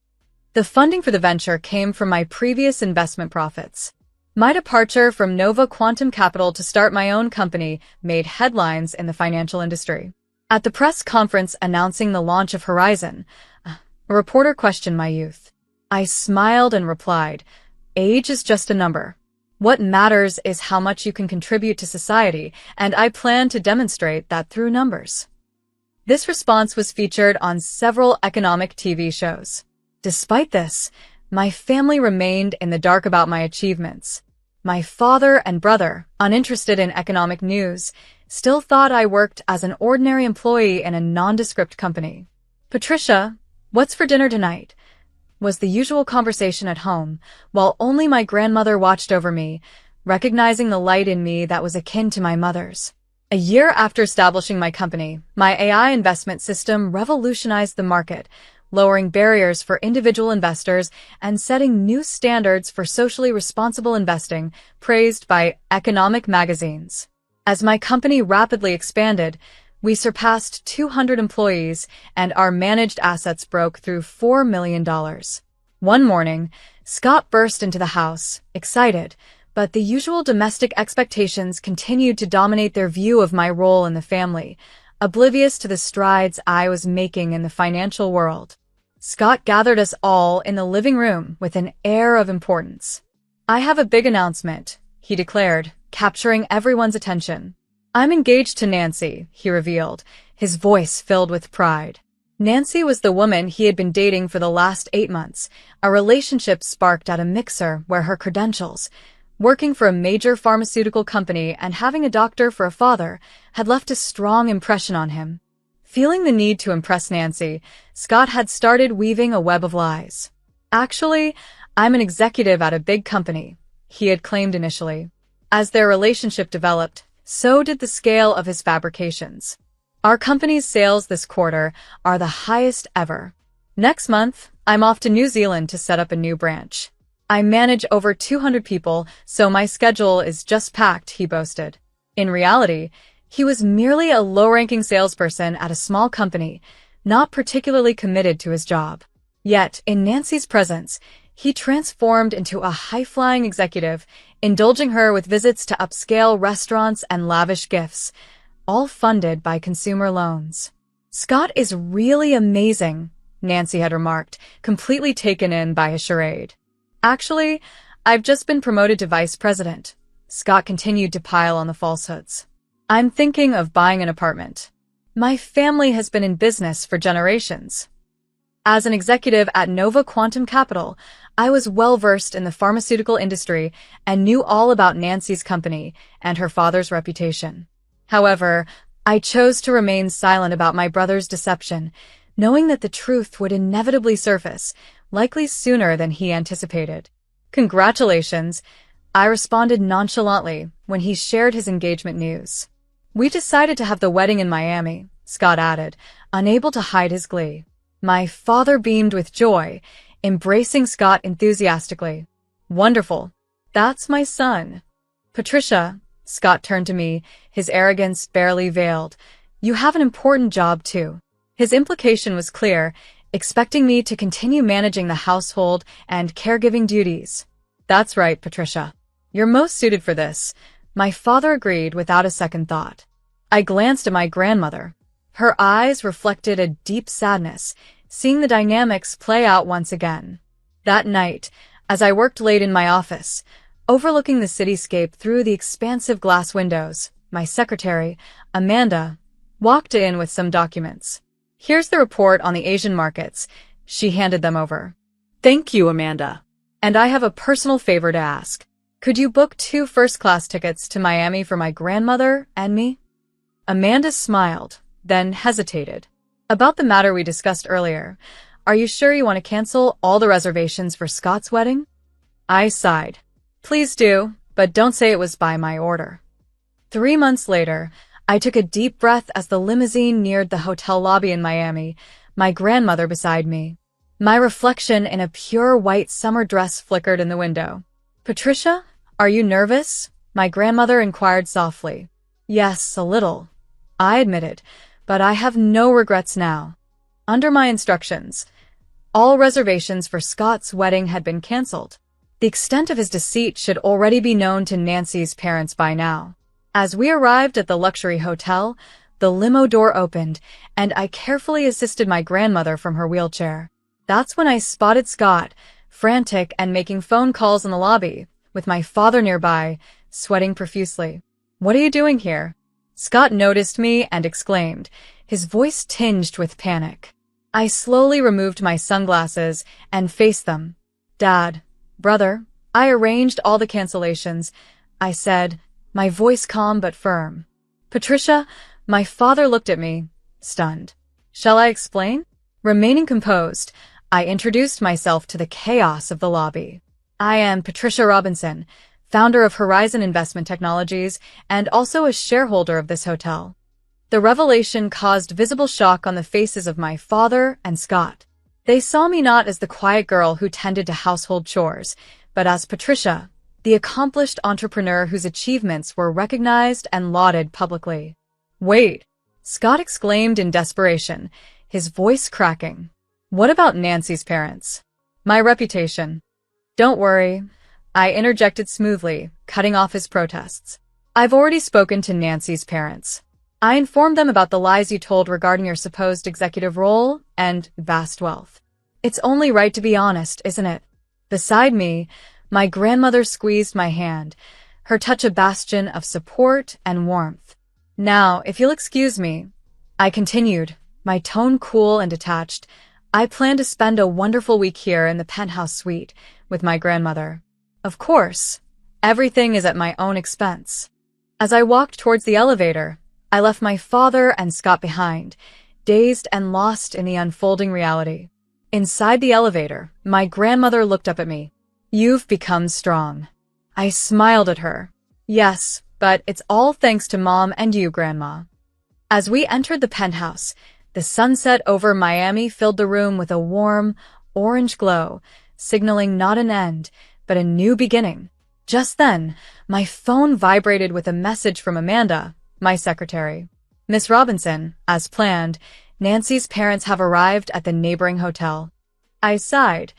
The funding for the venture came from my previous investment profits. My departure from Nova Quantum Capital to start my own company made headlines in the financial industry. At the press conference announcing the launch of Horizon, a reporter questioned my youth. I smiled and replied, "Age is just a number. What matters is how much you can contribute to society, and I plan to demonstrate that through numbers." This response was featured on several economic TV shows. Despite this, my family remained in the dark about my achievements. My father and brother, uninterested in economic news, still thought I worked as an ordinary employee in a nondescript company. "Patricia, what's for dinner tonight?" was the usual conversation at home, while only my grandmother watched over me, recognizing the light in me that was akin to my mother's. A year after establishing my company, my AI investment system revolutionized the market, lowering barriers for individual investors and setting new standards for socially responsible investing, praised by economic magazines. As my company rapidly expanded, we surpassed 200 employees and our managed assets broke through $4 million. One morning, Scott burst into the house, excited, but the usual domestic expectations continued to dominate their view of my role in the family, oblivious to the strides I was making in the financial world. Scott gathered us all in the living room with an air of importance. "I have a big announcement," he declared, capturing everyone's attention. "I'm engaged to Nancy," he revealed, his voice filled with pride. Nancy was the woman he had been dating for the last 8 months, a relationship sparked at a mixer where her credentials, working for a major pharmaceutical company and having a doctor for a father, had left a strong impression on him. Feeling the need to impress Nancy, Scott had started weaving a web of lies. "Actually, I'm an executive at a big company," he had claimed initially. As their relationship developed, so did the scale of his fabrications. "Our company's sales this quarter are the highest ever. Next month, I'm off to New Zealand to set up a new branch. I manage over 200 people, so my schedule is just packed," he boasted. In reality, he was merely a low-ranking salesperson at a small company, not particularly committed to his job. Yet, in Nancy's presence, he transformed into a high-flying executive, indulging her with visits to upscale restaurants and lavish gifts, all funded by consumer loans. "Scott is really amazing," Nancy had remarked, completely taken in by his charade. "Actually, I've just been promoted to vice president," Scott continued to pile on the falsehoods. "I'm thinking of buying an apartment. My family has been in business for generations. As an executive at Nova Quantum Capital, I was well-versed in the pharmaceutical industry and knew all about Nancy's company and her father's reputation. However, I chose to remain silent about my brother's deception, knowing that the truth would inevitably surface, likely sooner than he anticipated. "Congratulations," I responded nonchalantly when he shared his engagement news. "We decided to have the wedding in Miami," Scott added, unable to hide his glee. My father beamed with joy, embracing Scott enthusiastically. "Wonderful. That's my son." "Patricia," Scott turned to me, his arrogance barely veiled, "you have an important job too." His implication was clear, expecting me to continue managing the household and caregiving duties. "That's right, Patricia. You're most suited for this," my father agreed without a second thought. I glanced at my grandmother. Her eyes reflected a deep sadness, seeing the dynamics play out once again. That night, as I worked late in my office, overlooking the cityscape through the expansive glass windows, my secretary, Amanda, walked in with some documents. "Here's the report on the Asian markets," she handed them over. "Thank you, Amanda. And I have a personal favor to ask. Could you book 2 first-class tickets to Miami for my grandmother and me?" Amanda smiled, then hesitated. "About the matter we discussed earlier, are you sure you want to cancel all the reservations for Scott's wedding?" I sighed. "Please do, but don't say it was by my order." 3 months later, I took a deep breath as the limousine neared the hotel lobby in Miami, my grandmother beside me. My reflection in a pure white summer dress flickered in the window. "Patricia, are you nervous?" my grandmother inquired softly. "Yes, a little," I admitted, "but I have no regrets now." Under my instructions, all reservations for Scott's wedding had been canceled. The extent of his deceit should already be known to Nancy's parents by now. As we arrived at the luxury hotel, the limo door opened, and I carefully assisted my grandmother from her wheelchair. That's when I spotted Scott, frantic and making phone calls in the lobby, with my father nearby, sweating profusely. "What are you doing here?" Scott noticed me and exclaimed, his voice tinged with panic. I slowly removed my sunglasses and faced them. "Dad, brother, I arranged all the cancellations," I said, my voice calm but firm. "Patricia," my father looked at me, stunned. "Shall I explain?" Remaining composed, I introduced myself to the chaos of the lobby. "I am Patricia Robinson, founder of Horizon Investment Technologies and also a shareholder of this hotel. The revelation caused visible shock on the faces of my father and Scott. They saw me not as the quiet girl who tended to household chores, but as Patricia, the accomplished entrepreneur whose achievements were recognized and lauded publicly. "Wait," Scott exclaimed in desperation, his voice cracking. "What about Nancy's parents? My reputation?" "Don't worry," I interjected smoothly, cutting off his protests. "I've already spoken to Nancy's parents. I informed them about the lies you told regarding your supposed executive role and vast wealth. It's only right to be honest, isn't it?" Beside me, my grandmother squeezed my hand, her touch a bastion of support and warmth. "Now, if you'll excuse me," I continued, my tone cool and detached, "I plan to spend a wonderful week here in the penthouse suite with my grandmother. Of course, everything is at my own expense." As I walked towards the elevator, I left my father and Scott behind, dazed and lost in the unfolding reality. Inside the elevator, my grandmother looked up at me. "You've become strong." I smiled at her. "Yes, but it's all thanks to Mom and you, Grandma." As we entered the penthouse, the sunset over Miami filled the room with a warm, orange glow, signaling not an end, but a new beginning. Just then, my phone vibrated with a message from Amanda, my secretary. "Miss Robinson, as planned, Nancy's parents have arrived at the neighboring hotel." I sighed,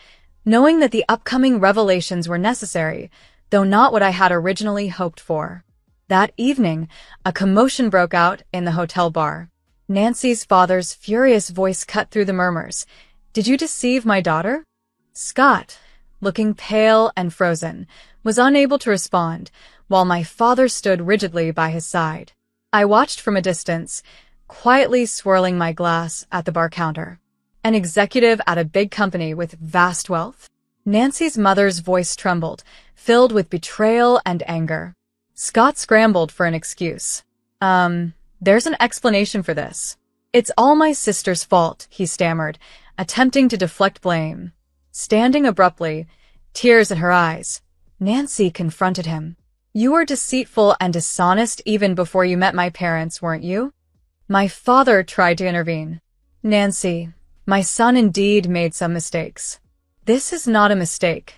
knowing that the upcoming revelations were necessary, though not what I had originally hoped for. That evening, a commotion broke out in the hotel bar. Nancy's father's furious voice cut through the murmurs. "Did you deceive my daughter?" Scott, looking pale and frozen, was unable to respond, while my father stood rigidly by his side. I watched from a distance, quietly swirling my glass at the bar counter. An executive at a big company with vast wealth? Nancy's mother's voice trembled, filled with betrayal and anger. Scott scrambled for an excuse. There's an explanation for this. It's all my sister's fault," he stammered, attempting to deflect blame. Standing abruptly, tears in her eyes, Nancy confronted him. "You were deceitful and dishonest even before you met my parents, weren't you?" My father tried to intervene. "Nancy, my son indeed made some mistakes." "This is not a mistake,"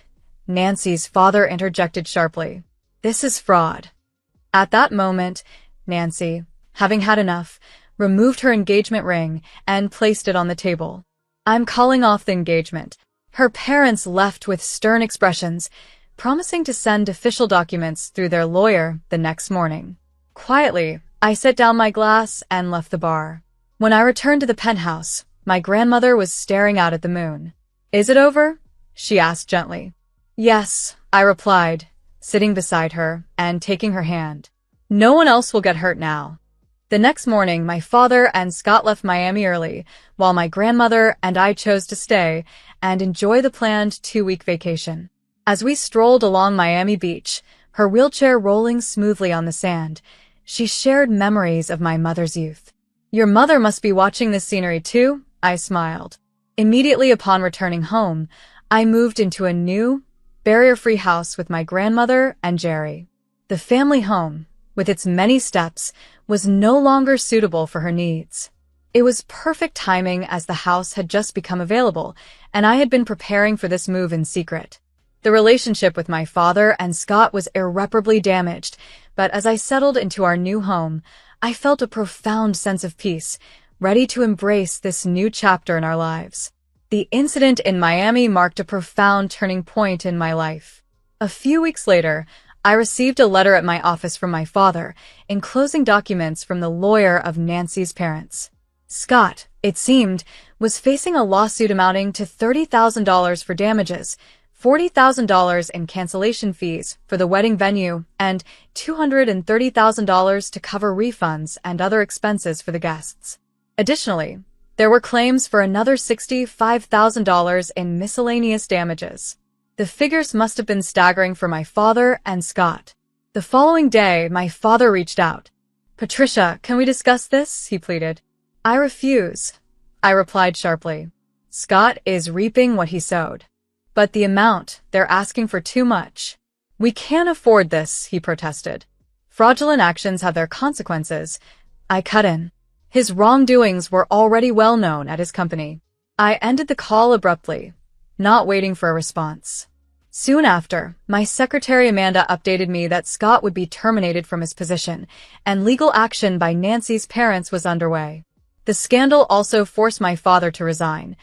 Nancy's father interjected sharply. "This is fraud." At that moment, Nancy, having had enough, removed her engagement ring and placed it on the table. "I'm calling off the engagement." Her parents left with stern expressions, promising to send official documents through their lawyer the next morning. Quietly, I set down my glass and left the bar. When I returned to the penthouse, my grandmother was staring out at the moon. "Is it over?" she asked gently. "Yes," I replied, sitting beside her and taking her hand. "No one else will get hurt now." The next morning, my father and Scott left Miami early, while my grandmother and I chose to stay and enjoy the planned 2-week vacation. As we strolled along Miami Beach, her wheelchair rolling smoothly on the sand, she shared memories of my mother's youth. "Your mother must be watching this scenery too," I smiled. Immediately upon returning home, I moved into a new, barrier-free house with my grandmother and Jerry. The family home, with its many steps, was no longer suitable for her needs. It was perfect timing as the house had just become available, and I had been preparing for this move in secret. The relationship with my father and Scott was irreparably damaged, but as I settled into our new home, I felt a profound sense of peace, ready to embrace this new chapter in our lives. The incident in Miami marked a profound turning point in my life. A few weeks later, I received a letter at my office from my father, enclosing documents from the lawyer of Nancy's parents. Scott, it seemed, was facing a lawsuit amounting to $30,000 for damages, $40,000 in cancellation fees for the wedding venue, and $230,000 to cover refunds and other expenses for the guests. Additionally, there were claims for another $65,000 in miscellaneous damages. The figures must have been staggering for my father and Scott. The following day, my father reached out. "Patricia, can we discuss this?" he pleaded. "I refuse," I replied sharply. "Scott is reaping what he sowed. But the amount, they're asking for too much." "We can't afford this," he protested. "Fraudulent actions have their consequences." I cut in. His wrongdoings were already well known at his company. I ended the call abruptly, not waiting for a response. Soon after, my secretary Amanda updated me that Scott would be terminated from his position, and legal action by Nancy's parents was underway. The scandal also forced my father to resign.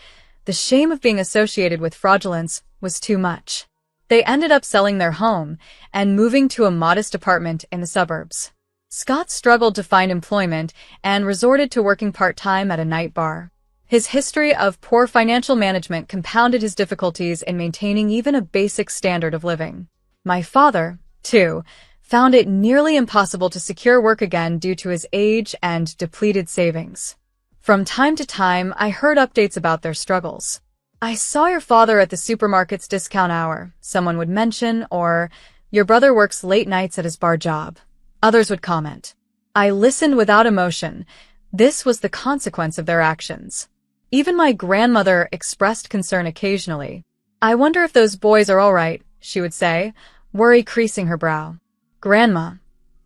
The shame of being associated with fraudulence was too much. They ended up selling their home and moving to a modest apartment in the suburbs. Scott struggled to find employment and resorted to working part-time at a night bar. His history of poor financial management compounded his difficulties in maintaining even a basic standard of living. My father, too, found it nearly impossible to secure work again due to his age and depleted savings. From time to time, I heard updates about their struggles. "I saw your father at the supermarket's discount hour," someone would mention, or "Your brother works late nights at his bar job," others would comment. I listened without emotion. This was the consequence of their actions. Even my grandmother expressed concern occasionally. "I wonder if those boys are all right," she would say, worry creasing her brow. "Grandma,"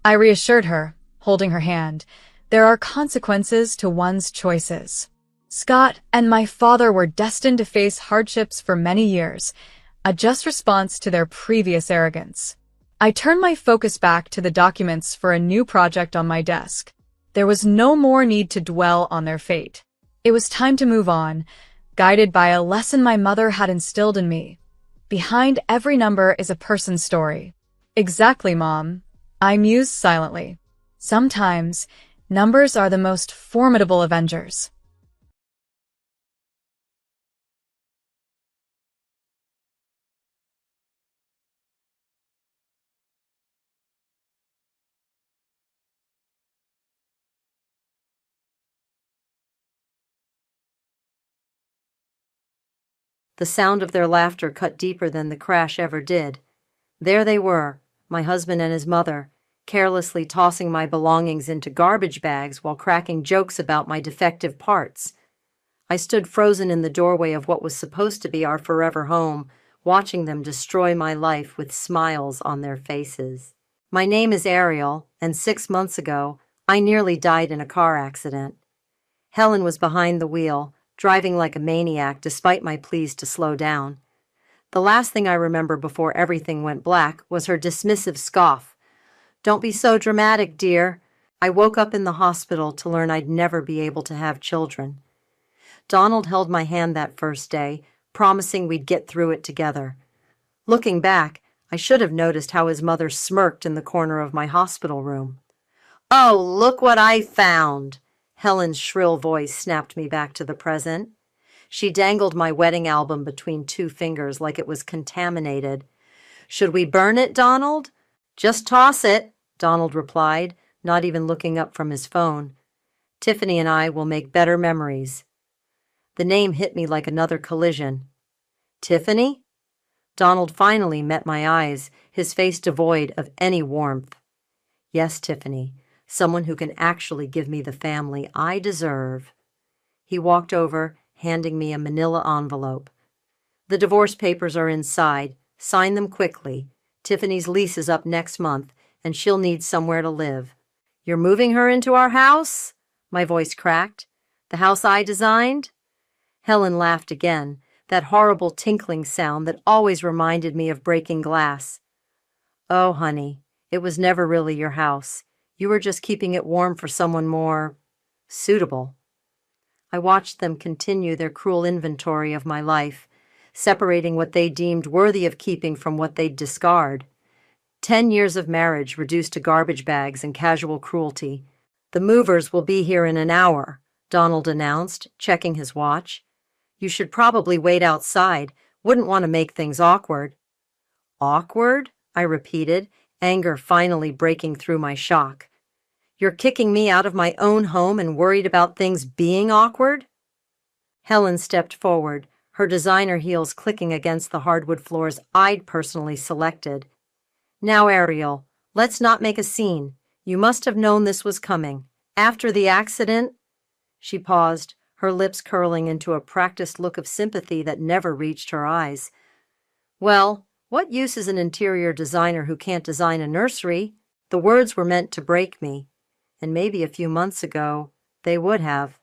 I reassured her, holding her hand, "there are consequences to one's choices." Scott and my father were destined to face hardships for many years, a just response to their previous arrogance. I turned my focus back to the documents for a new project on my desk. There was no more need to dwell on their fate. It was time to move on, guided by a lesson my mother had instilled in me. Behind every number is a person's story. "Exactly, Mom," I mused silently. Sometimes, numbers are the most formidable avengers. The sound of their laughter cut deeper than the crash ever did. There they were, my husband and his mother, carelessly tossing my belongings into garbage bags while cracking jokes about my defective parts. I stood frozen in the doorway of what was supposed to be our forever home, watching them destroy my life with smiles on their faces. My name is Ariel, and 6 months ago, I nearly died in a car accident. Helen was behind the wheel, driving like a maniac despite my pleas to slow down. The last thing I remember before everything went black was her dismissive scoff. "Don't be so dramatic, dear." I woke up in the hospital to learn I'd never be able to have children. Donald held my hand that first day, promising we'd get through it together. Looking back, I should have noticed how his mother smirked in the corner of my hospital room. "Oh, look what I found!" Helen's shrill voice snapped me back to the present. She dangled my wedding album between 2 fingers like it was contaminated. "Should we burn it, Donald?" "Just toss it," Donald replied, not even looking up from his phone. "Tiffany and I will make better memories." The name hit me like another collision. "Tiffany?" Donald finally met my eyes, his face devoid of any warmth. "Yes, Tiffany. Someone who can actually give me the family I deserve." He walked over, handing me a manila envelope. "The divorce papers are inside. Sign them quickly. Tiffany's lease is up next month, and she'll need somewhere to live." "You're moving her into our house?" My voice cracked. "The house I designed?" Helen laughed again, that horrible tinkling sound that always reminded me of breaking glass. "Oh, honey, it was never really your house. You were just keeping it warm for someone more suitable." I watched them continue their cruel inventory of my life, separating what they deemed worthy of keeping from what they'd discard. 10 years of marriage reduced to garbage bags and casual cruelty. "The movers will be here in an hour," Donald announced, checking his watch. "You should probably wait outside. Wouldn't want to make things awkward." "Awkward?" I repeated, anger finally breaking through my shock. "You're kicking me out of my own home and worried about things being awkward?" Helen stepped forward, her designer heels clicking against the hardwood floors I'd personally selected. "Now, Ariel, let's not make a scene. You must have known this was coming. After the accident—" She paused, her lips curling into a practiced look of sympathy that never reached her eyes. "Well, What use is an interior designer who can't design a nursery? The words were meant to break me, and maybe a few months ago they would have.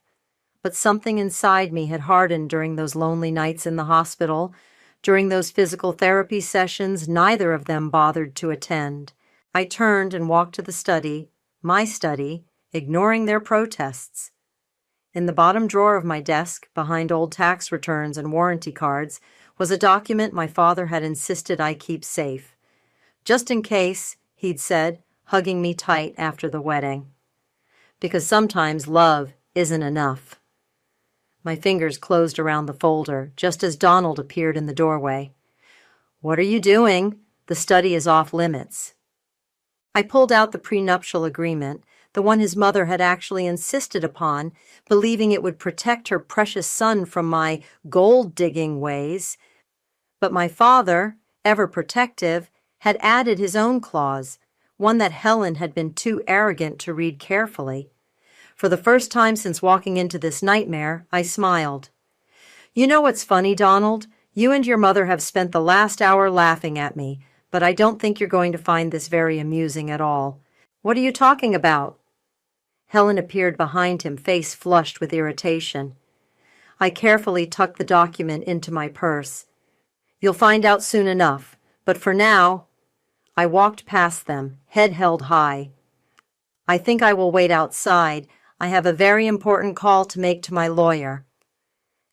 But something inside me had hardened during those lonely nights in the hospital. During those physical therapy sessions, neither of them bothered to attend. I turned and walked to the study, my study, ignoring their protests. In the bottom drawer of my desk, behind old tax returns and warranty cards, was a document my father had insisted I keep safe. Just in case, he'd said, hugging me tight after the wedding. Because sometimes love isn't enough. My fingers closed around the folder just as Donald appeared in the doorway. "What are you doing? The study is off limits." I pulled out the prenuptial agreement, the one his mother had actually insisted upon, believing it would protect her precious son from my gold-digging ways. But my father, ever protective, had added his own clause, one that Helen had been too arrogant to read carefully. For the first time since walking into this nightmare, I smiled. "You know what's funny, Donald? You and your mother have spent the last hour laughing at me, but I don't think you're going to find this very amusing at all. What are you talking about?" Helen appeared behind him, face flushed with irritation. I carefully tucked the document into my purse. "You'll find out soon enough, but for now—" I walked past them, head held high. "I think I will wait outside. I have a very important call to make to my lawyer."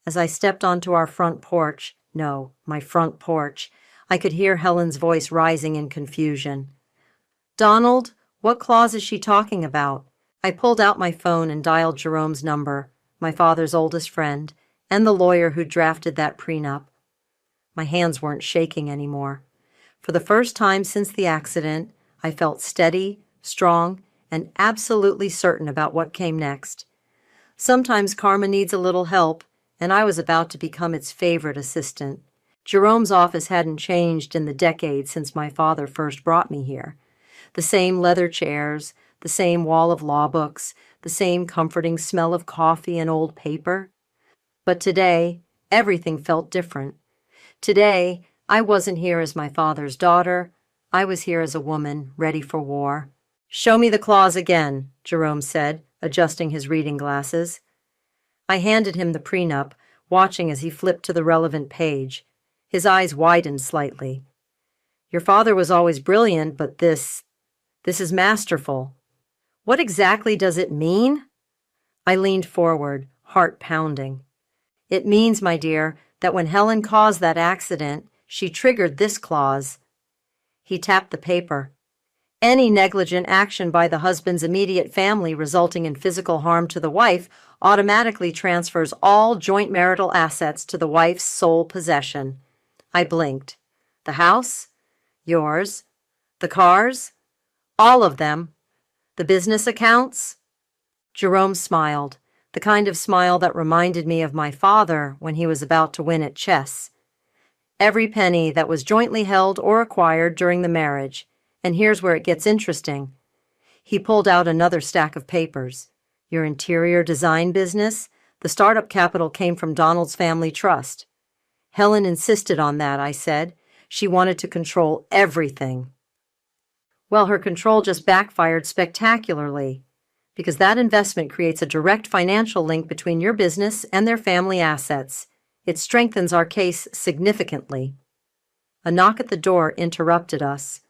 As I stepped onto our front porch, my front porch, I could hear Helen's voice rising in confusion. "Donald, what clause is she talking about?" I pulled out my phone and dialed Jerome's number, my father's oldest friend, and the lawyer who drafted that prenup. My hands weren't shaking anymore. For the first time since the accident, I felt steady, strong, and absolutely certain about what came next. Sometimes karma needs a little help, and I was about to become its favorite assistant. Jerome's office hadn't changed in the decade since my father first brought me here. The same leather chairs, the same wall of law books, the same comforting smell of coffee and old paper. But today, everything felt different. Today, I wasn't here as my father's daughter. I was here as a woman ready for war. "Show me the clause again," Jerome said, adjusting his reading glasses. I handed him the prenup, watching as he flipped to the relevant page. His eyes widened slightly. "Your father was always brilliant, but this is masterful. What exactly does it mean?" I leaned forward, heart pounding. "It means, my dear, that when Helen caused that accident, she triggered this clause." He tapped the paper. "Any negligent action by the husband's immediate family resulting in physical harm to the wife automatically transfers all joint marital assets to the wife's sole possession." I blinked. "The house? Yours? The cars? All of them? The business accounts?" Jerome smiled, the kind of smile that reminded me of my father when he was about to win at chess. "Every penny that was jointly held or acquired during the marriage. And here's where it gets interesting." He pulled out another stack of papers. "Your interior design business? The startup capital came from Donald's family trust." "Helen insisted on that," I said. "She wanted to control everything." Well, her control just backfired spectacularly, because that investment creates a direct financial link between your business and their family assets. It strengthens our case significantly. A knock at the door interrupted us.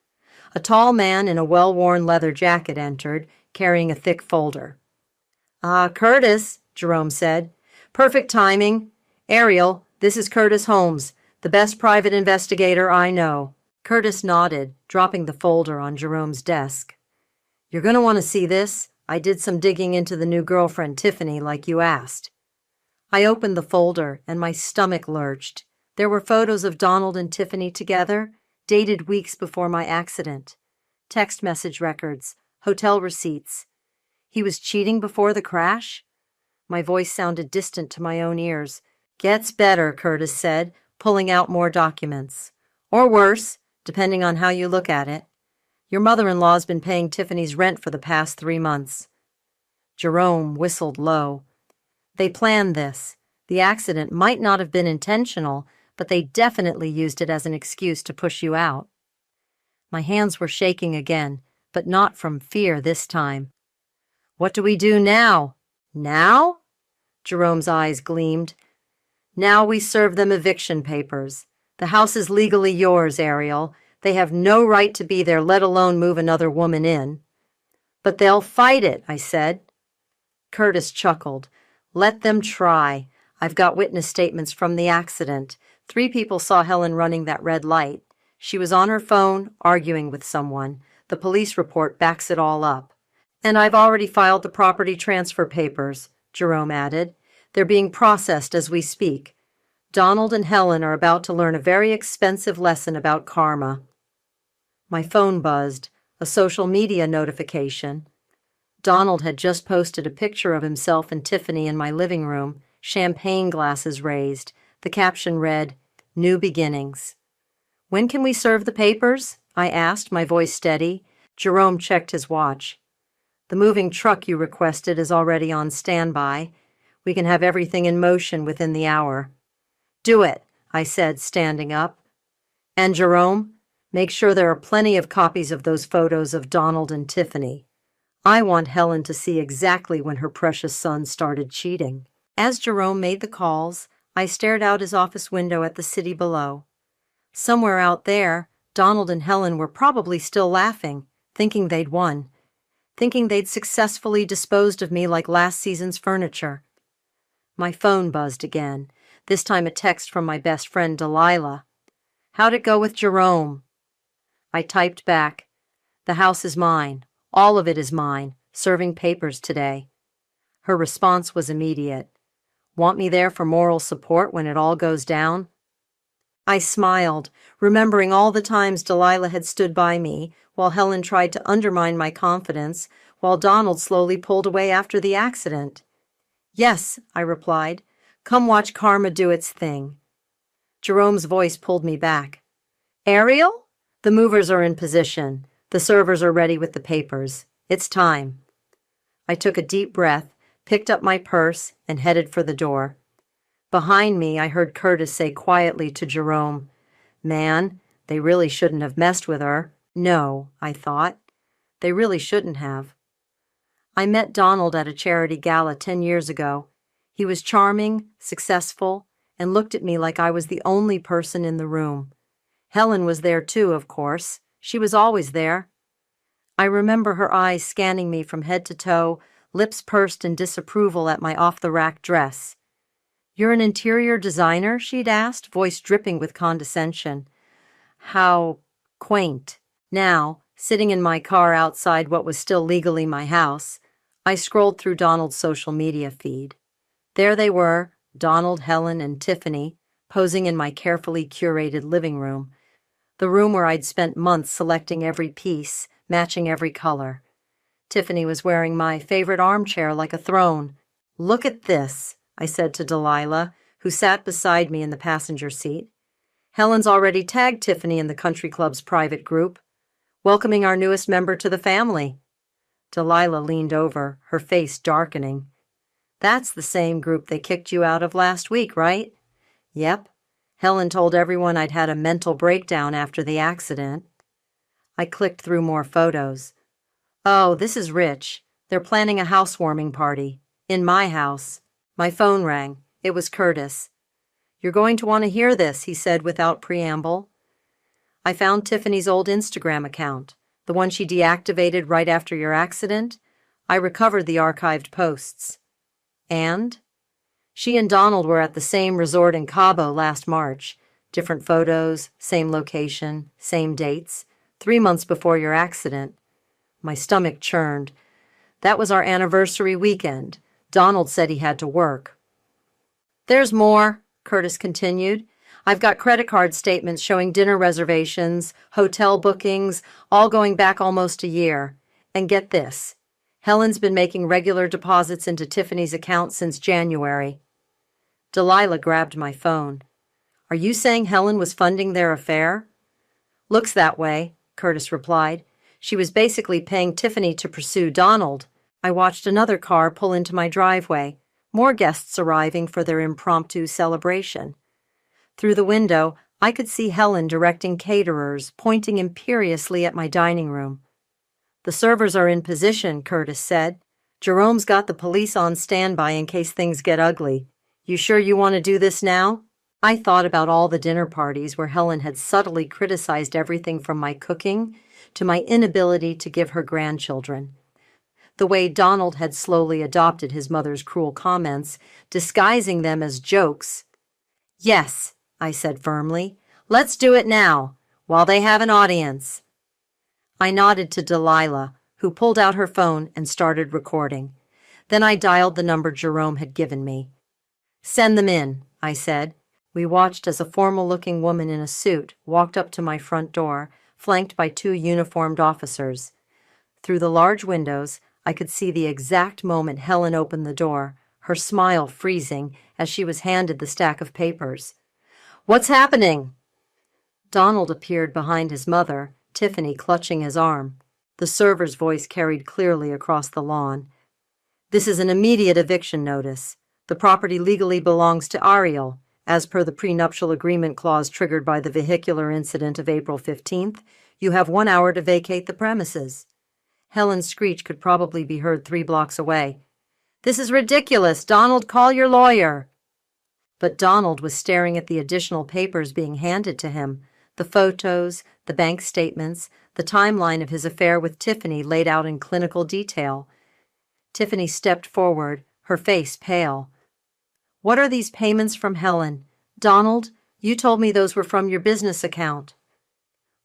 A tall man in a well-worn leather jacket entered, carrying a thick folder. "Ah, Curtis," Jerome said. "Perfect timing. Ariel, this is Curtis Holmes, the best private investigator I know." Curtis nodded, dropping the folder on Jerome's desk. "You're going to want to see this. I did some digging into the new girlfriend, Tiffany, like you asked." I opened the folder, and my stomach lurched. There were photos of Donald and Tiffany together, dated weeks before my accident. Text message records, hotel receipts. He was cheating before the crash? My voice sounded distant to my own ears. "Gets better," Curtis said, pulling out more documents. "Or worse, depending on how you look at it. Your mother-in-law's been paying Tiffany's rent for the past 3 months." Jerome whistled low. "They planned this. The accident might not have been intentional, but they definitely used it as an excuse to push you out. My hands were shaking again, but not from fear this time. What do we do now? Now? Jerome's eyes gleamed. Now we serve them eviction papers. The house is legally yours, Ariel. They have no right to be there, let alone move another woman in. But they'll fight it, I said. Curtis chuckled. Let them try. I've got witness statements from the accident. 3 people saw Helen running that red light. She was on her phone, arguing with someone. The police report backs it all up. And I've already filed the property transfer papers, Jerome added. They're being processed as we speak. Donald and Helen are about to learn a very expensive lesson about karma. My phone buzzed, a social media notification. Donald had just posted a picture of himself and Tiffany in my living room, champagne glasses raised. The caption read, "New beginnings." "When can we serve the papers?" I asked, my voice steady. Jerome checked his watch. "The moving truck you requested is already on standby. We can have everything in motion within the hour." "Do it," I said, standing up. "And Jerome, make sure there are plenty of copies of those photos of Donald and Tiffany. I want Helen to see exactly when her precious son started cheating." As Jerome made the calls, I stared out his office window at the city below. Somewhere out there, Donald and Helen were probably still laughing, thinking they'd won, thinking they'd successfully disposed of me like last season's furniture. My phone buzzed again, this time a text from my best friend Delilah. "How'd it go with Jerome?" I typed back, "The house is mine. All of it is mine. Serving papers today." Her response was immediate. "Want me there for moral support when it all goes down?" I smiled, remembering all the times Delilah had stood by me while Helen tried to undermine my confidence, while Donald slowly pulled away after the accident. "Yes," I replied. "Come watch karma do its thing." Jerome's voice pulled me back. "Ariel? The movers are in position. The servers are ready with the papers. It's time." I took a deep breath, picked up my purse, and headed for the door. Behind me, I heard Curtis say quietly to Jerome, "Man, they really shouldn't have messed with her." No, I thought. They really shouldn't have. I met Donald at a charity gala 10 years ago. He was charming, successful, and looked at me like I was the only person in the room. Helen was there too, of course. She was always there. I remember her eyes scanning me from head to toe, lips pursed in disapproval at my off-the-rack dress. "You're an interior designer?" she'd asked, voice dripping with condescension. How quaint. Now, sitting in my car outside what was still legally my house, I scrolled through Donald's social media feed. There they were, Donald, Helen, and Tiffany, posing in my carefully curated living room, the room where I'd spent months selecting every piece, matching every color. Tiffany was wearing my favorite armchair like a throne. "Look at this," I said to Delilah, who sat beside me in the passenger seat. "Helen's already tagged Tiffany in the country club's private group, welcoming our newest member to the family." Delilah leaned over, her face darkening. "That's the same group they kicked you out of last week, right?" "Yep. Helen told everyone I'd had a mental breakdown after the accident." I clicked through more photos. "Oh, this is rich. They're planning a housewarming party. In my house." My phone rang. It was Curtis. "You're going to want to hear this," he said without preamble. "I found Tiffany's old Instagram account, the one she deactivated right after your accident. I recovered the archived posts." "And?" "She and Donald were at the same resort in Cabo last March. Different photos, same location, same dates. 3 months before your accident." My stomach churned. "That was our anniversary weekend. Donald said he had to work." "There's more," Curtis continued. "I've got credit card statements showing dinner reservations, hotel bookings, all going back almost a year. And get this, Helen's been making regular deposits into Tiffany's account since January." Delilah grabbed my phone. "Are you saying Helen was funding their affair?" "Looks that way," Curtis replied. "She was basically paying Tiffany to pursue Donald." I watched another car pull into my driveway, more guests arriving for their impromptu celebration. Through the window, I could see Helen directing caterers, pointing imperiously at my dining room. "The servers are in position," Curtis said. "Jerome's got the police on standby in case things get ugly. You sure you want to do this now?" I thought about all the dinner parties where Helen had subtly criticized everything from my cooking to my inability to give her grandchildren. The way Donald had slowly adopted his mother's cruel comments, disguising them as jokes. "Yes," I said firmly. "Let's do it now, while they have an audience." I nodded to Delilah, who pulled out her phone and started recording. Then I dialed the number Jerome had given me. "Send them in," I said. We watched as a formal-looking woman in a suit walked up to my front door, flanked by 2 uniformed officers. Through the large windows, I could see the exact moment Helen opened the door, her smile freezing as she was handed the stack of papers. "What's happening?" Donald appeared behind his mother, Tiffany clutching his arm. The server's voice carried clearly across the lawn. "This is an immediate eviction notice. The property legally belongs to Ariel, as per the prenuptial agreement clause triggered by the vehicular incident of April 15th. You have 1 hour to vacate the premises." Helen's screech could probably be heard 3 blocks away. "This is ridiculous! Donald, call your lawyer!" But Donald was staring at the additional papers being handed to him, the photos, the bank statements, the timeline of his affair with Tiffany laid out in clinical detail. Tiffany stepped forward, her face pale. "What are these payments from Helen? Donald, you told me those were from your business account."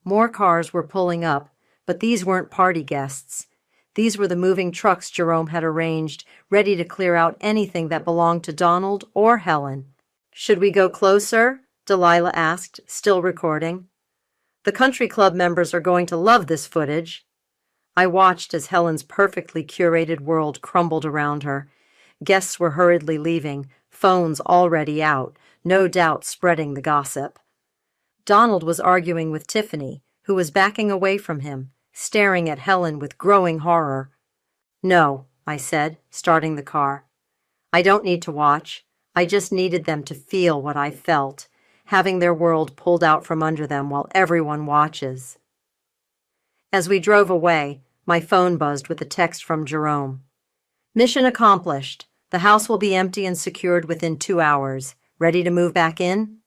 More cars were pulling up, but these weren't party guests. These were the moving trucks Jerome had arranged, ready to clear out anything that belonged to Donald or Helen. "Should we go closer?" Delilah asked, still recording. "The country club members are going to love this footage." I watched as Helen's perfectly curated world crumbled around her. Guests were hurriedly leaving, phones already out, no doubt spreading the gossip. Donald was arguing with Tiffany, who was backing away from him, staring at Helen with growing horror. "No," I said, starting the car. "I don't need to watch. I just needed them to feel what I felt, having their world pulled out from under them while everyone watches." As we drove away, my phone buzzed with a text from Jerome. "Mission accomplished. The house will be empty and secured within 2 hours. Ready to move back in?"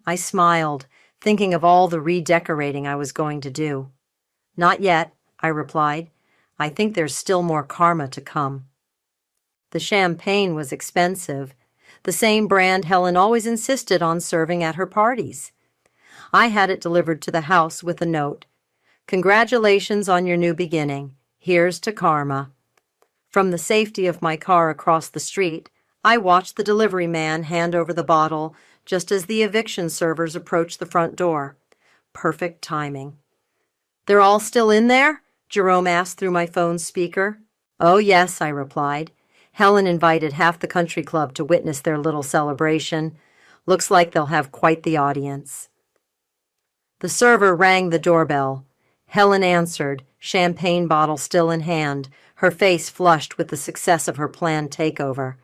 I smiled, thinking of all the redecorating I was going to do. "Not yet," I replied. "I think there's still more karma to come." The champagne was expensive, the same brand Helen always insisted on serving at her parties. I had it delivered to the house with a note. "Congratulations on your new beginning. Here's to karma." From the safety of my car across the street, I watched the delivery man hand over the bottle just as the eviction servers approached the front door. Perfect timing. "They're all still in there?" Jerome asked through my phone's speaker. "Oh, yes," I replied. "Helen invited half the country club to witness their little celebration. Looks like they'll have quite the audience." The server rang the doorbell. Helen answered, champagne bottle still in hand, her face flushed with the success of her planned takeover.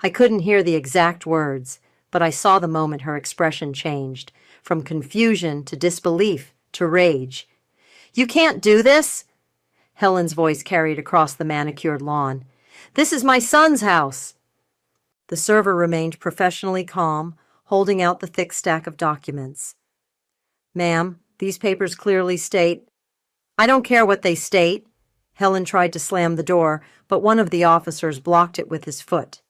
I couldn't hear the exact words, but I saw the moment her expression changed, from confusion to disbelief to rage. "You can't do this!" Helen's voice carried across the manicured lawn. "This is my son's house." The server remained professionally calm, holding out the thick stack of documents. "Ma'am, these papers clearly state—" "I don't care what they state." Helen tried to slam the door, but one of the officers blocked it with his foot.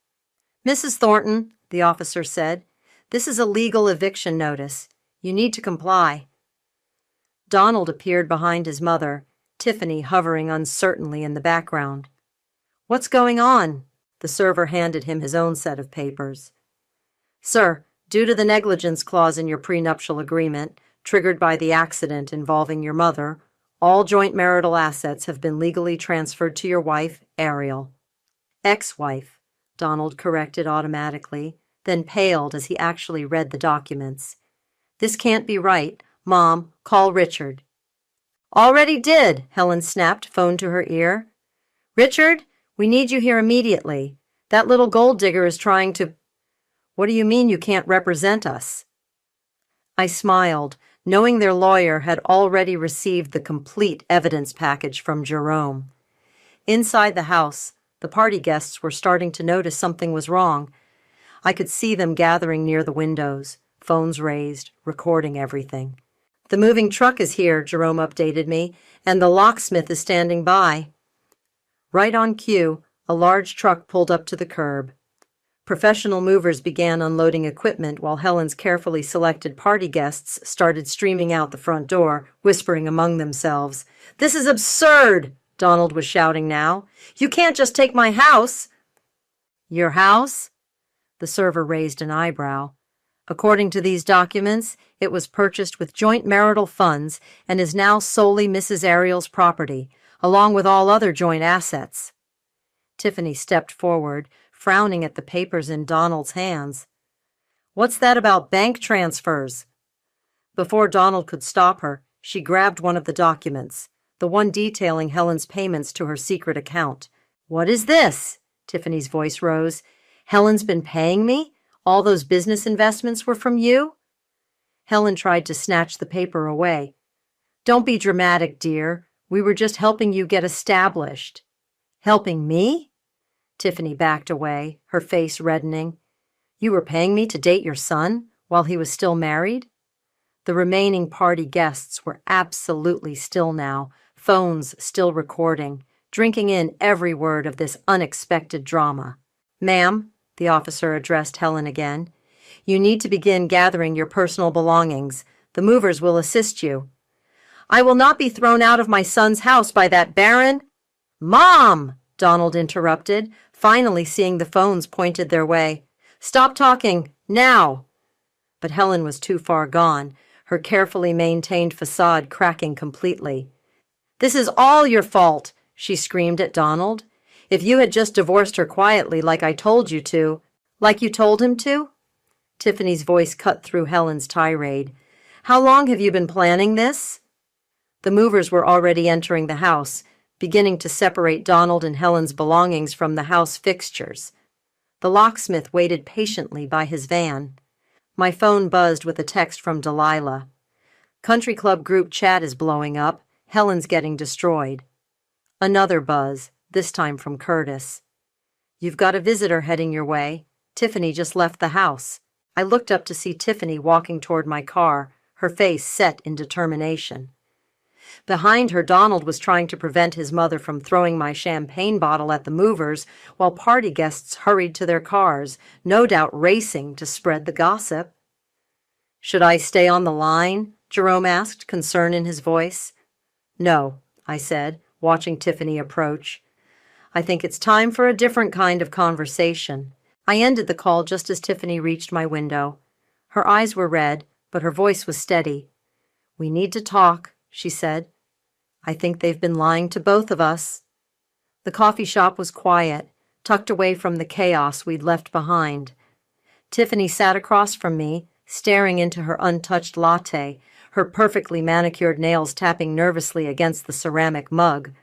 "Mrs. Thornton," the officer said, "this is a legal eviction notice. You need to comply." Donald appeared behind his mother, Tiffany hovering uncertainly in the background. "What's going on?" The server handed him his own set of papers. "Sir, due to the negligence clause in your prenuptial agreement, triggered by the accident involving your mother, all joint marital assets have been legally transferred to your wife, Ariel." "Ex-wife," Donald corrected automatically, then paled as he actually read the documents. "This can't be right. Mom, call Richard." "Already did," Helen snapped, phone to her ear. "Richard, we need you here immediately. That little gold digger is trying to—" What do you mean you can't represent us? I smiled, knowing their lawyer had already received the complete evidence package from Jerome. Inside the house, the party guests were starting to notice something was wrong. I could see them gathering near the windows, phones raised, recording everything. The moving truck is here, Jerome updated me, and the locksmith is standing by. Right on cue, a large truck pulled up to the curb. Professional movers began unloading equipment while Helen's carefully selected party guests started streaming out the front door, whispering among themselves. "This is absurd!" Donald was shouting now. "You can't just take my house!" "Your house?" The server raised an eyebrow. "According to these documents, it was purchased with joint marital funds and is now solely Mrs. Ariel's property, along with all other joint assets." Tiffany stepped forward, frowning at the papers in Donald's hands. "What's that about bank transfers?" Before Donald could stop her, she grabbed one of the documents, the one detailing Helen's payments to her secret account. "What is this?" Tiffany's voice rose. "Helen's been paying me? All those business investments were from you?" Helen tried to snatch the paper away. "Don't be dramatic, dear. We were just helping you get established." "Helping me?" Tiffany backed away, her face reddening. "You were paying me to date your son while he was still married?" The remaining party guests were absolutely still now, phones still recording, drinking in every word of this unexpected drama. "Ma'am," the officer addressed Helen again, "you need to begin gathering your personal belongings. The movers will assist you." "I will not be thrown out of my son's house by that baron." "Mom!" Donald interrupted, finally seeing the phones pointed their way. "Stop talking, now!" But Helen was too far gone, her carefully maintained facade cracking completely. "This is all your fault," she screamed at Donald. "If you had just divorced her quietly like I told you to, like you told him to?" Tiffany's voice cut through Helen's tirade. "How long have you been planning this?" The movers were already entering the house, beginning to separate Donald and Helen's belongings from the house fixtures. The locksmith waited patiently by his van. My phone buzzed with a text from Delilah. "Country club group chat is blowing up. Helen's getting destroyed." Another buzz, this time from Curtis. "You've got a visitor heading your way. Tiffany just left the house." I looked up to see Tiffany walking toward my car, her face set in determination. Behind her, Donald was trying to prevent his mother from throwing my champagne bottle at the movers while party guests hurried to their cars, no doubt racing to spread the gossip. "Should I stay on the line?" Jerome asked, concern in his voice. "No," I said, watching Tiffany approach. "I think it's time for a different kind of conversation." I ended the call just as Tiffany reached my window. Her eyes were red, but her voice was steady. "We need to talk," she said. "I think they've been lying to both of us." The coffee shop was quiet, tucked away from the chaos we'd left behind. Tiffany sat across from me, staring into her untouched latte, her perfectly manicured nails tapping nervously against the ceramic mug.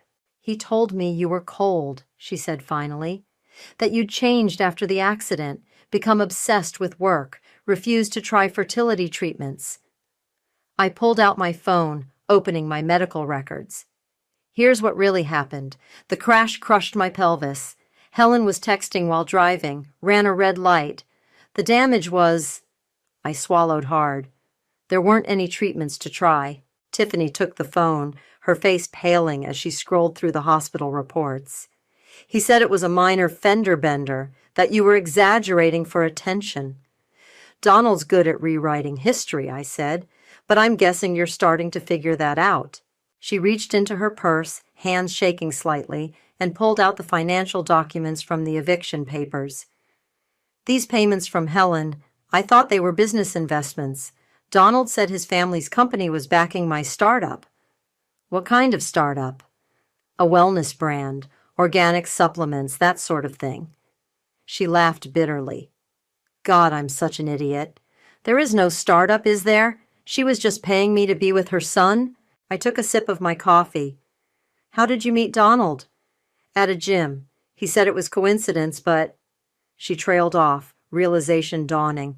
"He told me you were cold," she said finally, "that you'd changed after the accident, become obsessed with work, refused to try fertility treatments." I pulled out my phone, opening my medical records. "Here's what really happened. The crash crushed my pelvis. Helen was texting while driving, ran a red light. The damage was—" I swallowed hard. There weren't any treatments to try. Tiffany took the phone, her face paling as she scrolled through the hospital reports. "He said it was a minor fender bender, that you were exaggerating for attention." "Donald's good at rewriting history," I said, "but I'm guessing you're starting to figure that out." She reached into her purse, hands shaking slightly, and pulled out the financial documents from the eviction papers. "These payments from Helen, I thought they were business investments. Donald said his family's company was backing my startup." "What kind of startup?" "A wellness brand, organic supplements, that sort of thing." She laughed bitterly. "God, I'm such an idiot. There is no startup, is there? She was just paying me to be with her son." I took a sip of my coffee. "How did you meet Donald?" "At a gym. He said it was coincidence, but—" She trailed off, realization dawning.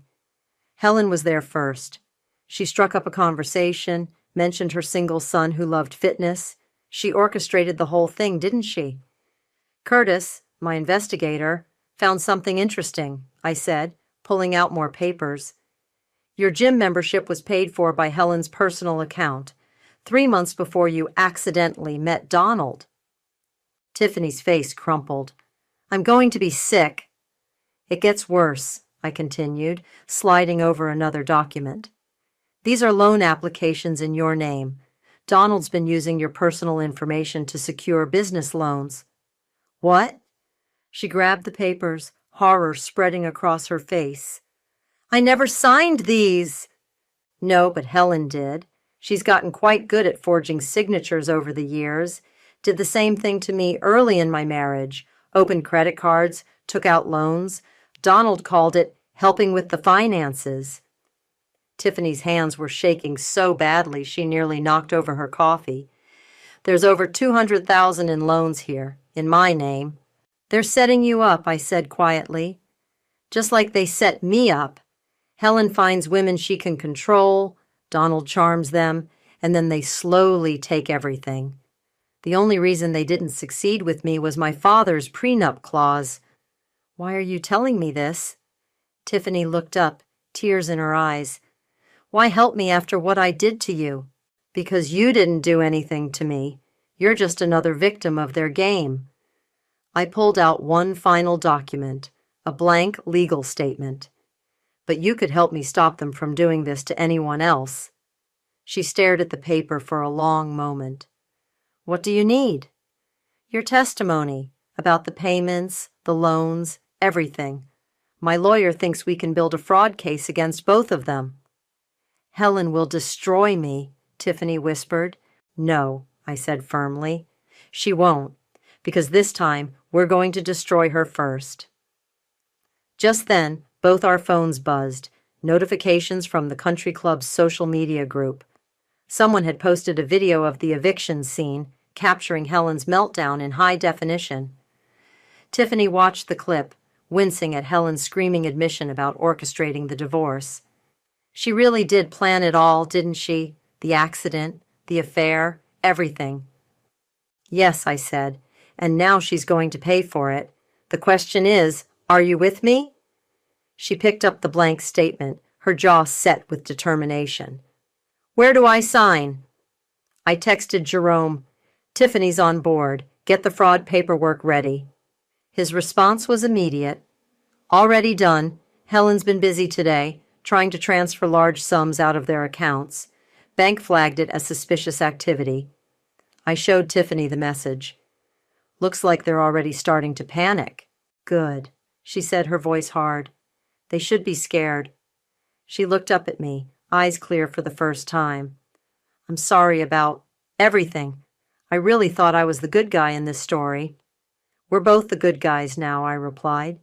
Helen was there first. She struck up a conversation, mentioned her single son who loved fitness. She orchestrated the whole thing, didn't she? Curtis, my investigator, found something interesting, I said, pulling out more papers. Your gym membership was paid for by Helen's personal account, 3 months before you accidentally met Donald. Tiffany's face crumpled. I'm going to be sick. It gets worse, I continued, sliding over another document. These are loan applications in your name. Donald's been using your personal information to secure business loans. What? She grabbed the papers, horror spreading across her face. I never signed these. No, but Helen did. She's gotten quite good at forging signatures over the years. Did the same thing to me early in my marriage. Opened credit cards, took out loans. Donald called it helping with the finances. Tiffany's hands were shaking so badly she nearly knocked over her coffee. There's over $200,000 in loans here, in my name. They're setting you up, I said quietly. Just like they set me up. Helen finds women she can control, Donald charms them, and then they slowly take everything. The only reason they didn't succeed with me was my father's prenup clause. Why are you telling me this? Tiffany looked up, tears in her eyes. Why help me after what I did to you? Because you didn't do anything to me. You're just another victim of their game. I pulled out one final document, a blank legal statement. But you could help me stop them from doing this to anyone else. She stared at the paper for a long moment. What do you need? Your testimony about the payments, the loans, everything. My lawyer thinks we can build a fraud case against both of them. Helen will destroy me, Tiffany whispered. No, I said firmly. She won't, because this time we're going to destroy her first. Just then, both our phones buzzed, notifications from the country club's social media group. Someone had posted a video of the eviction scene, capturing Helen's meltdown in high definition. Tiffany watched the clip, wincing at Helen's screaming admission about orchestrating the divorce. She really did plan it all, didn't she? The accident, the affair, everything. Yes, I said, and now she's going to pay for it. The question is, are you with me? She picked up the blank statement, her jaw set with determination. Where do I sign? I texted Jerome, Tiffany's on board. Get the fraud paperwork ready. His response was immediate. Already done. Helen's been busy today, trying to transfer large sums out of their accounts. Bank flagged it as suspicious activity. I showed Tiffany the message. Looks like they're already starting to panic. Good, she said, her voice hard. They should be scared. She looked up at me, eyes clear for the first time. I'm sorry about everything. I really thought I was the good guy in this story. We're both the good guys now, I replied.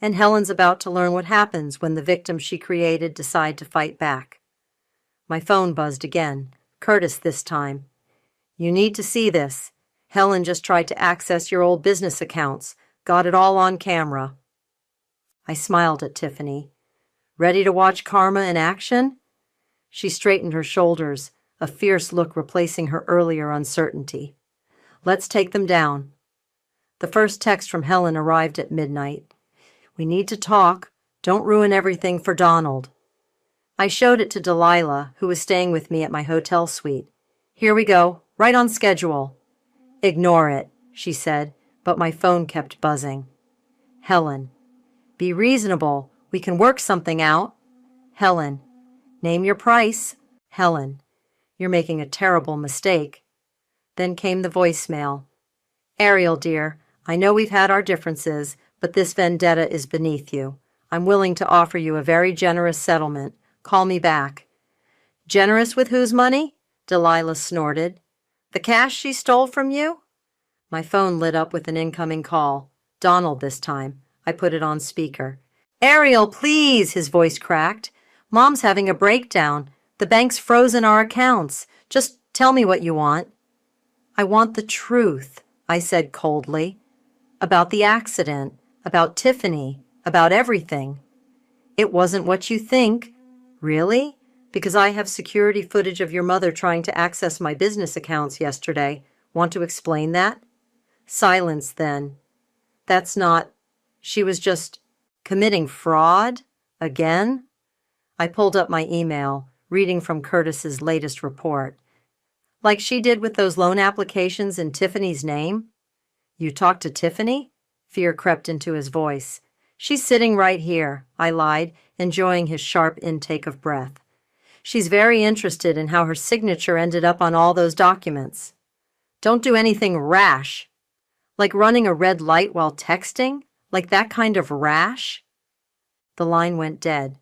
And Helen's about to learn what happens when the victims she created decide to fight back. My phone buzzed again, Curtis this time. You need to see this. Helen just tried to access your old business accounts, got it all on camera. I smiled at Tiffany. Ready to watch karma in action? She straightened her shoulders, a fierce look replacing her earlier uncertainty. Let's take them down. The first text from Helen arrived at midnight. We need to talk. Don't ruin everything for Donald. I showed it to Delilah, who was staying with me at my hotel suite. Here we go, right on schedule. Ignore it, she said, but my phone kept buzzing. Helen. Be reasonable. We can work something out. Helen. Name your price. Helen. You're making a terrible mistake. Then came the voicemail. Ariel, dear, I know we've had our differences, but this vendetta is beneath you. I'm willing to offer you a very generous settlement. Call me back. Generous with whose money? Delilah snorted. The cash she stole from you? My phone lit up with an incoming call. Donald this time. I put it on speaker. Ariel, please, his voice cracked. Mom's having a breakdown. The bank's frozen our accounts. Just tell me what you want. I want the truth, I said coldly. About the accident, about Tiffany, about everything. It wasn't what you think. Really? Because I have security footage of your mother trying to access my business accounts yesterday. Want to explain that? Silence then. That's not... She was just committing fraud? Again? I pulled up my email, reading from Curtis's latest report. Like she did with those loan applications in Tiffany's name? You talked to Tiffany? Fear crept into his voice. She's sitting right here, I lied, enjoying his sharp intake of breath. She's very interested in how her signature ended up on all those documents. Don't do anything rash. Like running a red light while texting? Like that kind of rash? The line went dead.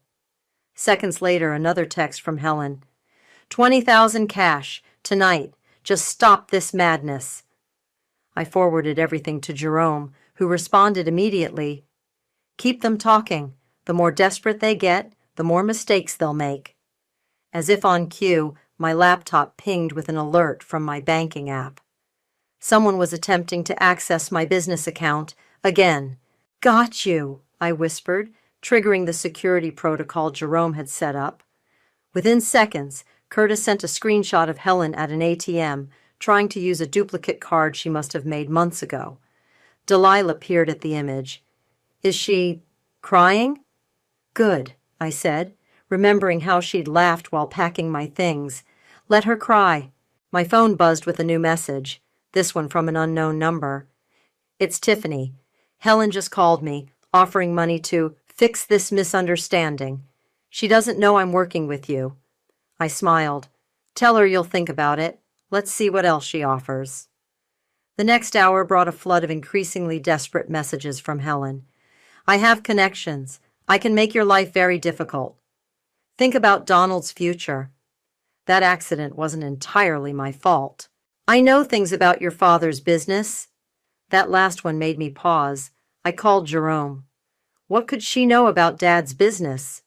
Seconds later, another text from Helen. 20,000 cash, tonight. Just stop this madness. I forwarded everything to Jerome, who responded immediately. Keep them talking. The more desperate they get, the more mistakes they'll make. As if on cue, my laptop pinged with an alert from my banking app. Someone was attempting to access my business account again. Got you, I whispered, triggering the security protocol Jerome had set up. Within seconds, Curtis sent a screenshot of Helen at an ATM, trying to use a duplicate card she must have made months ago. Delilah peered at the image. Is she crying? Good, I said, remembering how she'd laughed while packing my things. Let her cry. My phone buzzed with a new message, this one from an unknown number. It's Tiffany. Helen just called me, offering money to fix this misunderstanding. She doesn't know I'm working with you. I smiled. Tell her you'll think about it. Let's see what else she offers. The next hour brought a flood of increasingly desperate messages from Helen. I have connections. I can make your life very difficult. Think about Donald's future. That accident wasn't entirely my fault. I know things about your father's business. That last one made me pause. I called Jerome. What could she know about Dad's business?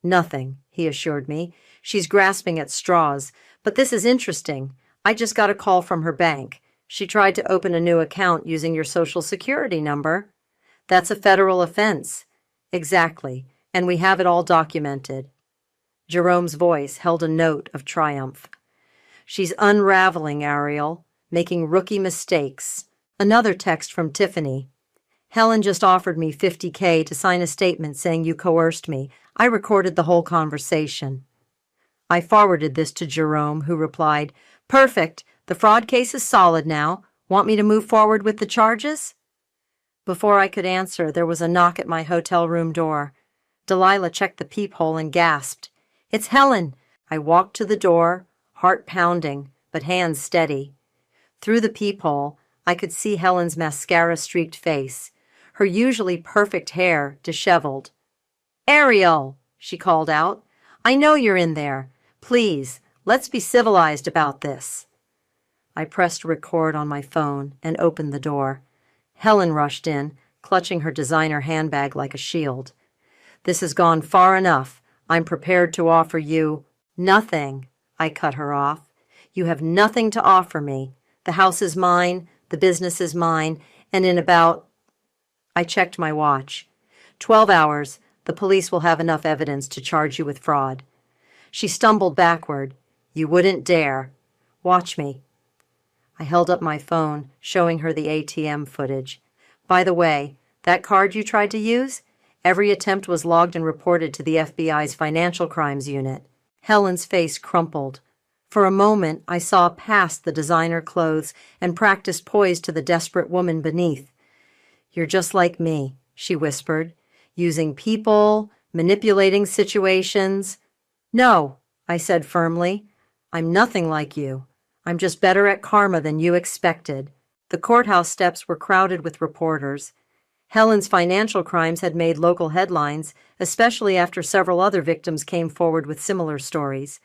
Nothing, he assured me. She's grasping at straws. But this is interesting. I just got a call from her bank. She tried to open a new account using your Social Security number. That's a federal offense. Exactly, and we have it all documented. Jerome's voice held a note of triumph. She's unraveling, Ariel, making rookie mistakes. Another text from Tiffany. Helen just offered me $50K to sign a statement saying you coerced me. I recorded the whole conversation. I forwarded this to Jerome, who replied, Perfect. The fraud case is solid now. Want me to move forward with the charges? Before I could answer, there was a knock at my hotel room door. Delilah checked the peephole and gasped. It's Helen. I walked to the door, heart pounding, but hands steady. Through the peephole, I could see Helen's mascara-streaked face, her usually perfect hair disheveled. Ariel, she called out. I know you're in there. Please, let's be civilized about this. I pressed record on my phone and opened the door. Helen rushed in, clutching her designer handbag like a shield. This has gone far enough. I'm prepared to offer you nothing. I cut her off. You have nothing to offer me. The house is mine, the business is mine, and in about... I checked my watch. 12 hours. The police will have enough evidence to charge you with fraud. She stumbled backward. You wouldn't dare. Watch me. I held up my phone, showing her the ATM footage. By the way, that card you tried to use? Every attempt was logged and reported to the FBI's Financial Crimes Unit. Helen's face crumpled. For a moment, I saw past the designer clothes and practiced poise to the desperate woman beneath. You're just like me, she whispered, using people, manipulating situations. No, I said firmly. I'm nothing like you. I'm just better at karma than you expected. The courthouse steps were crowded with reporters. Helen's financial crimes had made local headlines, especially after several other victims came forward with similar stories.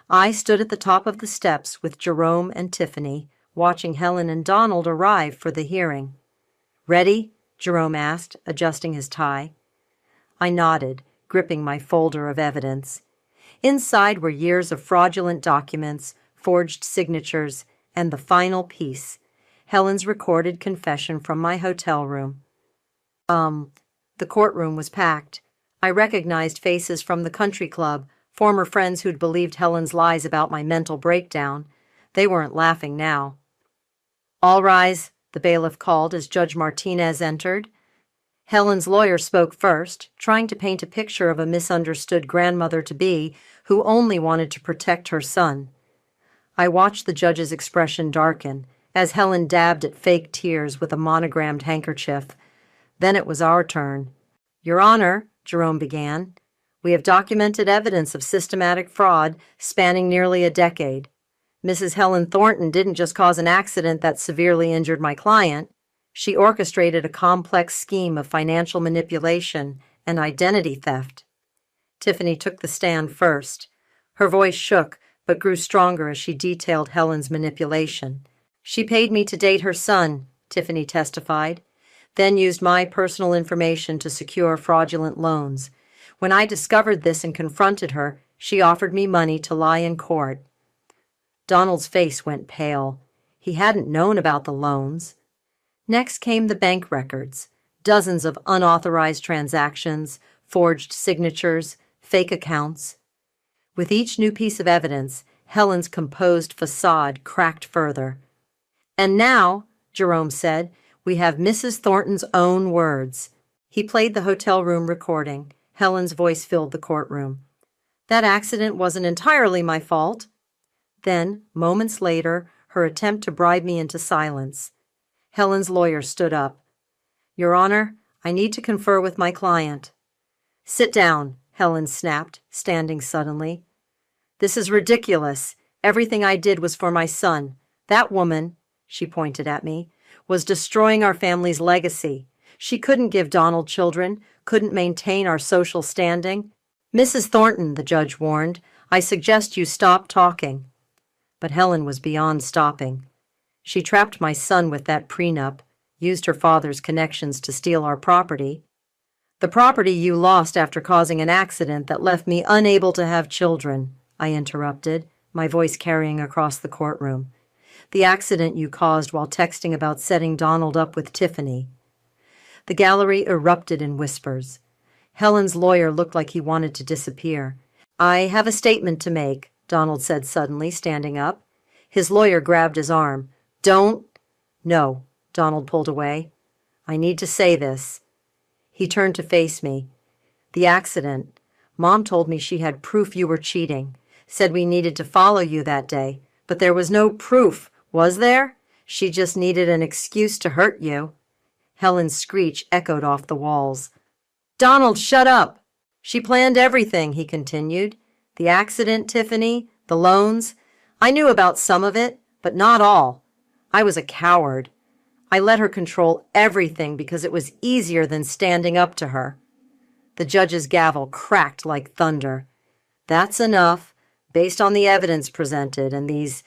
I stood at the top of the steps with Jerome and Tiffany, watching Helen and Donald arrive for the hearing. Ready? Jerome asked, adjusting his tie. I nodded, gripping my folder of evidence. Inside were years of fraudulent documents, forged signatures, and the final piece, Helen's recorded confession from my hotel room. The courtroom was packed. I recognized faces from the country club, former friends who'd believed Helen's lies about my mental breakdown. They weren't laughing now. "All rise," the bailiff called as Judge Martinez entered. Helen's lawyer spoke first, trying to paint a picture of a misunderstood grandmother-to-be who only wanted to protect her son. I watched the judge's expression darken as Helen dabbed at fake tears with a monogrammed handkerchief. Then it was our turn. "Your Honor," Jerome began, "we have documented evidence of systematic fraud spanning nearly a decade. Mrs. Helen Thornton didn't just cause an accident that severely injured my client. She orchestrated a complex scheme of financial manipulation and identity theft." Tiffany took the stand first. Her voice shook, but grew stronger as she detailed Helen's manipulation. "She paid me to date her son," Tiffany testified, "then used my personal information to secure fraudulent loans. When I discovered this and confronted her, she offered me money to lie in court." Donald's face went pale. He hadn't known about the loans. Next came the bank records, dozens of unauthorized transactions, forged signatures, fake accounts. With each new piece of evidence, Helen's composed facade cracked further. "And now," Jerome said, "we have Mrs. Thornton's own words." He played the hotel room recording. Helen's voice filled the courtroom. "That accident wasn't entirely my fault." Then, moments later, her attempt to bribe me into silence. Helen's lawyer stood up. "Your Honor, I need to confer with my client." "Sit down," Helen snapped, standing suddenly. "This is ridiculous. Everything I did was for my son. That woman," she pointed at me, "was destroying our family's legacy. She couldn't give Donald children, couldn't maintain our social standing." "Mrs. Thornton," the judge warned, "I suggest you stop talking." But Helen was beyond stopping. "She trapped my son with that prenup, used her father's connections to steal our property. The property you lost after causing an accident that left me unable to have children," I interrupted, my voice carrying across the courtroom. "The accident you caused while texting about setting Donald up with Tiffany." The gallery erupted in whispers. Helen's lawyer looked like he wanted to disappear. "I have a statement to make," Donald said suddenly, standing up. His lawyer grabbed his arm. "Don't—" "No," Donald pulled away. "I need to say this." He turned to face me. "The accident. Mom told me she had proof you were cheating. Said we needed to follow you that day. But there was no proof, was there? She just needed an excuse to hurt you." Helen's screech echoed off the walls. "Donald, shut up!" "She planned everything," he continued. "The accident, Tiffany, the loans. I knew about some of it, but not all. I was a coward. I let her control everything because it was easier than standing up to her." The judge's gavel cracked like thunder. "That's enough. Based on the evidence presented and these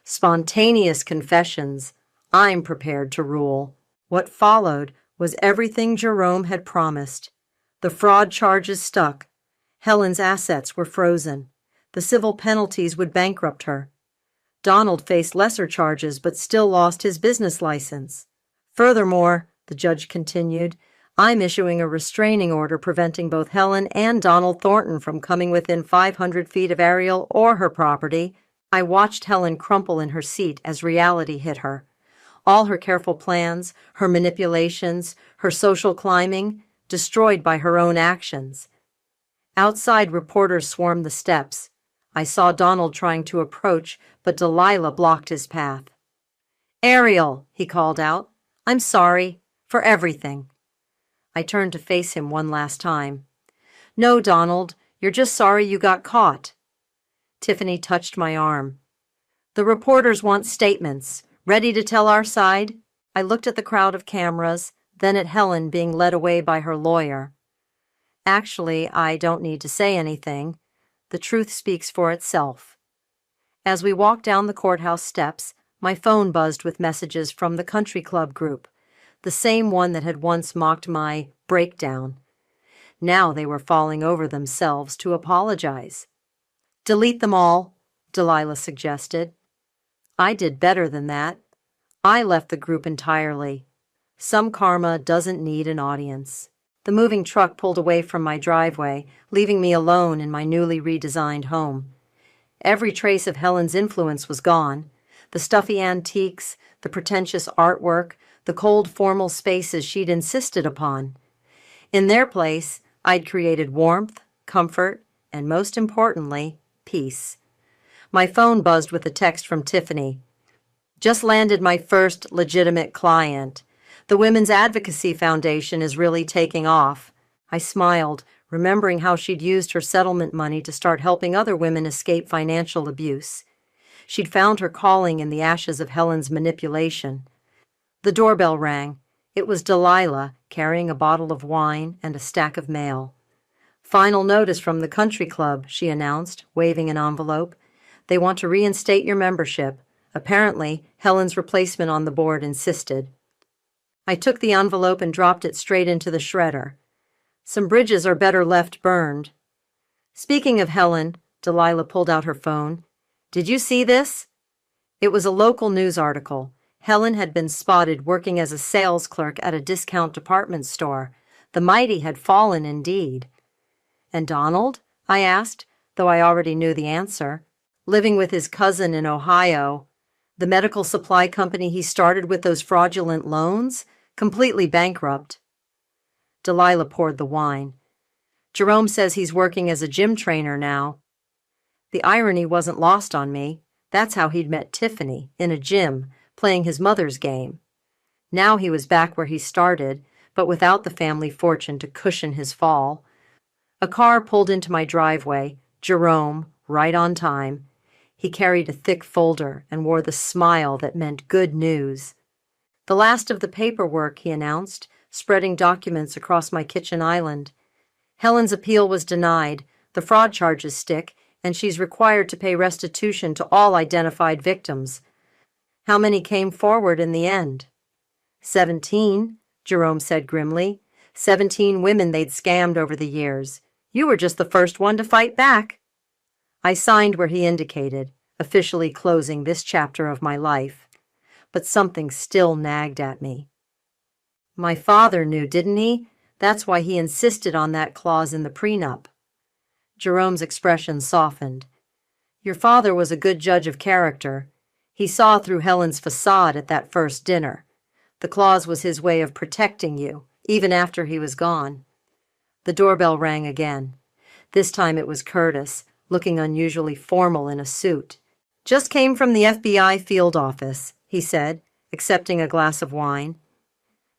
spontaneous confessions, I'm prepared to rule." What followed was everything Jerome had promised. The fraud charges stuck. Helen's assets were frozen. The civil penalties would bankrupt her. Donald faced lesser charges but still lost his business license. "Furthermore," the judge continued, "I'm issuing a restraining order preventing both Helen and Donald Thornton from coming within 500 feet of Ariel or her property." I watched Helen crumple in her seat as reality hit her. All her careful plans, her manipulations, her social climbing, destroyed by her own actions. Outside, reporters swarmed the steps. I saw Donald trying to approach, but Delilah blocked his path. "Ariel," he called out, "I'm sorry for everything." I turned to face him one last time. "No, Donald, you're just sorry you got caught." Tiffany touched my arm. "The reporters want statements. Ready to tell our side?" I looked at the crowd of cameras, then at Helen being led away by her lawyer. "Actually, I don't need to say anything. The truth speaks for itself." As we walked down the courthouse steps, my phone buzzed with messages from the country club group, the same one that had once mocked my breakdown. Now they were falling over themselves to apologize. "Delete them all," Delilah suggested. I did better than that. I left the group entirely. Some karma doesn't need an audience. The moving truck pulled away from my driveway, leaving me alone in my newly redesigned home. Every trace of Helen's influence was gone. The stuffy antiques, the pretentious artwork, the cold formal spaces she'd insisted upon. In their place, I'd created warmth, comfort, and most importantly, peace. My phone buzzed with a text from Tiffany. Just landed my first legitimate client. The Women's Advocacy Foundation is really taking off. I smiled, remembering how she'd used her settlement money to start helping other women escape financial abuse. She'd found her calling in the ashes of Helen's manipulation. The doorbell rang. It was Delilah, carrying a bottle of wine and a stack of mail. "Final notice from the country club," she announced, waving an envelope. "They want to reinstate your membership. Apparently, Helen's replacement on the board insisted." I took the envelope and dropped it straight into the shredder. Some bridges are better left burned. Speaking of Helen, Delilah pulled out her phone. "Did you see this?" It was a local news article. Helen had been spotted working as a sales clerk at a discount department store. The mighty had fallen indeed. "And Donald?" I asked, though I already knew the answer. "Living with his cousin in Ohio. The medical supply company he started with those fraudulent loans? Completely bankrupt." Delilah poured the wine. "Jerome says he's working as a gym trainer now." The irony wasn't lost on me. That's how he'd met Tiffany, in a gym, playing his mother's game. Now he was back where he started, but without the family fortune to cushion his fall. A car pulled into my driveway. Jerome, right on time. He carried a thick folder and wore the smile that meant good news. "The last of the paperwork," he announced, spreading documents across my kitchen island. "Helen's appeal was denied. The fraud charges stick, and she's required to pay restitution to all identified victims." "How many came forward in the end?" 17, Jerome said grimly. 17 women they'd scammed over the years. You were just the first one to fight back. I signed where he indicated, officially closing this chapter of my life. But something still nagged at me. "My father knew, didn't he? That's why he insisted on that clause in the prenup." Jerome's expression softened. "Your father was a good judge of character. He saw through Helen's facade at that first dinner. The clause was his way of protecting you, even after he was gone." The doorbell rang again. This time it was Curtis, looking unusually formal in a suit. "Just came from the FBI field office," he said, accepting a glass of wine.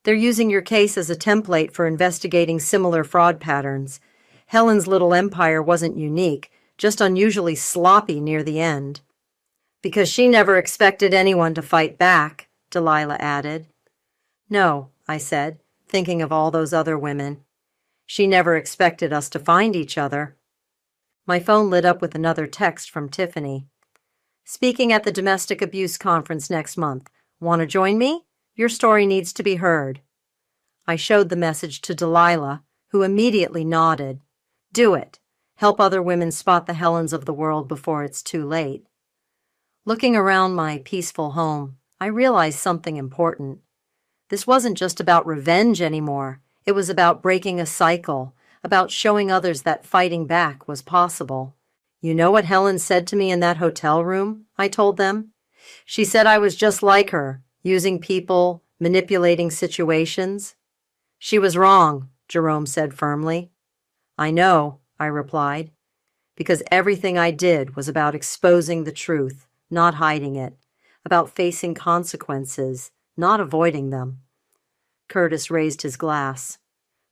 "They're using your case as a template for investigating similar fraud patterns. Helen's little empire wasn't unique, just unusually sloppy near the end." "Because she never expected anyone to fight back," Delilah added. "No," I said, thinking of all those other women. "She never expected us to find each other." My phone lit up with another text from Tiffany. "Speaking at the domestic abuse conference next month. Want to join me? Your story needs to be heard." I showed the message to Delilah, who immediately nodded. "Do it. Help other women spot the Helens of the world before it's too late." Looking around my peaceful home, I realized something important. This wasn't just about revenge anymore. It was about breaking a cycle, about showing others that fighting back was possible. "You know what Helen said to me in that hotel room?" I told them. "She said I was just like her, using people, manipulating situations." "She was wrong," Jerome said firmly. "I know," I replied, "because everything I did was about exposing the truth, not hiding it, about facing consequences, not avoiding them." Curtis raised his glass.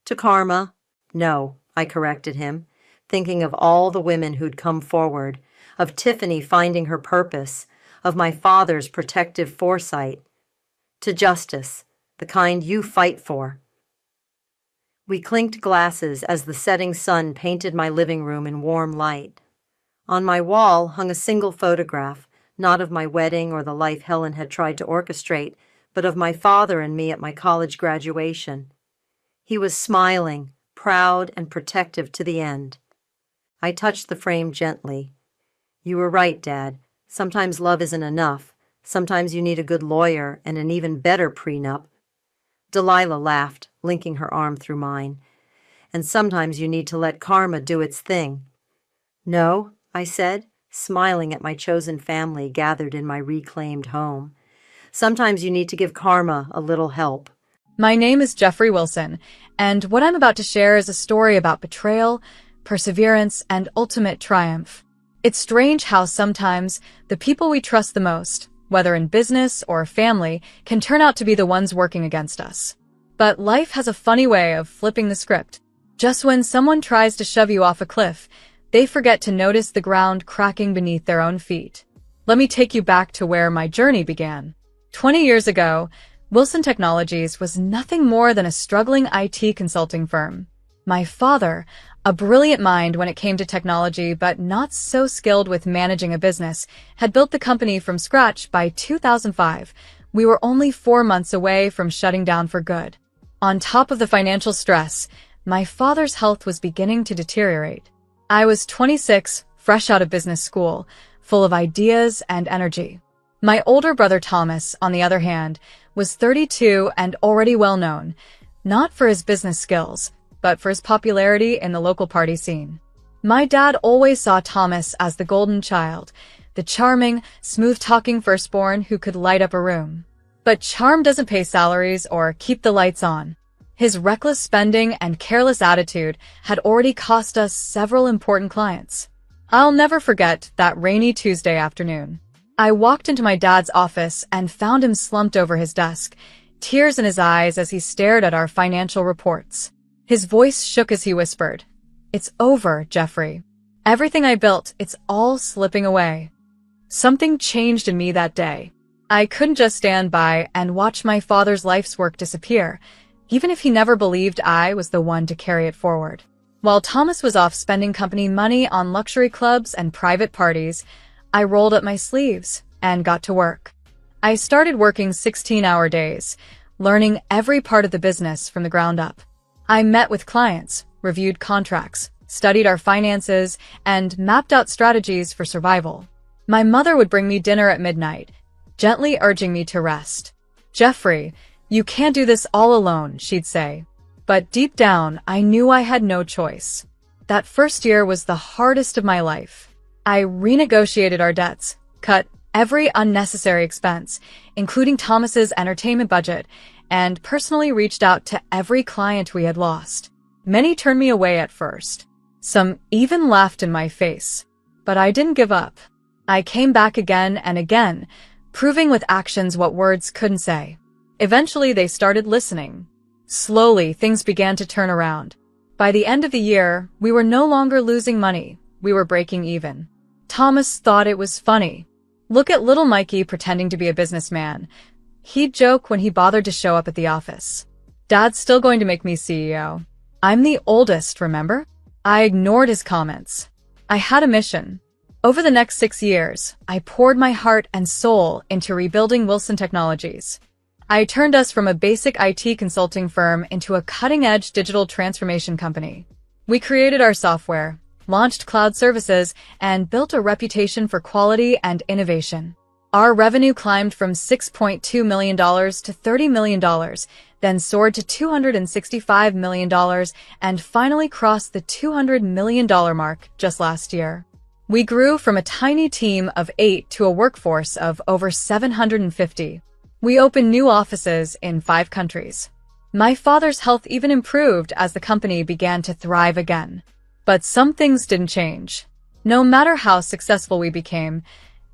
"To karma?" "No," I corrected him, thinking of all the women who'd come forward, of Tiffany finding her purpose, of my father's protective foresight. "To justice, the kind you fight for." We clinked glasses as the setting sun painted my living room in warm light. On my wall hung a single photograph, not of my wedding or the life Helen had tried to orchestrate, but of my father and me at my college graduation. He was smiling, proud and protective to the end. I touched the frame gently. "You were right, Dad. Sometimes love isn't enough. Sometimes you need a good lawyer and an even better prenup." Delilah laughed, linking her arm through mine. and sometimes you need to let karma do its thing. No, I said, smiling at my chosen family gathered in my reclaimed home. Sometimes you need to give karma a little help. My name is Jeffrey Wilson, and what I'm about to share is a story about betrayal, perseverance, and ultimate triumph. It's strange how sometimes the people we trust the most, whether in business or family, can turn out to be the ones working against us. But life has a funny way of flipping the script. Just when someone tries to shove you off a cliff, they forget to notice the ground cracking beneath their own feet. Let me take you back to where my journey began. 20 years ago, Wilson Technologies was nothing more than a struggling IT consulting firm. My father, a brilliant mind when it came to technology but not so skilled with managing a business, had built the company from scratch by 2005. We were only 4 months away from shutting down for good. On top of the financial stress, my father's health was beginning to deteriorate. I was 26, fresh out of business school, full of ideas and energy. My older brother Thomas, on the other hand, was 32 and already well known, not for his business skills, but for his popularity in the local party scene. My dad always saw Thomas as the golden child, the charming, smooth-talking firstborn who could light up a room. But charm doesn't pay salaries or keep the lights on. His reckless spending and careless attitude had already cost us several important clients. I'll never forget that rainy Tuesday afternoon. I walked into my dad's office and found him slumped over his desk, tears in his eyes as he stared at our financial reports. His voice shook as he whispered, "It's over, Jeffrey. Everything I built, it's all slipping away." Something changed in me that day. I couldn't just stand by and watch my father's life's work disappear, even if he never believed I was the one to carry it forward. While Thomas was off spending company money on luxury clubs and private parties, I rolled up my sleeves and got to work. I started working 16-hour days, learning every part of the business from the ground up. I met with clients, reviewed contracts, studied our finances, and mapped out strategies for survival. My mother would bring me dinner at midnight, gently urging me to rest. "Jeffrey, you can't do this all alone," she'd say. But deep down, I knew I had no choice. That first year was the hardest of my life. I renegotiated our debts, cut every unnecessary expense, including Thomas's entertainment budget, and personally reached out to every client we had lost. Many turned me away at first. Some even laughed in my face. But I didn't give up. I came back again and again, proving with actions what words couldn't say. Eventually, they started listening. Slowly, things began to turn around. By the end of the year, we were no longer losing money. We were breaking even. Thomas thought it was funny. Look at little Mikey pretending to be a businessman. He'd joke when he bothered to show up at the office. "Dad's still going to make me CEO. I'm the oldest, remember?" I ignored his comments. I had a mission. Over the next 6 years, I poured my heart and soul into rebuilding Wilson Technologies. I turned us from a basic IT consulting firm into a cutting-edge digital transformation company. We created our software, launched cloud services, and built a reputation for quality and innovation. Our revenue climbed from $6.2 million to $30 million, then soared to $265 million, and finally crossed the $200 million mark just last year. We grew from a tiny team of 8 to a workforce of over 750. We opened new offices in 5 countries. My father's health even improved as the company began to thrive again. But some things didn't change. No matter how successful we became,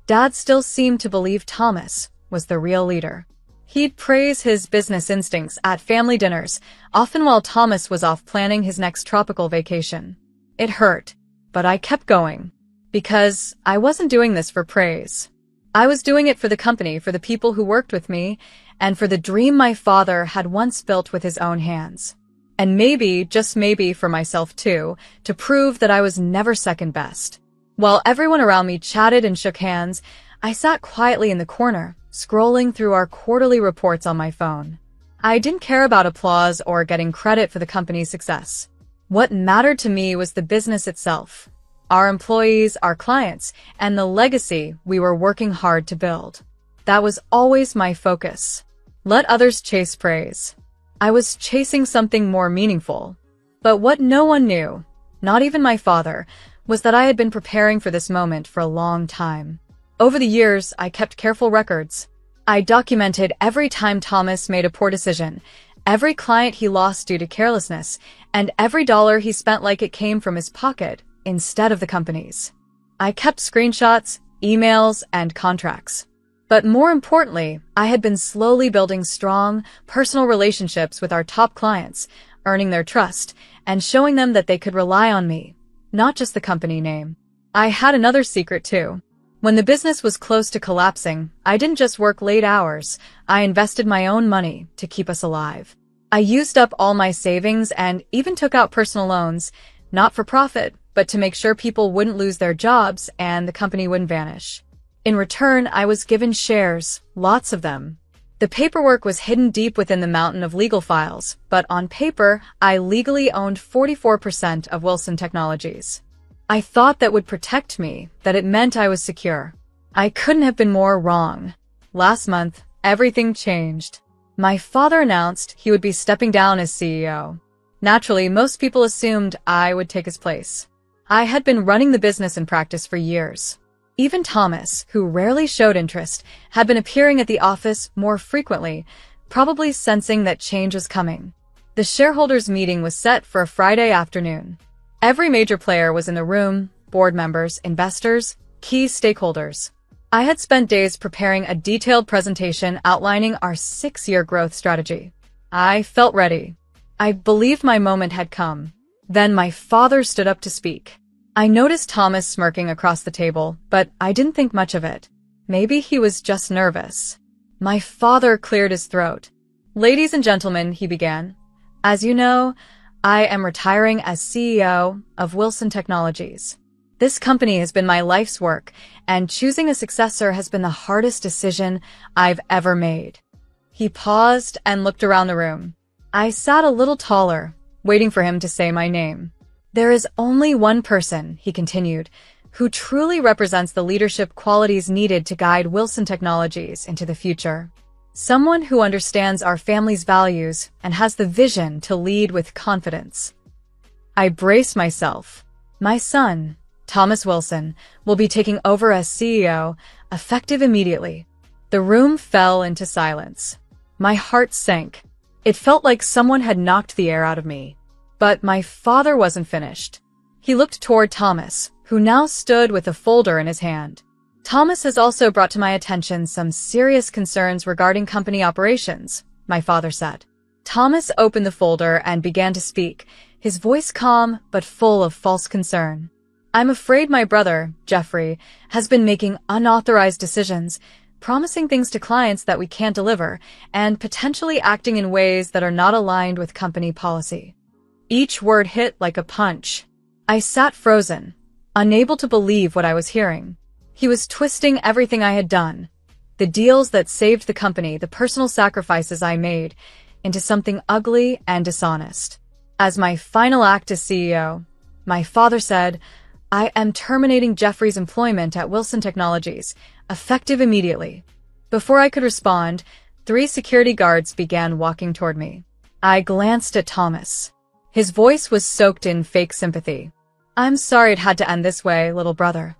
Dad still seemed to believe Thomas was the real leader. He'd praise his business instincts at family dinners, often while Thomas was off planning his next tropical vacation. It hurt, but I kept going. Because I wasn't doing this for praise. I was doing it for the company, for the people who worked with me, and for the dream my father had once built with his own hands. And maybe, just maybe for myself too, to prove that I was never second best. While everyone around me chatted and shook hands, I sat quietly in the corner, scrolling through our quarterly reports on my phone. I didn't care about applause or getting credit for the company's success. What mattered to me was the business itself, our employees, our clients, and the legacy we were working hard to build. That was always my focus. Let others chase praise. I was chasing something more meaningful. But what no one knew, not even my father, was that I had been preparing for this moment for a long time. Over the years, I kept careful records. I documented every time Thomas made a poor decision, every client he lost due to carelessness, and every dollar he spent like it came from his pocket instead of the company's. I kept screenshots, emails, and contracts. But more importantly, I had been slowly building strong, personal relationships with our top clients, earning their trust, and showing them that they could rely on me, not just the company name. I had another secret too. When the business was close to collapsing, I didn't just work late hours, I invested my own money to keep us alive. I used up all my savings and even took out personal loans, not for profit, but to make sure people wouldn't lose their jobs and the company wouldn't vanish. In return, I was given shares, lots of them. The paperwork was hidden deep within the mountain of legal files, but on paper, I legally owned 44% of Wilson Technologies. I thought that would protect me, that it meant I was secure. I couldn't have been more wrong. Last month, everything changed. My father announced he would be stepping down as CEO. Naturally, most people assumed I would take his place. I had been running the business in practice for years. Even Thomas, who rarely showed interest, had been appearing at the office more frequently, probably sensing that change was coming. The shareholders' meeting was set for a Friday afternoon. Every major player was in the room, board members, investors, key stakeholders. I had spent days preparing a detailed presentation outlining our 6-year growth strategy. I felt ready. I believed my moment had come. Then my father stood up to speak. I noticed Thomas smirking across the table, but I didn't think much of it. Maybe he was just nervous. My father cleared his throat. "Ladies and gentlemen," he began, "as you know, I am retiring as CEO of Wilson Technologies. This company has been my life's work, and choosing a successor has been the hardest decision I've ever made." He paused and looked around the room. I sat a little taller, waiting for him to say my name. "There is only one person," he continued, "who truly represents the leadership qualities needed to guide Wilson Technologies into the future. Someone who understands our family's values and has the vision to lead with confidence." I braced myself. My son, Thomas Wilson, will be taking over as CEO, effective immediately. The room fell into silence. My heart sank. It felt like someone had knocked the air out of me. But my father wasn't finished. He looked toward Thomas, who now stood with a folder in his hand. "Thomas has also brought to my attention some serious concerns regarding company operations," my father said. Thomas opened the folder and began to speak, his voice calm but full of false concern. "I'm afraid my brother, Jeffrey, has been making unauthorized decisions, promising things to clients that we can't deliver, and potentially acting in ways that are not aligned with company policy." Each word hit like a punch. I sat frozen, unable to believe what I was hearing. He was twisting everything I had done, the deals that saved the company, the personal sacrifices I made, into something ugly and dishonest. As my final act as CEO, my father said, "I am terminating Jeffrey's employment at Wilson Technologies, effective immediately." Before I could respond, 3 security guards began walking toward me. I glanced at Thomas. His voice was soaked in fake sympathy. "I'm sorry it had to end this way, little brother."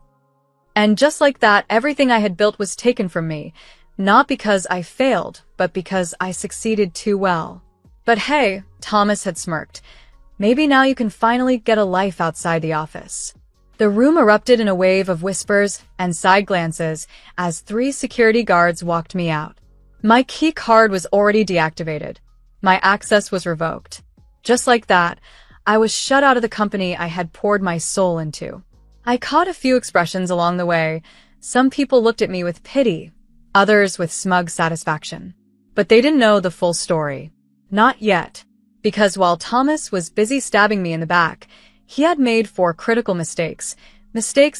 And just like that, everything I had built was taken from me, not because I failed, but because I succeeded too well. "But hey," Thomas had smirked, "maybe now you can finally get a life outside the office." The room erupted in a wave of whispers and side glances as 3 security guards walked me out. My key card was already deactivated. My access was revoked. Just like that, I was shut out of the company I had poured my soul into. I caught a few expressions along the way. Some people looked at me with pity, others with smug satisfaction. But they didn't know the full story. Not yet. Because while Thomas was busy stabbing me in the back, he had made 4 critical mistakes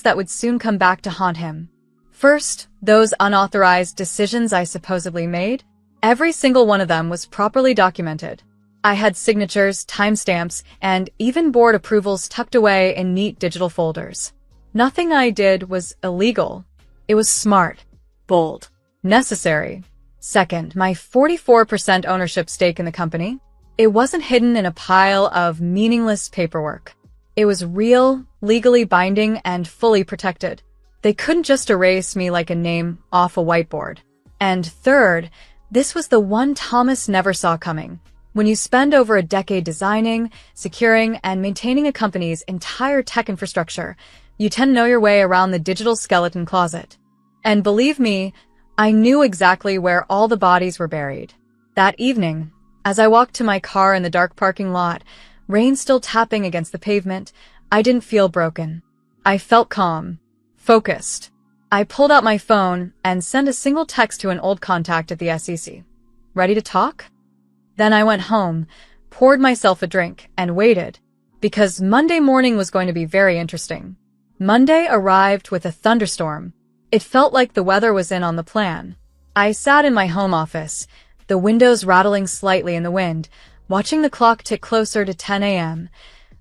that would soon come back to haunt him. First, those unauthorized decisions I supposedly made. Every single one of them was properly documented. I had signatures, timestamps, and even board approvals tucked away in neat digital folders. Nothing I did was illegal. It was smart, bold, necessary. Second, my 44% ownership stake in the company. It wasn't hidden in a pile of meaningless paperwork. It was real, legally binding, and fully protected. They couldn't just erase me like a name off a whiteboard. And third, this was the one Thomas never saw coming. When you spend over a decade designing, securing, and maintaining a company's entire tech infrastructure, you tend to know your way around the digital skeleton closet. And believe me, I knew exactly where all the bodies were buried. That evening, as I walked to my car in the dark parking lot, rain still tapping against the pavement, I didn't feel broken. I felt calm, focused. I pulled out my phone and sent a single text to an old contact at the SEC. Ready to talk? Then I went home, poured myself a drink, and waited, because Monday morning was going to be very interesting. Monday arrived with a thunderstorm. It felt like the weather was in on the plan. I sat in my home office, the windows rattling slightly in the wind, watching the clock tick closer to 10 a.m.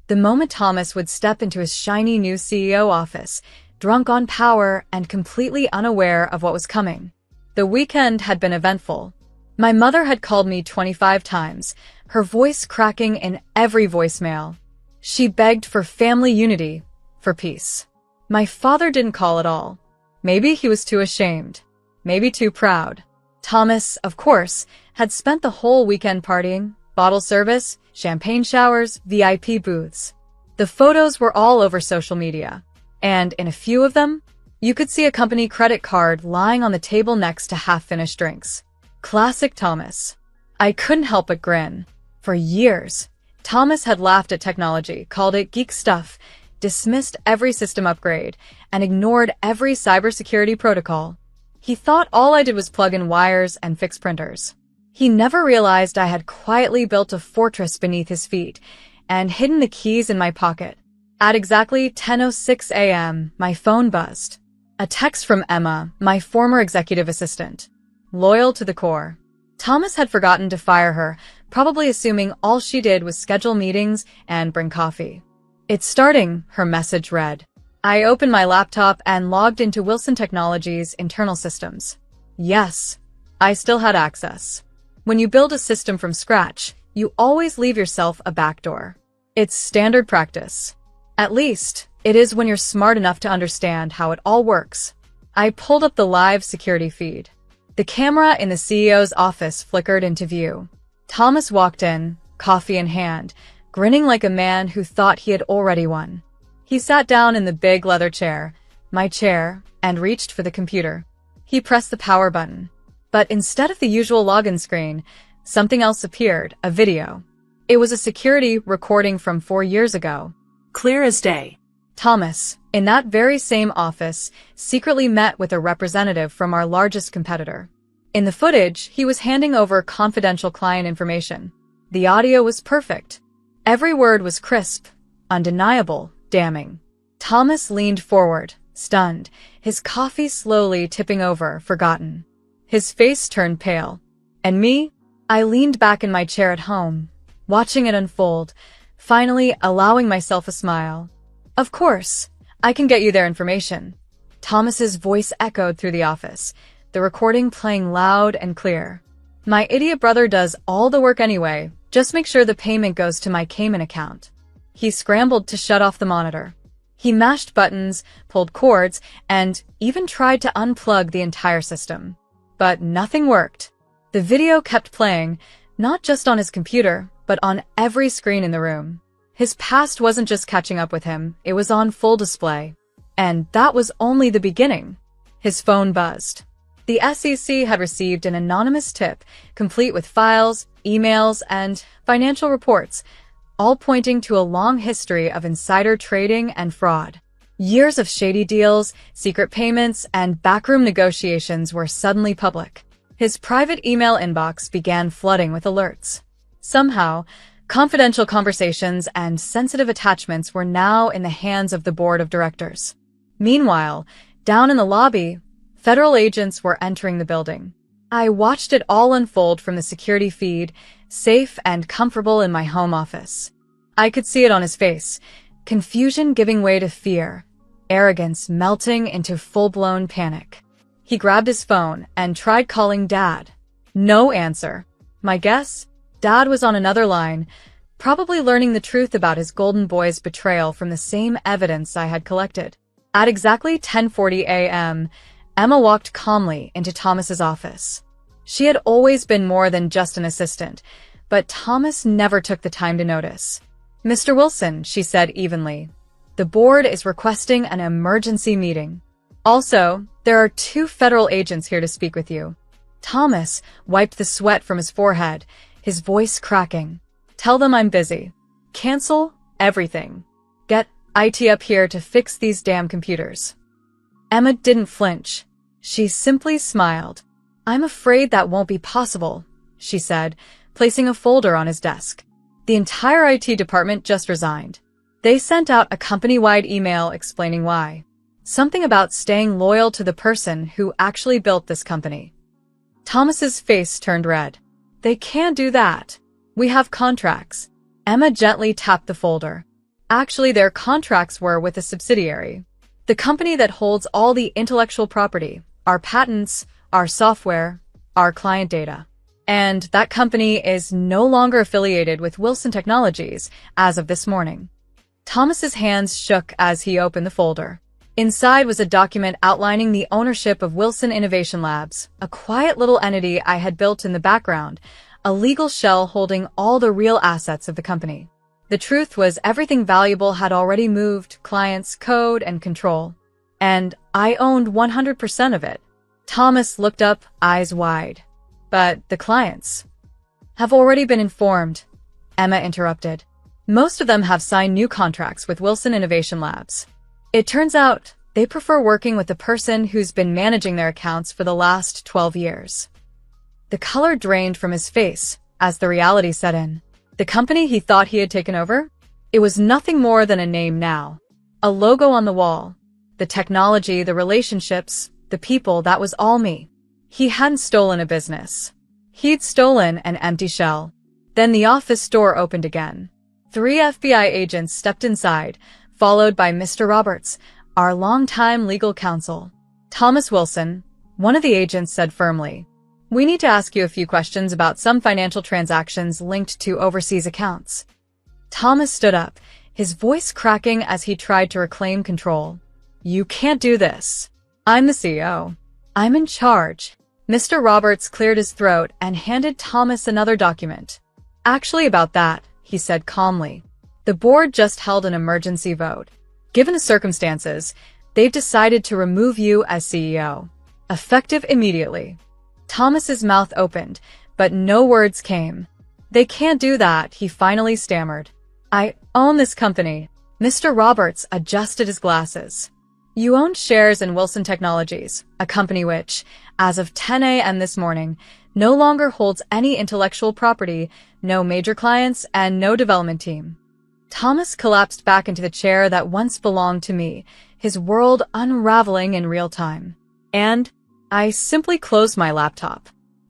The moment Thomas would step into his shiny new CEO office, drunk on power and completely unaware of what was coming. The weekend had been eventful. My mother had called me 25 times, her voice cracking in every voicemail. She begged for family unity, for peace. My father didn't call at all. Maybe he was too ashamed. Maybe too proud. Thomas, of course, had spent the whole weekend partying, bottle service, champagne showers, VIP booths. The photos were all over social media, and in a few of them, you could see a company credit card lying on the table next to half-finished drinks. Classic Thomas. I couldn't help but grin. For years, Thomas had laughed at technology, called it geek stuff, dismissed every system upgrade, and ignored every cybersecurity protocol. He thought all I did was plug in wires and fix printers. He never realized I had quietly built a fortress beneath his feet and hidden the keys in my pocket. At exactly 10:06 a.m., my phone buzzed. A text from Emma, my former executive assistant. Loyal to the core. Thomas had forgotten to fire her, probably assuming all she did was schedule meetings and bring coffee. "It's starting," her message read. I opened my laptop and logged into Wilson Technologies' internal systems. Yes, I still had access. When you build a system from scratch, you always leave yourself a backdoor. It's standard practice. At least, it is when you're smart enough to understand how it all works. I pulled up the live security feed. The camera in the CEO's office flickered into view. Thomas walked in, coffee in hand, grinning like a man who thought he had already won. He sat down in the big leather chair, my chair, and reached for the computer. He pressed the power button. But instead of the usual login screen, something else appeared, a video. It was a security recording from 4 years ago. Clear as day. Thomas, in that very same office, secretly met with a representative from our largest competitor. In the footage, he was handing over confidential client information. The audio was perfect. Every word was crisp, undeniable, damning. Thomas leaned forward, stunned, his coffee slowly tipping over, forgotten. His face turned pale. And me? I leaned back in my chair at home, watching it unfold, finally allowing myself a smile. "Of course, I can get you their information." Thomas's voice echoed through the office, the recording playing loud and clear. "My idiot brother does all the work anyway. Just make sure the payment goes to my Cayman account." He scrambled to shut off the monitor. He mashed buttons, pulled cords, and even tried to unplug the entire system. But nothing worked. The video kept playing, not just on his computer, but on every screen in the room. His past wasn't just catching up with him, it was on full display. And that was only the beginning. His phone buzzed. The SEC had received an anonymous tip, complete with files, emails, and financial reports, all pointing to a long history of insider trading and fraud. Years of shady deals, secret payments, and backroom negotiations were suddenly public. His private email inbox began flooding with alerts. Somehow, confidential conversations and sensitive attachments were now in the hands of the board of directors. Meanwhile, down in the lobby, federal agents were entering the building. I watched it all unfold from the security feed, safe and comfortable in my home office. I could see it on his face, confusion giving way to fear, arrogance melting into full-blown panic. He grabbed his phone and tried calling Dad. No answer. My guess? Dad was on another line, probably learning the truth about his golden boy's betrayal from the same evidence I had collected. At exactly 10:40 a.m., Emma walked calmly into Thomas's office. She had always been more than just an assistant, but Thomas never took the time to notice. "Mr. Wilson," she said evenly, "the board is requesting an emergency meeting. Also, there are 2 federal agents here to speak with you." Thomas wiped the sweat from his forehead, his voice cracking. "Tell them I'm busy. Cancel everything. Get IT up here to fix these damn computers." Emma didn't flinch. She simply smiled. "I'm afraid that won't be possible," she said, placing a folder on his desk. "The entire IT department just resigned. They sent out a company-wide email explaining why. Something about staying loyal to the person who actually built this company." Thomas's face turned red. "They can't do that. We have contracts." Emma gently tapped the folder. Actually, their contracts were with a subsidiary. The company that holds all the intellectual property, our patents, our software, our client data. And that company is no longer affiliated with Wilson Technologies as of this morning. Thomas's hands shook as he opened the folder. Inside was a document outlining the ownership of Wilson Innovation Labs, a quiet little entity I had built in the background, a legal shell holding all the real assets of the company. The truth was everything valuable had already moved, clients, code, and control. And I owned 100% of it. Thomas looked up, eyes wide. "But the clients have already been informed," Emma interrupted. "Most of them have signed new contracts with Wilson Innovation Labs. It turns out they prefer working with the person who's been managing their accounts for the last 12 years. The color drained from his face as the reality set in. The company he thought he had taken over? It was nothing more than a name now. A logo on the wall. The technology, the relationships, the people, that was all me. He hadn't stolen a business. He'd stolen an empty shell. Then the office door opened again. 3 FBI agents stepped inside, followed by Mr. Roberts, our longtime legal counsel. "Thomas Wilson," one of the agents said firmly, "we need to ask you a few questions about some financial transactions linked to overseas accounts." Thomas stood up, his voice cracking as he tried to reclaim control. "You can't do this. I'm the CEO. I'm in charge." Mr. Roberts cleared his throat and handed Thomas another document. "Actually, about that," he said calmly. "The board just held an emergency vote. Given the circumstances, they've decided to remove you as CEO, effective immediately." Thomas's mouth opened, but no words came. "They can't do that," he finally stammered. "I own this company." Mr. Roberts adjusted his glasses. "You own shares in Wilson Technologies, a company which, as of 10 a.m. this morning, no longer holds any intellectual property, no major clients, and no development team." Thomas collapsed back into the chair that once belonged to me, his world unraveling in real time. And I simply closed my laptop.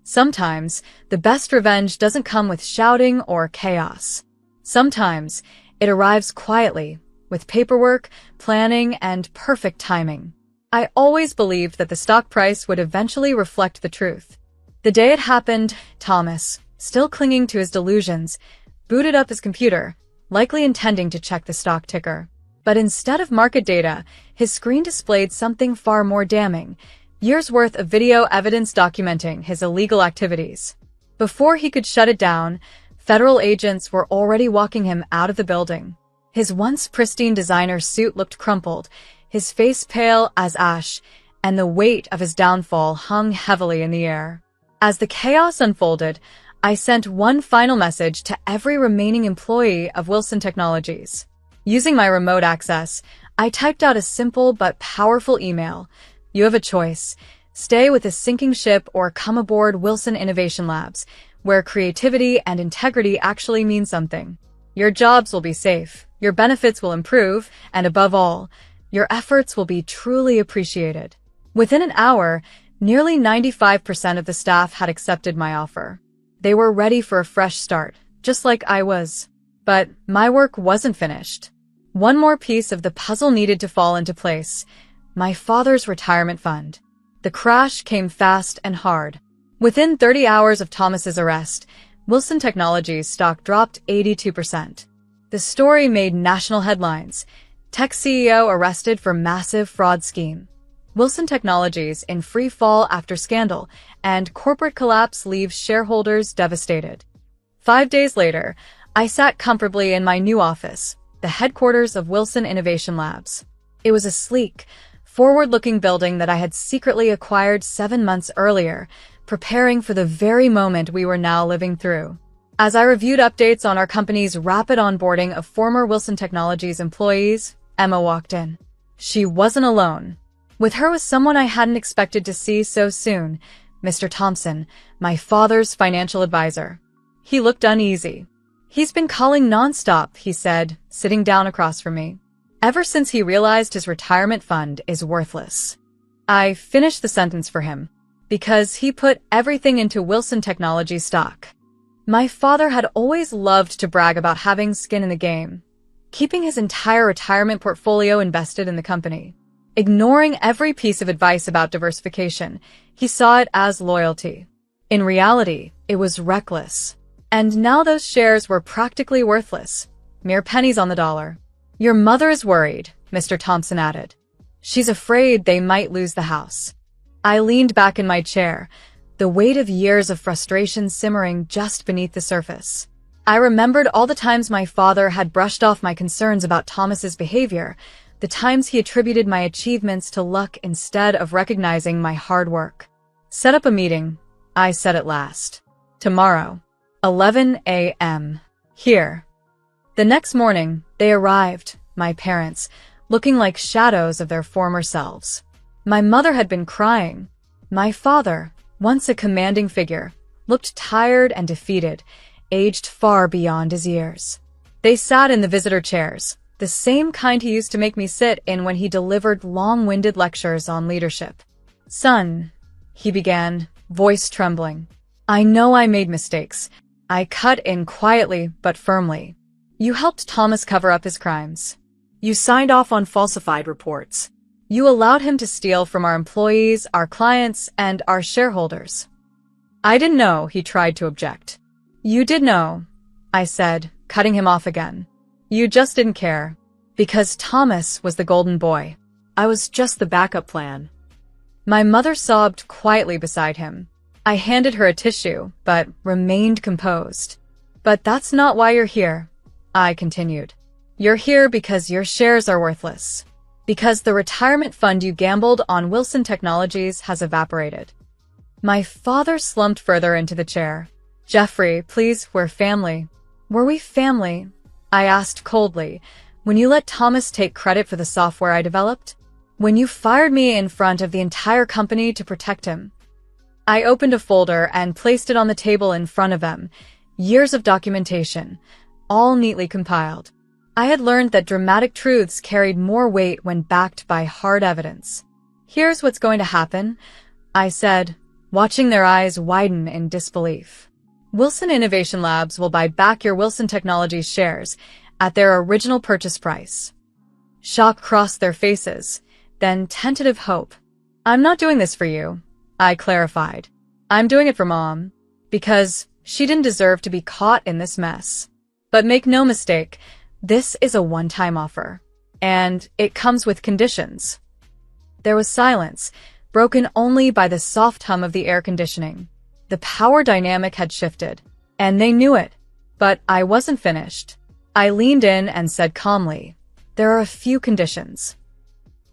Sometimes, the best revenge doesn't come with shouting or chaos. Sometimes, it arrives quietly, with paperwork, planning, and perfect timing. I always believed that the stock price would eventually reflect the truth. The day it happened, Thomas, still clinging to his delusions, booted up his computer, likely intending to check the stock ticker. But instead of market data, his screen displayed something far more damning, years' worth of video evidence documenting his illegal activities. Before he could shut it down, federal agents were already walking him out of the building. His once pristine designer suit looked crumpled, his face pale as ash, and the weight of his downfall hung heavily in the air. As the chaos unfolded, I sent one final message to every remaining employee of Wilson Technologies. Using my remote access, I typed out a simple but powerful email. "You have a choice. Stay with a sinking ship or come aboard Wilson Innovation Labs, where creativity and integrity actually mean something. Your jobs will be safe, your benefits will improve, and above all, your efforts will be truly appreciated." Within an hour, nearly 95% of the staff had accepted my offer. They were ready for a fresh start, just like I was. But my work wasn't finished. One more piece of the puzzle needed to fall into place: my father's retirement fund. The crash came fast and hard. Within 30 hours of Thomas's arrest, Wilson Technologies stock dropped 82%. The story made national headlines. Tech CEO arrested for massive fraud scheme. Wilson Technologies in free fall after scandal, and corporate collapse leaves shareholders devastated. 5 days later, I sat comfortably in my new office, the headquarters of Wilson Innovation Labs. It was a sleek, forward-looking building that I had secretly acquired 7 months earlier, preparing for the very moment we were now living through. As I reviewed updates on our company's rapid onboarding of former Wilson Technologies employees, Emma walked in. She wasn't alone. With her was someone I hadn't expected to see so soon, Mr. Thompson, my father's financial advisor. He looked uneasy. "He's been calling nonstop," he said, sitting down across from me. "Ever since he realized his retirement fund is worthless." I finished the sentence for him, because he put everything into Wilson Technologies stock. My father had always loved to brag about having skin in the game, keeping his entire retirement portfolio invested in the company. Ignoring every piece of advice about diversification, he saw it as loyalty. In reality, it was reckless. And now those shares were practically worthless, mere pennies on the dollar. "Your mother is worried," Mr. Thompson added. "She's afraid they might lose the house." I leaned back in my chair, the weight of years of frustration simmering just beneath the surface. I remembered all the times my father had brushed off my concerns about Thomas's behavior, the times he attributed my achievements to luck instead of recognizing my hard work. "Set up a meeting," I said at last. "Tomorrow, 11 a.m. here." The next morning, they arrived, my parents, looking like shadows of their former selves. My mother had been crying. My father, once a commanding figure, looked tired and defeated, aged far beyond his years. They sat in the visitor chairs, the same kind he used to make me sit in when he delivered long-winded lectures on leadership. "Son," he began, voice trembling. "I know I made mistakes." I cut in quietly but firmly. "You helped Thomas cover up his crimes. You signed off on falsified reports. You allowed him to steal from our employees, our clients, and our shareholders." "I didn't know," he tried to object. "You did know," I said, cutting him off again. "You just didn't care. Because Thomas was the golden boy. I was just the backup plan." My mother sobbed quietly beside him. I handed her a tissue, but remained composed. "But that's not why you're here," I continued. "You're here because your shares are worthless. Because the retirement fund you gambled on Wilson Technologies has evaporated." My father slumped further into the chair. "Jeffrey, please, we're family." "Were we family?" I asked coldly. "When you let Thomas take credit for the software I developed? When you fired me in front of the entire company to protect him?" I opened a folder and placed it on the table in front of them. Years of documentation, all neatly compiled. I had learned that dramatic truths carried more weight when backed by hard evidence. "Here's what's going to happen," I said, watching their eyes widen in disbelief. "Wilson Innovation Labs will buy back your Wilson Technologies shares at their original purchase price." Shock crossed their faces, then tentative hope. "I'm not doing this for you," I clarified. "I'm doing it for Mom, because she didn't deserve to be caught in this mess. But make no mistake, this is a one-time offer, and it comes with conditions." There was silence, broken only by the soft hum of the air conditioning. The power dynamic had shifted, and they knew it. But I wasn't finished. I leaned in and said calmly, "There are a few conditions."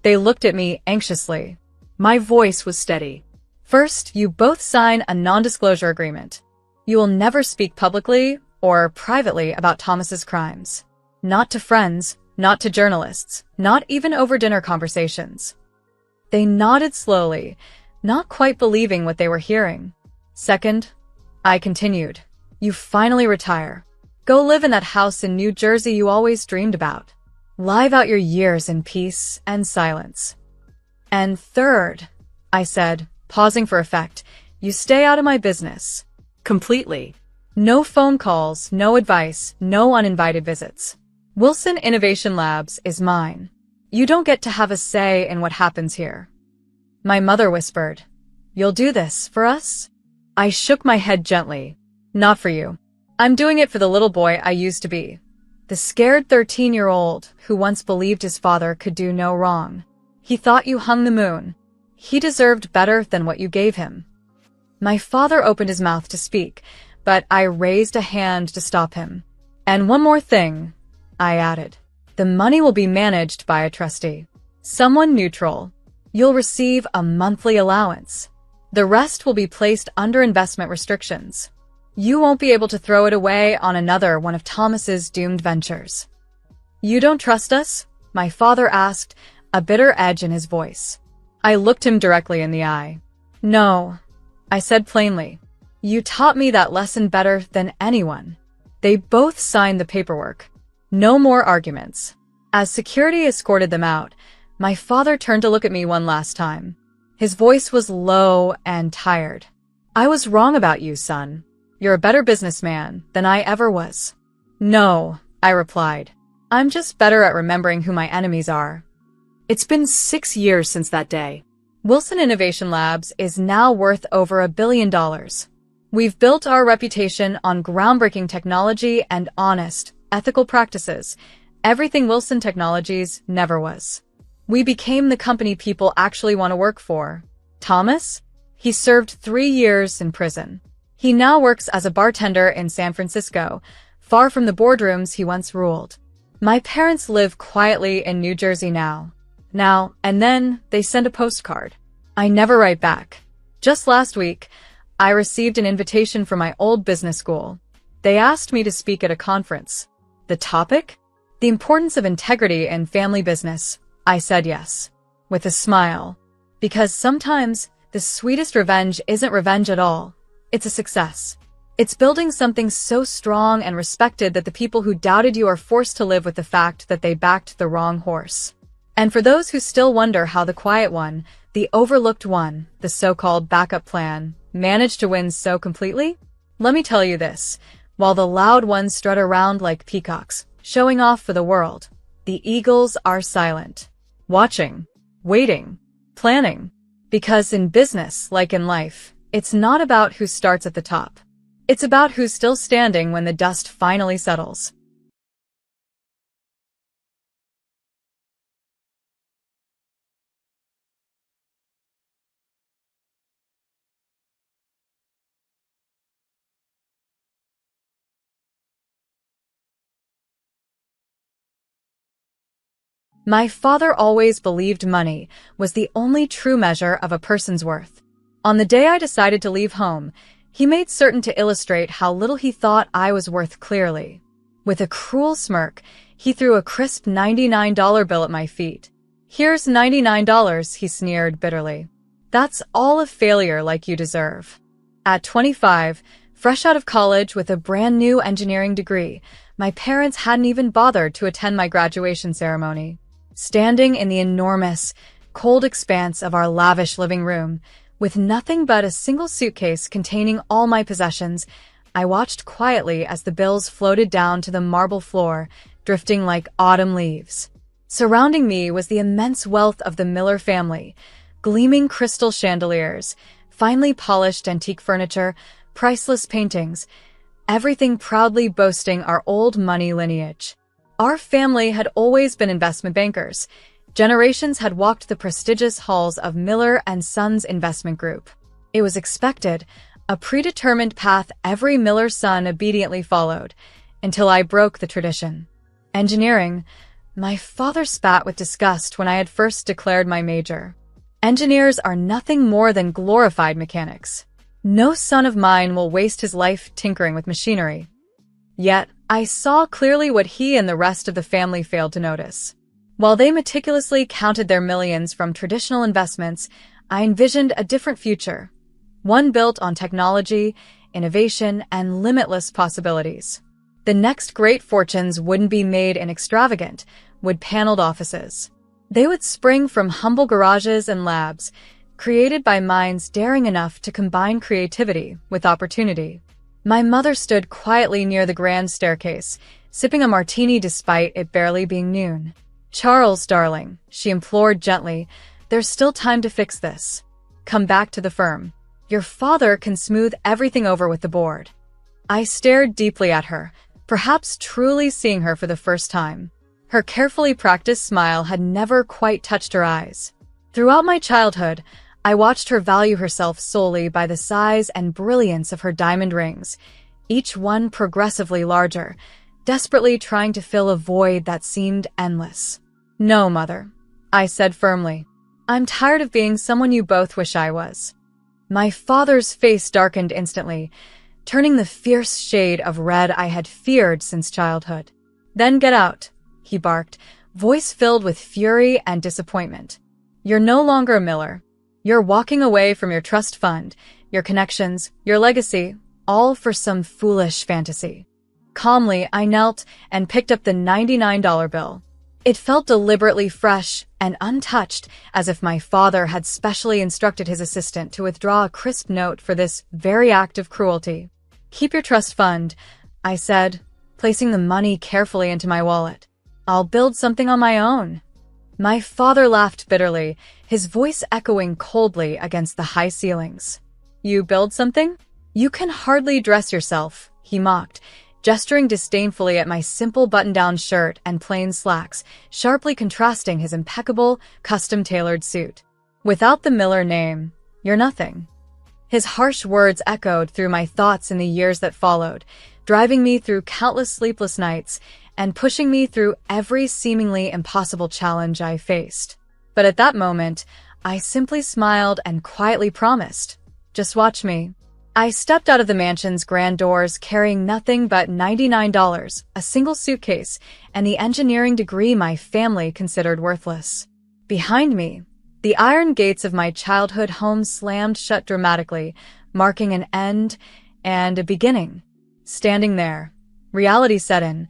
They looked at me anxiously. My voice was steady. "First, you both sign a non-disclosure agreement. You will never speak publicly or privately about Thomas's crimes. Not to friends, not to journalists, not even over dinner conversations." They nodded slowly, not quite believing what they were hearing. "Second," I continued, "you finally retire. Go live in that house in New Jersey you always dreamed about. Live out your years in peace and silence. And third," I said, pausing for effect, "you stay out of my business. Completely. No phone calls, no advice, no uninvited visits. Wilson Innovation Labs is mine. You don't get to have a say in what happens here." My mother whispered, "You'll do this for us?" I shook my head gently. "Not for you. I'm doing it for the little boy I used to be. The scared 13-year-old who once believed his father could do no wrong. He thought you hung the moon. He deserved better than what you gave him. My father opened his mouth to speak, but I raised a hand to stop him. And one more thing, I added. The money will be managed by a trustee. Someone neutral. You'll receive a monthly allowance. The rest will be placed under investment restrictions. You won't be able to throw it away on another one of Thomas's doomed ventures. You don't trust us? My father asked, a bitter edge in his voice. I looked him directly in the eye. No, I said plainly. You taught me that lesson better than anyone. They both signed the paperwork. No more arguments. As security escorted them out, my father turned to look at me one last time. His voice was low and tired. I was wrong about you, son. You're a better businessman than I ever was. No, I replied. I'm just better at remembering who my enemies are. It's been 6 years since that day. Wilson Innovation Labs is now worth over $1 billion. We've built our reputation on groundbreaking technology and honest, ethical practices, everything Wilson Technologies never was. We became the company people actually want to work for. Thomas? He served 3 years in prison. He now works as a bartender in San Francisco, far from the boardrooms he once ruled. My parents live quietly in New Jersey now. And then they send a postcard. I never write back. Just last week, I received an invitation from my old business school. They asked me to speak at a conference. The topic? The importance of integrity in family business. I said yes, with a smile, because sometimes the sweetest revenge isn't revenge at all. It's a success. It's building something so strong and respected that the people who doubted you are forced to live with the fact that they backed the wrong horse. And for those who still wonder how the quiet one, the overlooked one, the so-called backup plan, managed to win so completely, let me tell you this. While the loud ones strut around like peacocks, showing off for the world, the eagles are silent. Watching, waiting, planning. Because in business, like in life, it's not about who starts at the top. It's about who's still standing when the dust finally settles. My father always believed money was the only true measure of a person's worth. On the day I decided to leave home, he made certain to illustrate how little he thought I was worth clearly. With a cruel smirk, he threw a crisp $99 bill at my feet. Here's $99, he sneered bitterly. That's all a failure like you deserve. At 25, fresh out of college with a brand new engineering degree, my parents hadn't even bothered to attend my graduation ceremony. Standing in the enormous, cold expanse of our lavish living room, with nothing but a single suitcase containing all my possessions, I watched quietly as the bills floated down to the marble floor, drifting like autumn leaves. Surrounding me was the immense wealth of the Miller family, gleaming crystal chandeliers, finely polished antique furniture, priceless paintings, everything proudly boasting our old money lineage. Our family had always been investment bankers. Generations had walked the prestigious halls of Miller and Sons Investment Group. It was expected, a predetermined path every Miller son obediently followed, until I broke the tradition. Engineering. My father spat with disgust when I had first declared my major. Engineers are nothing more than glorified mechanics. No son of mine will waste his life tinkering with machinery. Yet, I saw clearly what he and the rest of the family failed to notice. While they meticulously counted their millions from traditional investments, I envisioned a different future. One built on technology, innovation, and limitless possibilities. The next great fortunes wouldn't be made in extravagant, wood-paneled offices. They would spring from humble garages and labs, created by minds daring enough to combine creativity with opportunity. My mother stood quietly near the grand staircase, sipping a martini despite it barely being noon. "Charles, darling," she implored gently, "there's still time to fix this. Come back to the firm. Your father can smooth everything over with the board." I stared deeply at her, perhaps truly seeing her for the first time. Her carefully practiced smile had never quite touched her eyes. Throughout my childhood, I watched her value herself solely by the size and brilliance of her diamond rings, each one progressively larger, desperately trying to fill a void that seemed endless. "No, Mother," I said firmly. "I'm tired of being someone you both wish I was." My father's face darkened instantly, turning the fierce shade of red I had feared since childhood. "Then get out," he barked, voice filled with fury and disappointment. "You're no longer a miller. You're walking away from your trust fund, your connections, your legacy, all for some foolish fantasy." Calmly, I knelt and picked up the $99 bill. It felt deliberately fresh and untouched, as if my father had specially instructed his assistant to withdraw a crisp note for this very act of cruelty. "Keep your trust fund," I said, placing the money carefully into my wallet. "I'll build something on my own." My father laughed bitterly, his voice echoing coldly against the high ceilings. "You build something? You can hardly dress yourself," he mocked, gesturing disdainfully at my simple button-down shirt and plain slacks, sharply contrasting his impeccable, custom-tailored suit. "Without the Miller name, you're nothing." His harsh words echoed through my thoughts in the years that followed, driving me through countless sleepless nights and pushing me through every seemingly impossible challenge I faced. But at that moment, I simply smiled and quietly promised, "Just watch me." I stepped out of the mansion's grand doors carrying nothing but $99, a single suitcase, and the engineering degree my family considered worthless. Behind me, the iron gates of my childhood home slammed shut dramatically, marking an end and a beginning. Standing there, reality set in.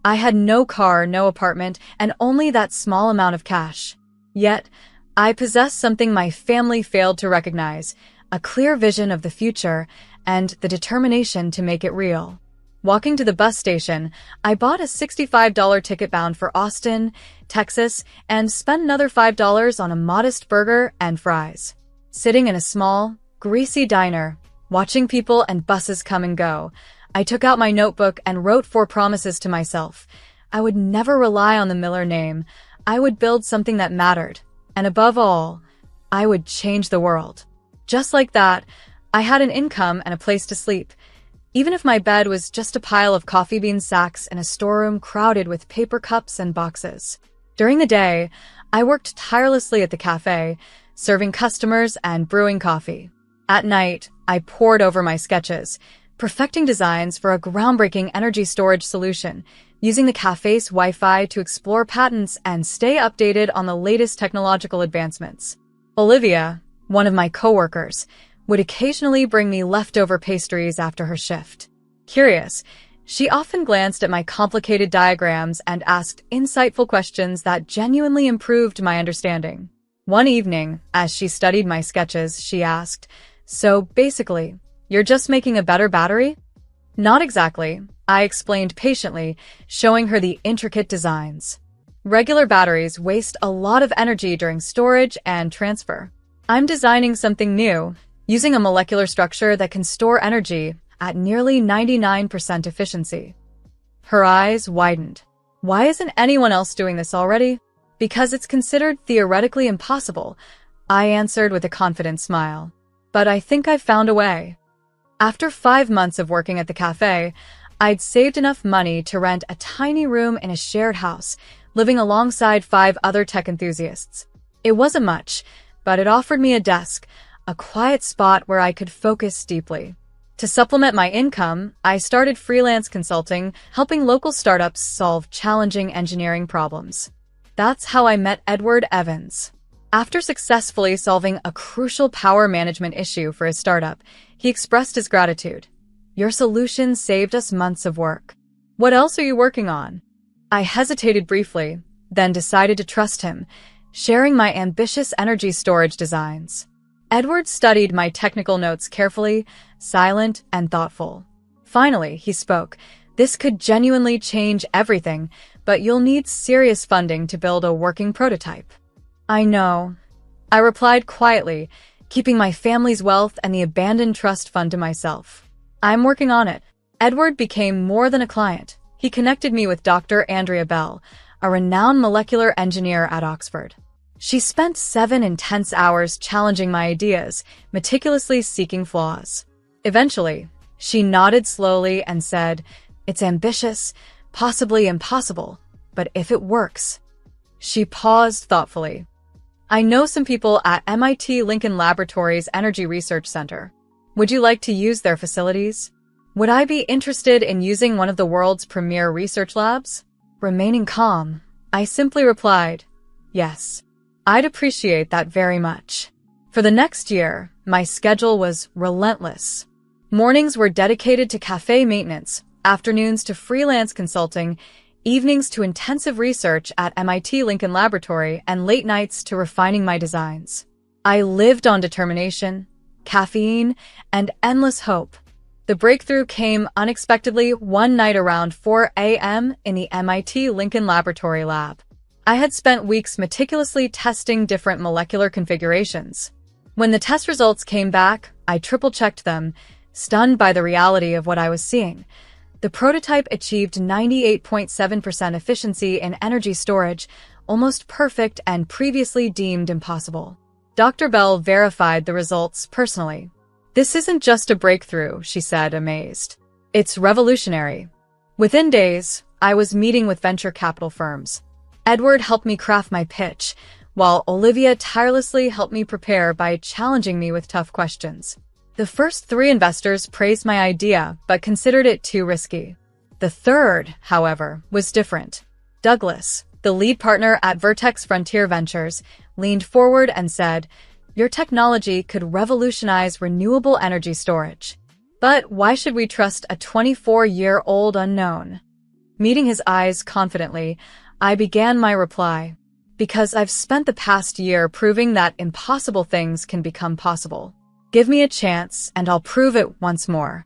I had no car, no apartment, and only that small amount of cash. Yet, I possessed something my family failed to recognize: a clear vision of the future and the determination to make it real. Walking to the bus station, I bought a $65 ticket bound for Austin, Texas, and spent another $5 on a modest burger and fries. Sitting in a small, greasy diner, watching people and buses come and go, I took out my notebook and wrote 4 promises to myself. I would never rely on the Miller name. I would build something that mattered. And above all, I would change the world. Just like that, I had an income and a place to sleep, even if my bed was just a pile of coffee bean sacks in a storeroom crowded with paper cups and boxes. During the day, I worked tirelessly at the cafe, serving customers and brewing coffee. At night, I pored over my sketches, perfecting designs for a groundbreaking energy storage solution, using the cafe's Wi-Fi to explore patents and stay updated on the latest technological advancements. Olivia, one of my coworkers, would occasionally bring me leftover pastries after her shift. Curious, she often glanced at my complicated diagrams and asked insightful questions that genuinely improved my understanding. One evening, as she studied my sketches, she asked, "So basically, you're just making a better battery?" "Not exactly," I explained patiently, showing her the intricate designs. "Regular batteries waste a lot of energy during storage and transfer. I'm designing something new, using a molecular structure that can store energy at nearly 99% efficiency." Her eyes widened. "Why isn't anyone else doing this already?" "Because it's considered theoretically impossible," I answered with a confident smile. "But I think I've found a way." After 5 months of working at the cafe, I'd saved enough money to rent a tiny room in a shared house, living alongside 5 other tech enthusiasts. It wasn't much, but it offered me a desk, a quiet spot where I could focus deeply. To supplement my income, I started freelance consulting, helping local startups solve challenging engineering problems. That's how I met Edward Evans. After successfully solving a crucial power management issue for his startup, he expressed his gratitude. "Your solution saved us months of work. What else are you working on?" I hesitated briefly, then decided to trust him, sharing my ambitious energy storage designs. Edward studied my technical notes carefully, silent and thoughtful. Finally, he spoke. "This could genuinely change everything, but you'll need serious funding to build a working prototype." "I know," I replied quietly, keeping my family's wealth and the abandoned trust fund to myself. "I'm working on it." Edward became more than a client. He connected me with Dr. Andrea Bell, a renowned molecular engineer at Oxford. She spent 7 intense hours challenging my ideas, meticulously seeking flaws. Eventually, she nodded slowly and said, "It's ambitious, possibly impossible, but if it works." She paused thoughtfully. "I know some people at MIT Lincoln Laboratories Energy Research Center. Would you like to use their facilities? Would I be interested in using one of the world's premier research labs?" Remaining calm, I simply replied, "Yes. I'd appreciate that very much." For the next year, my schedule was relentless. Mornings were dedicated to cafe maintenance, afternoons to freelance consulting, evenings to intensive research at MIT Lincoln Laboratory, and late nights to refining my designs. I lived on determination, caffeine, and endless hope. The breakthrough came unexpectedly one night around 4 a.m. in the MIT Lincoln Laboratory lab. I had spent weeks meticulously testing different molecular configurations. When the test results came back, I triple-checked them, stunned by the reality of what I was seeing. The prototype achieved 98.7% efficiency in energy storage, almost perfect and previously deemed impossible. Dr. Bell verified the results personally. "This isn't just a breakthrough," she said, amazed. "It's revolutionary." Within days, I was meeting with venture capital firms. Edward helped me craft my pitch, while Olivia tirelessly helped me prepare by challenging me with tough questions. The first 3 investors praised my idea, but considered it too risky. The third, however, was different. Douglas, the lead partner at Vertex Frontier Ventures, leaned forward and said, "Your technology could revolutionize renewable energy storage. But why should we trust a 24-year-old unknown?" Meeting his eyes confidently, I began my reply. "Because I've spent the past year proving that impossible things can become possible. Give me a chance, and I'll prove it once more."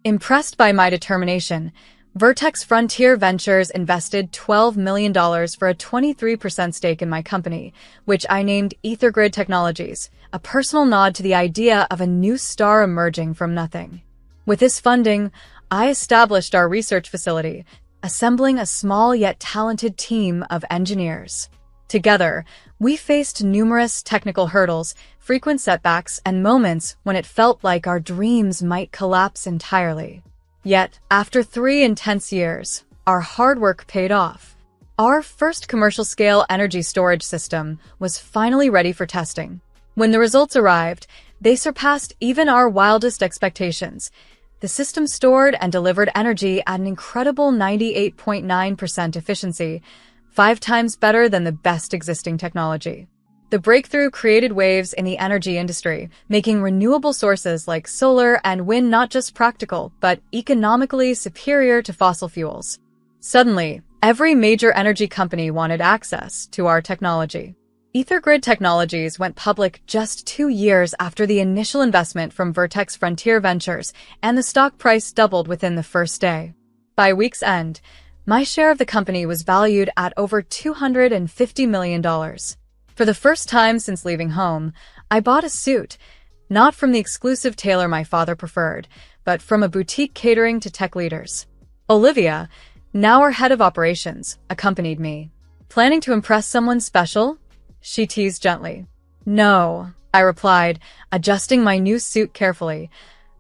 Impressed by my determination, Vertex Frontier Ventures invested $12 million for a 23% stake in my company, which I named EtherGrid Technologies, a personal nod to the idea of a new star emerging from nothing. With this funding, I established our research facility, assembling a small yet talented team of engineers. Together, we faced numerous technical hurdles, frequent setbacks, and moments when it felt like our dreams might collapse entirely. Yet, after 3 intense years, our hard work paid off. Our first commercial-scale energy storage system was finally ready for testing. When the results arrived, they surpassed even our wildest expectations. The system stored and delivered energy at an incredible 98.9% efficiency, 5 times better than the best existing technology. The breakthrough created waves in the energy industry, making renewable sources like solar and wind not just practical, but economically superior to fossil fuels. Suddenly, every major energy company wanted access to our technology. EtherGrid Technologies went public just 2 years after the initial investment from Vertex Frontier Ventures, and the stock price doubled within the first day. By week's end, my share of the company was valued at over $250 million. For the first time since leaving home, I bought a suit, not from the exclusive tailor my father preferred, but from a boutique catering to tech leaders. Olivia, now our head of operations, accompanied me. "Planning to impress someone special?" she teased gently. "No," I replied, adjusting my new suit carefully,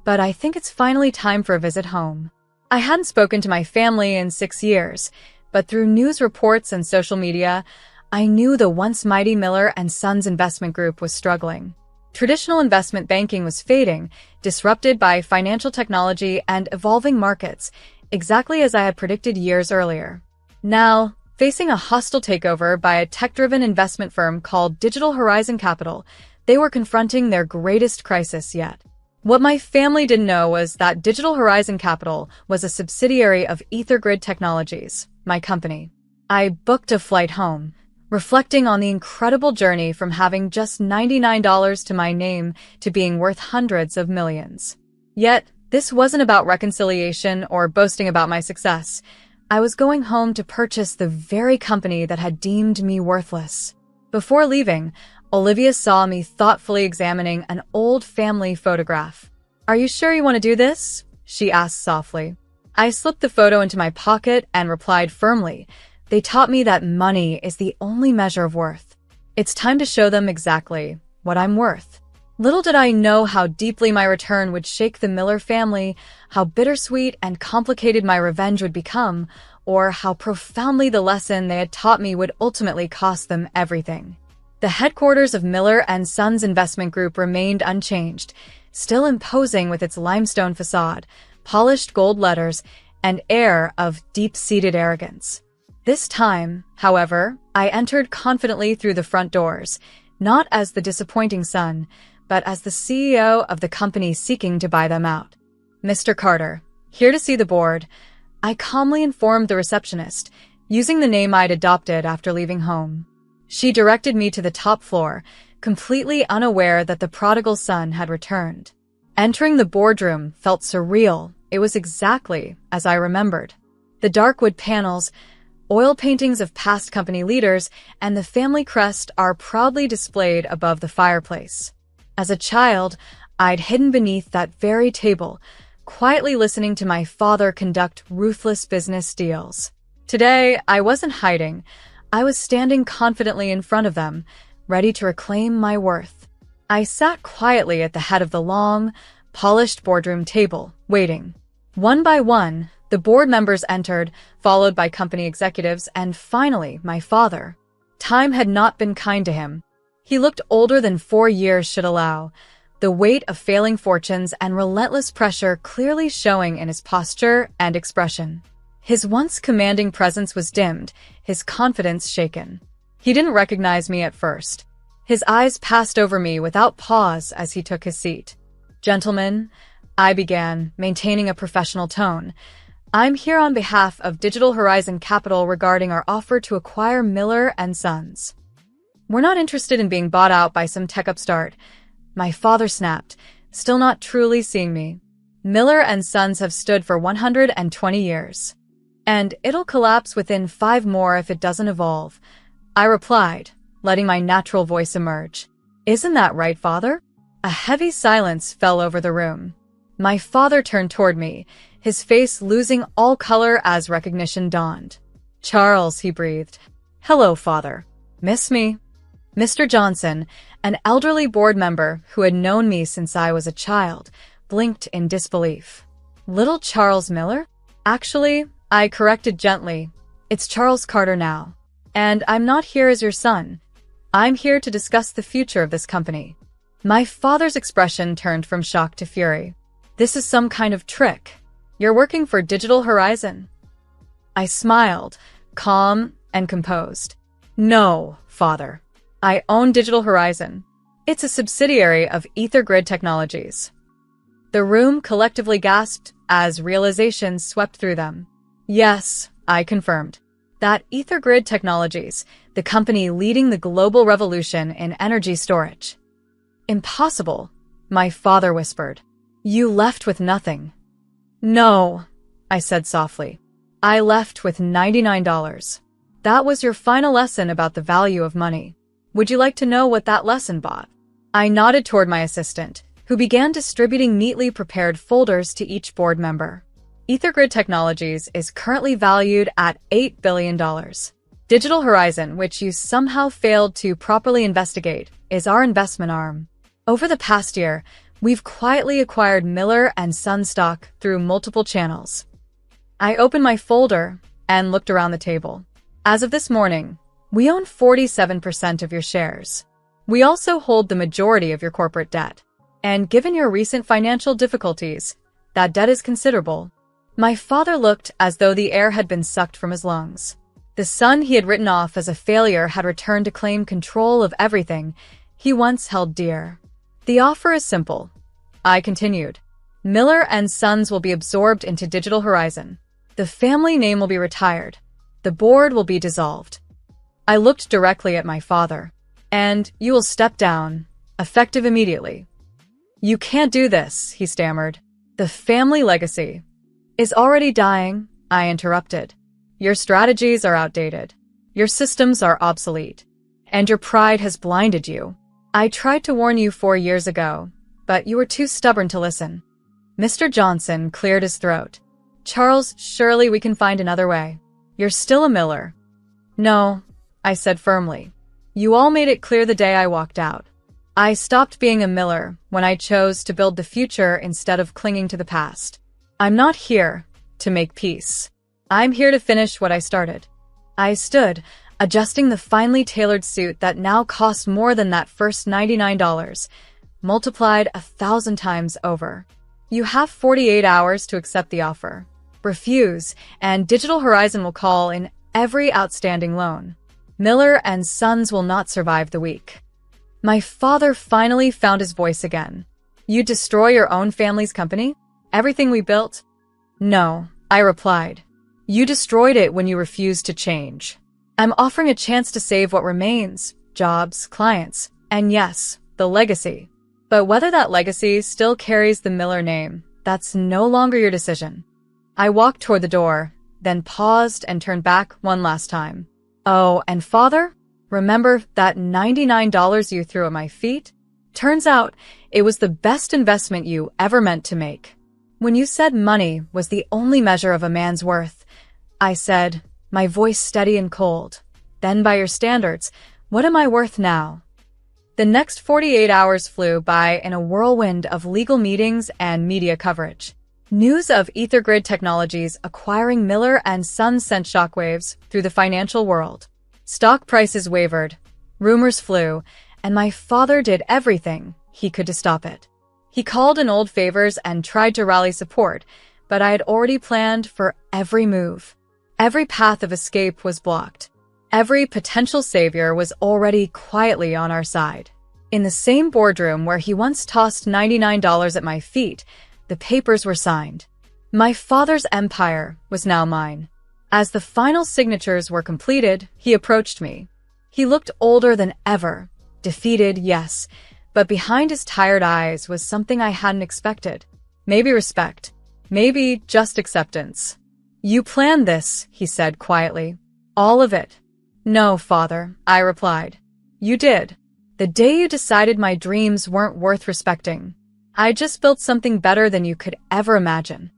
"but I think it's finally time for a visit home." I hadn't spoken to my family in 6 years, but through news reports and social media, I knew the once mighty Miller & Sons investment group was struggling. Traditional investment banking was fading, disrupted by financial technology and evolving markets, exactly as I had predicted years earlier. Now, facing a hostile takeover by a tech-driven investment firm called Digital Horizon Capital, they were confronting their greatest crisis yet. What my family didn't know was that Digital Horizon Capital was a subsidiary of EtherGrid Technologies, my company. I booked a flight home, reflecting on the incredible journey from having just $99 to my name to being worth hundreds of millions. Yet, this wasn't about reconciliation or boasting about my success. I was going home to purchase the very company that had deemed me worthless. Before leaving, Olivia saw me thoughtfully examining an old family photograph. "Are you sure you want to do this?" she asked softly. I slipped the photo into my pocket and replied firmly. They taught me that money is the only measure of worth. It's time to show them exactly what I'm worth. Little did I know how deeply my return would shake the Miller family, how bittersweet and complicated my revenge would become, or how profoundly the lesson they had taught me would ultimately cost them everything. The headquarters of Miller & Sons Investment Group remained unchanged, still imposing with its limestone facade, polished gold letters, and air of deep-seated arrogance. This time, however, I entered confidently through the front doors, not as the disappointing son, but as the CEO of the company seeking to buy them out. "Mr. Carter, here to see the board," I calmly informed the receptionist, using the name I'd adopted after leaving home. She directed me to the top floor, completely unaware that the prodigal son had returned. Entering the boardroom felt surreal. It was exactly as I remembered. The dark wood panels, oil paintings of past company leaders, and the family crest are proudly displayed above the fireplace. As a child, I'd hidden beneath that very table, quietly listening to my father conduct ruthless business deals. Today, I wasn't hiding. I was standing confidently in front of them, ready to reclaim my worth. I sat quietly at the head of the long, polished boardroom table, waiting. One by one, the board members entered, followed by company executives, and finally, my father. Time had not been kind to him. He looked older than 4 years should allow, the weight of failing fortunes and relentless pressure clearly showing in his posture and expression. His once commanding presence was dimmed, his confidence shaken. He didn't recognize me at first. His eyes passed over me without pause as he took his seat. "Gentlemen," I began, maintaining a professional tone, "I'm here on behalf of Digital Horizon Capital regarding our offer to acquire Miller & Sons. We're not interested in being bought out by some tech upstart." My father snapped, still not truly seeing me. "Miller & Sons have stood for 120 years. And it'll collapse within 5 more if it doesn't evolve," I replied, letting my natural voice emerge. "Isn't that right, father?" A heavy silence fell over the room. My father turned toward me, his face losing all color as recognition dawned. "Charles," he breathed. "Hello, father. Miss me?" Mr. Johnson, an elderly board member who had known me since I was a child, blinked in disbelief. "Little Charles Miller?" "Actually," I corrected gently, "it's Charles Carter now. And I'm not here as your son. I'm here to discuss the future of this company." My father's expression turned from shock to fury. "This is some kind of trick. You're working for Digital Horizon?" I smiled, calm and composed. "No, father. I own Digital Horizon. It's a subsidiary of EtherGrid Technologies." The room collectively gasped as realization swept through them. "Yes," I confirmed. "That EtherGrid Technologies, the company leading the global revolution in energy storage." "Impossible," my father whispered. "You left with nothing." "No," I said softly. "I left with $99. That was your final lesson about the value of money. Would you like to know what that lesson bought?" I nodded toward my assistant, who began distributing neatly prepared folders to each board member. EtherGrid Technologies is currently valued at $8 billion. Digital Horizon, which you somehow failed to properly investigate, is our investment arm. Over the past year, we've quietly acquired Miller & Sons stock through multiple channels. I opened my folder and looked around the table. As of this morning, we own 47% of your shares. We also hold the majority of your corporate debt. And given your recent financial difficulties, that debt is considerable. My father looked as though the air had been sucked from his lungs. The son he had written off as a failure had returned to claim control of everything he once held dear. "The offer is simple," I continued. "Miller & Sons will be absorbed into Digital Horizon. The family name will be retired. The board will be dissolved." I looked directly at my father. "And you will step down, effective immediately." "You can't do this," he stammered. "The family legacy is already dying," I interrupted. "Your strategies are outdated. Your systems are obsolete. And your pride has blinded you. I tried to warn you 4 years ago, but you were too stubborn to listen." Mr. Johnson cleared his throat. Charles, surely we can find another way. You're still a miller. No, I said firmly. You all made it clear the day I walked out. I stopped being a miller when I chose to build the future instead of clinging to the past. I'm not here to make peace. I'm here to finish what I started. I stood, adjusting the finely tailored suit that now cost more than that first $99, multiplied 1,000 times over. You have 48 hours to accept the offer. Refuse, and Digital Horizon will call in every outstanding loan. Miller and Sons will not survive the week. My father finally found his voice again. You destroy your own family's company? Everything we built? No, I replied. You destroyed it when you refused to change. I'm offering a chance to save what remains, jobs, clients, and yes, the legacy. But whether that legacy still carries the Miller name, that's no longer your decision. I walked toward the door, then paused and turned back one last time. Oh, and father? Remember that $99 you threw at my feet? Turns out, it was the best investment you ever meant to make. When you said money was the only measure of a man's worth, I said, my voice steady and cold, then by your standards, what am I worth now? The next 48 hours flew by in a whirlwind of legal meetings and media coverage. News of EtherGrid Technologies acquiring Miller and Sons sent shockwaves through the financial world. Stock prices wavered, rumors flew, and my father did everything he could to stop it. He called in old favors and tried to rally support, but I had already planned for every move. Every path of escape was blocked. Every potential savior was already quietly on our side. In the same boardroom where he once tossed $99 at my feet, the papers were signed. My father's empire was now mine. As the final signatures were completed, he approached me. He looked older than ever. Defeated, yes, but behind his tired eyes was something I hadn't expected. Maybe respect. Maybe just acceptance. You planned this, he said quietly. All of it. No, father, I replied. You did. The day you decided my dreams weren't worth respecting. I just built something better than you could ever imagine.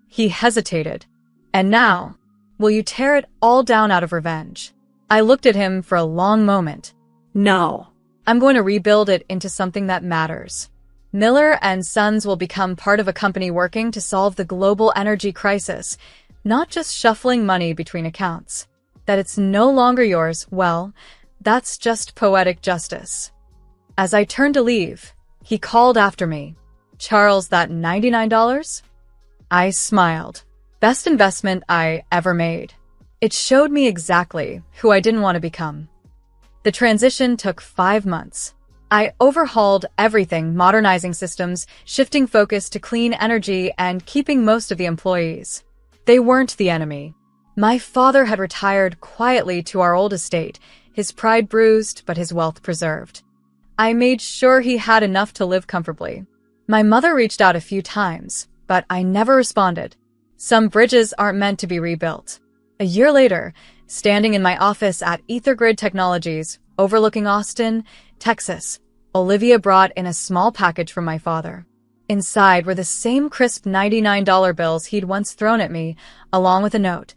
He hesitated. And now, will you tear it all down out of revenge? I looked at him for a long moment. No. I'm going to rebuild it into something that matters. Miller and Sons will become part of a company working to solve the global energy crisis, not just shuffling money between accounts. That it's no longer yours, well, that's just poetic justice. As I turned to leave, he called after me. Charles, that $99? I smiled. Best investment I ever made. It showed me exactly who I didn't want to become. The transition took 5 months. I overhauled everything, modernizing systems, shifting focus to clean energy, and keeping most of the employees. They weren't the enemy. My father had retired quietly to our old estate, his pride bruised but his wealth preserved. I made sure he had enough to live comfortably. My mother reached out a few times, but I never responded. Some bridges aren't meant to be rebuilt. A year later, standing in my office at EtherGrid Technologies, overlooking Austin, Texas, Olivia brought in a small package from my father. Inside were the same crisp $99 bills he'd once thrown at me, along with a note.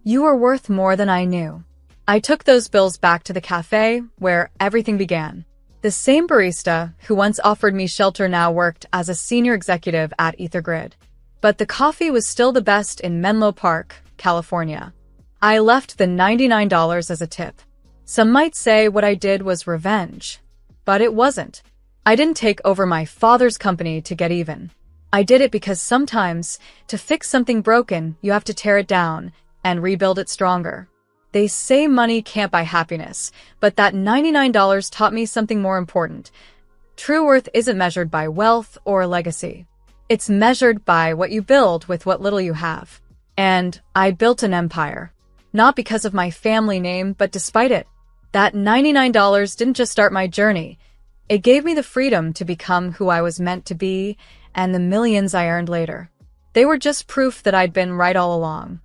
You were worth more than I knew. I took those bills back to the cafe where everything began. The same barista who once offered me shelter now worked as a senior executive at EtherGrid. But the coffee was still the best in Menlo Park, California. I left the $99 as a tip. Some might say what I did was revenge. But it wasn't. I didn't take over my father's company to get even. I did it because sometimes, to fix something broken, you have to tear it down and rebuild it stronger. They say money can't buy happiness, but that $99 taught me something more important. True worth isn't measured by wealth or legacy. It's measured by what you build with what little you have. And I built an empire. Not because of my family name, but despite it. That $99 didn't just start my journey. It gave me the freedom to become who I was meant to be, and the millions I earned later. They were just proof that I'd been right all along.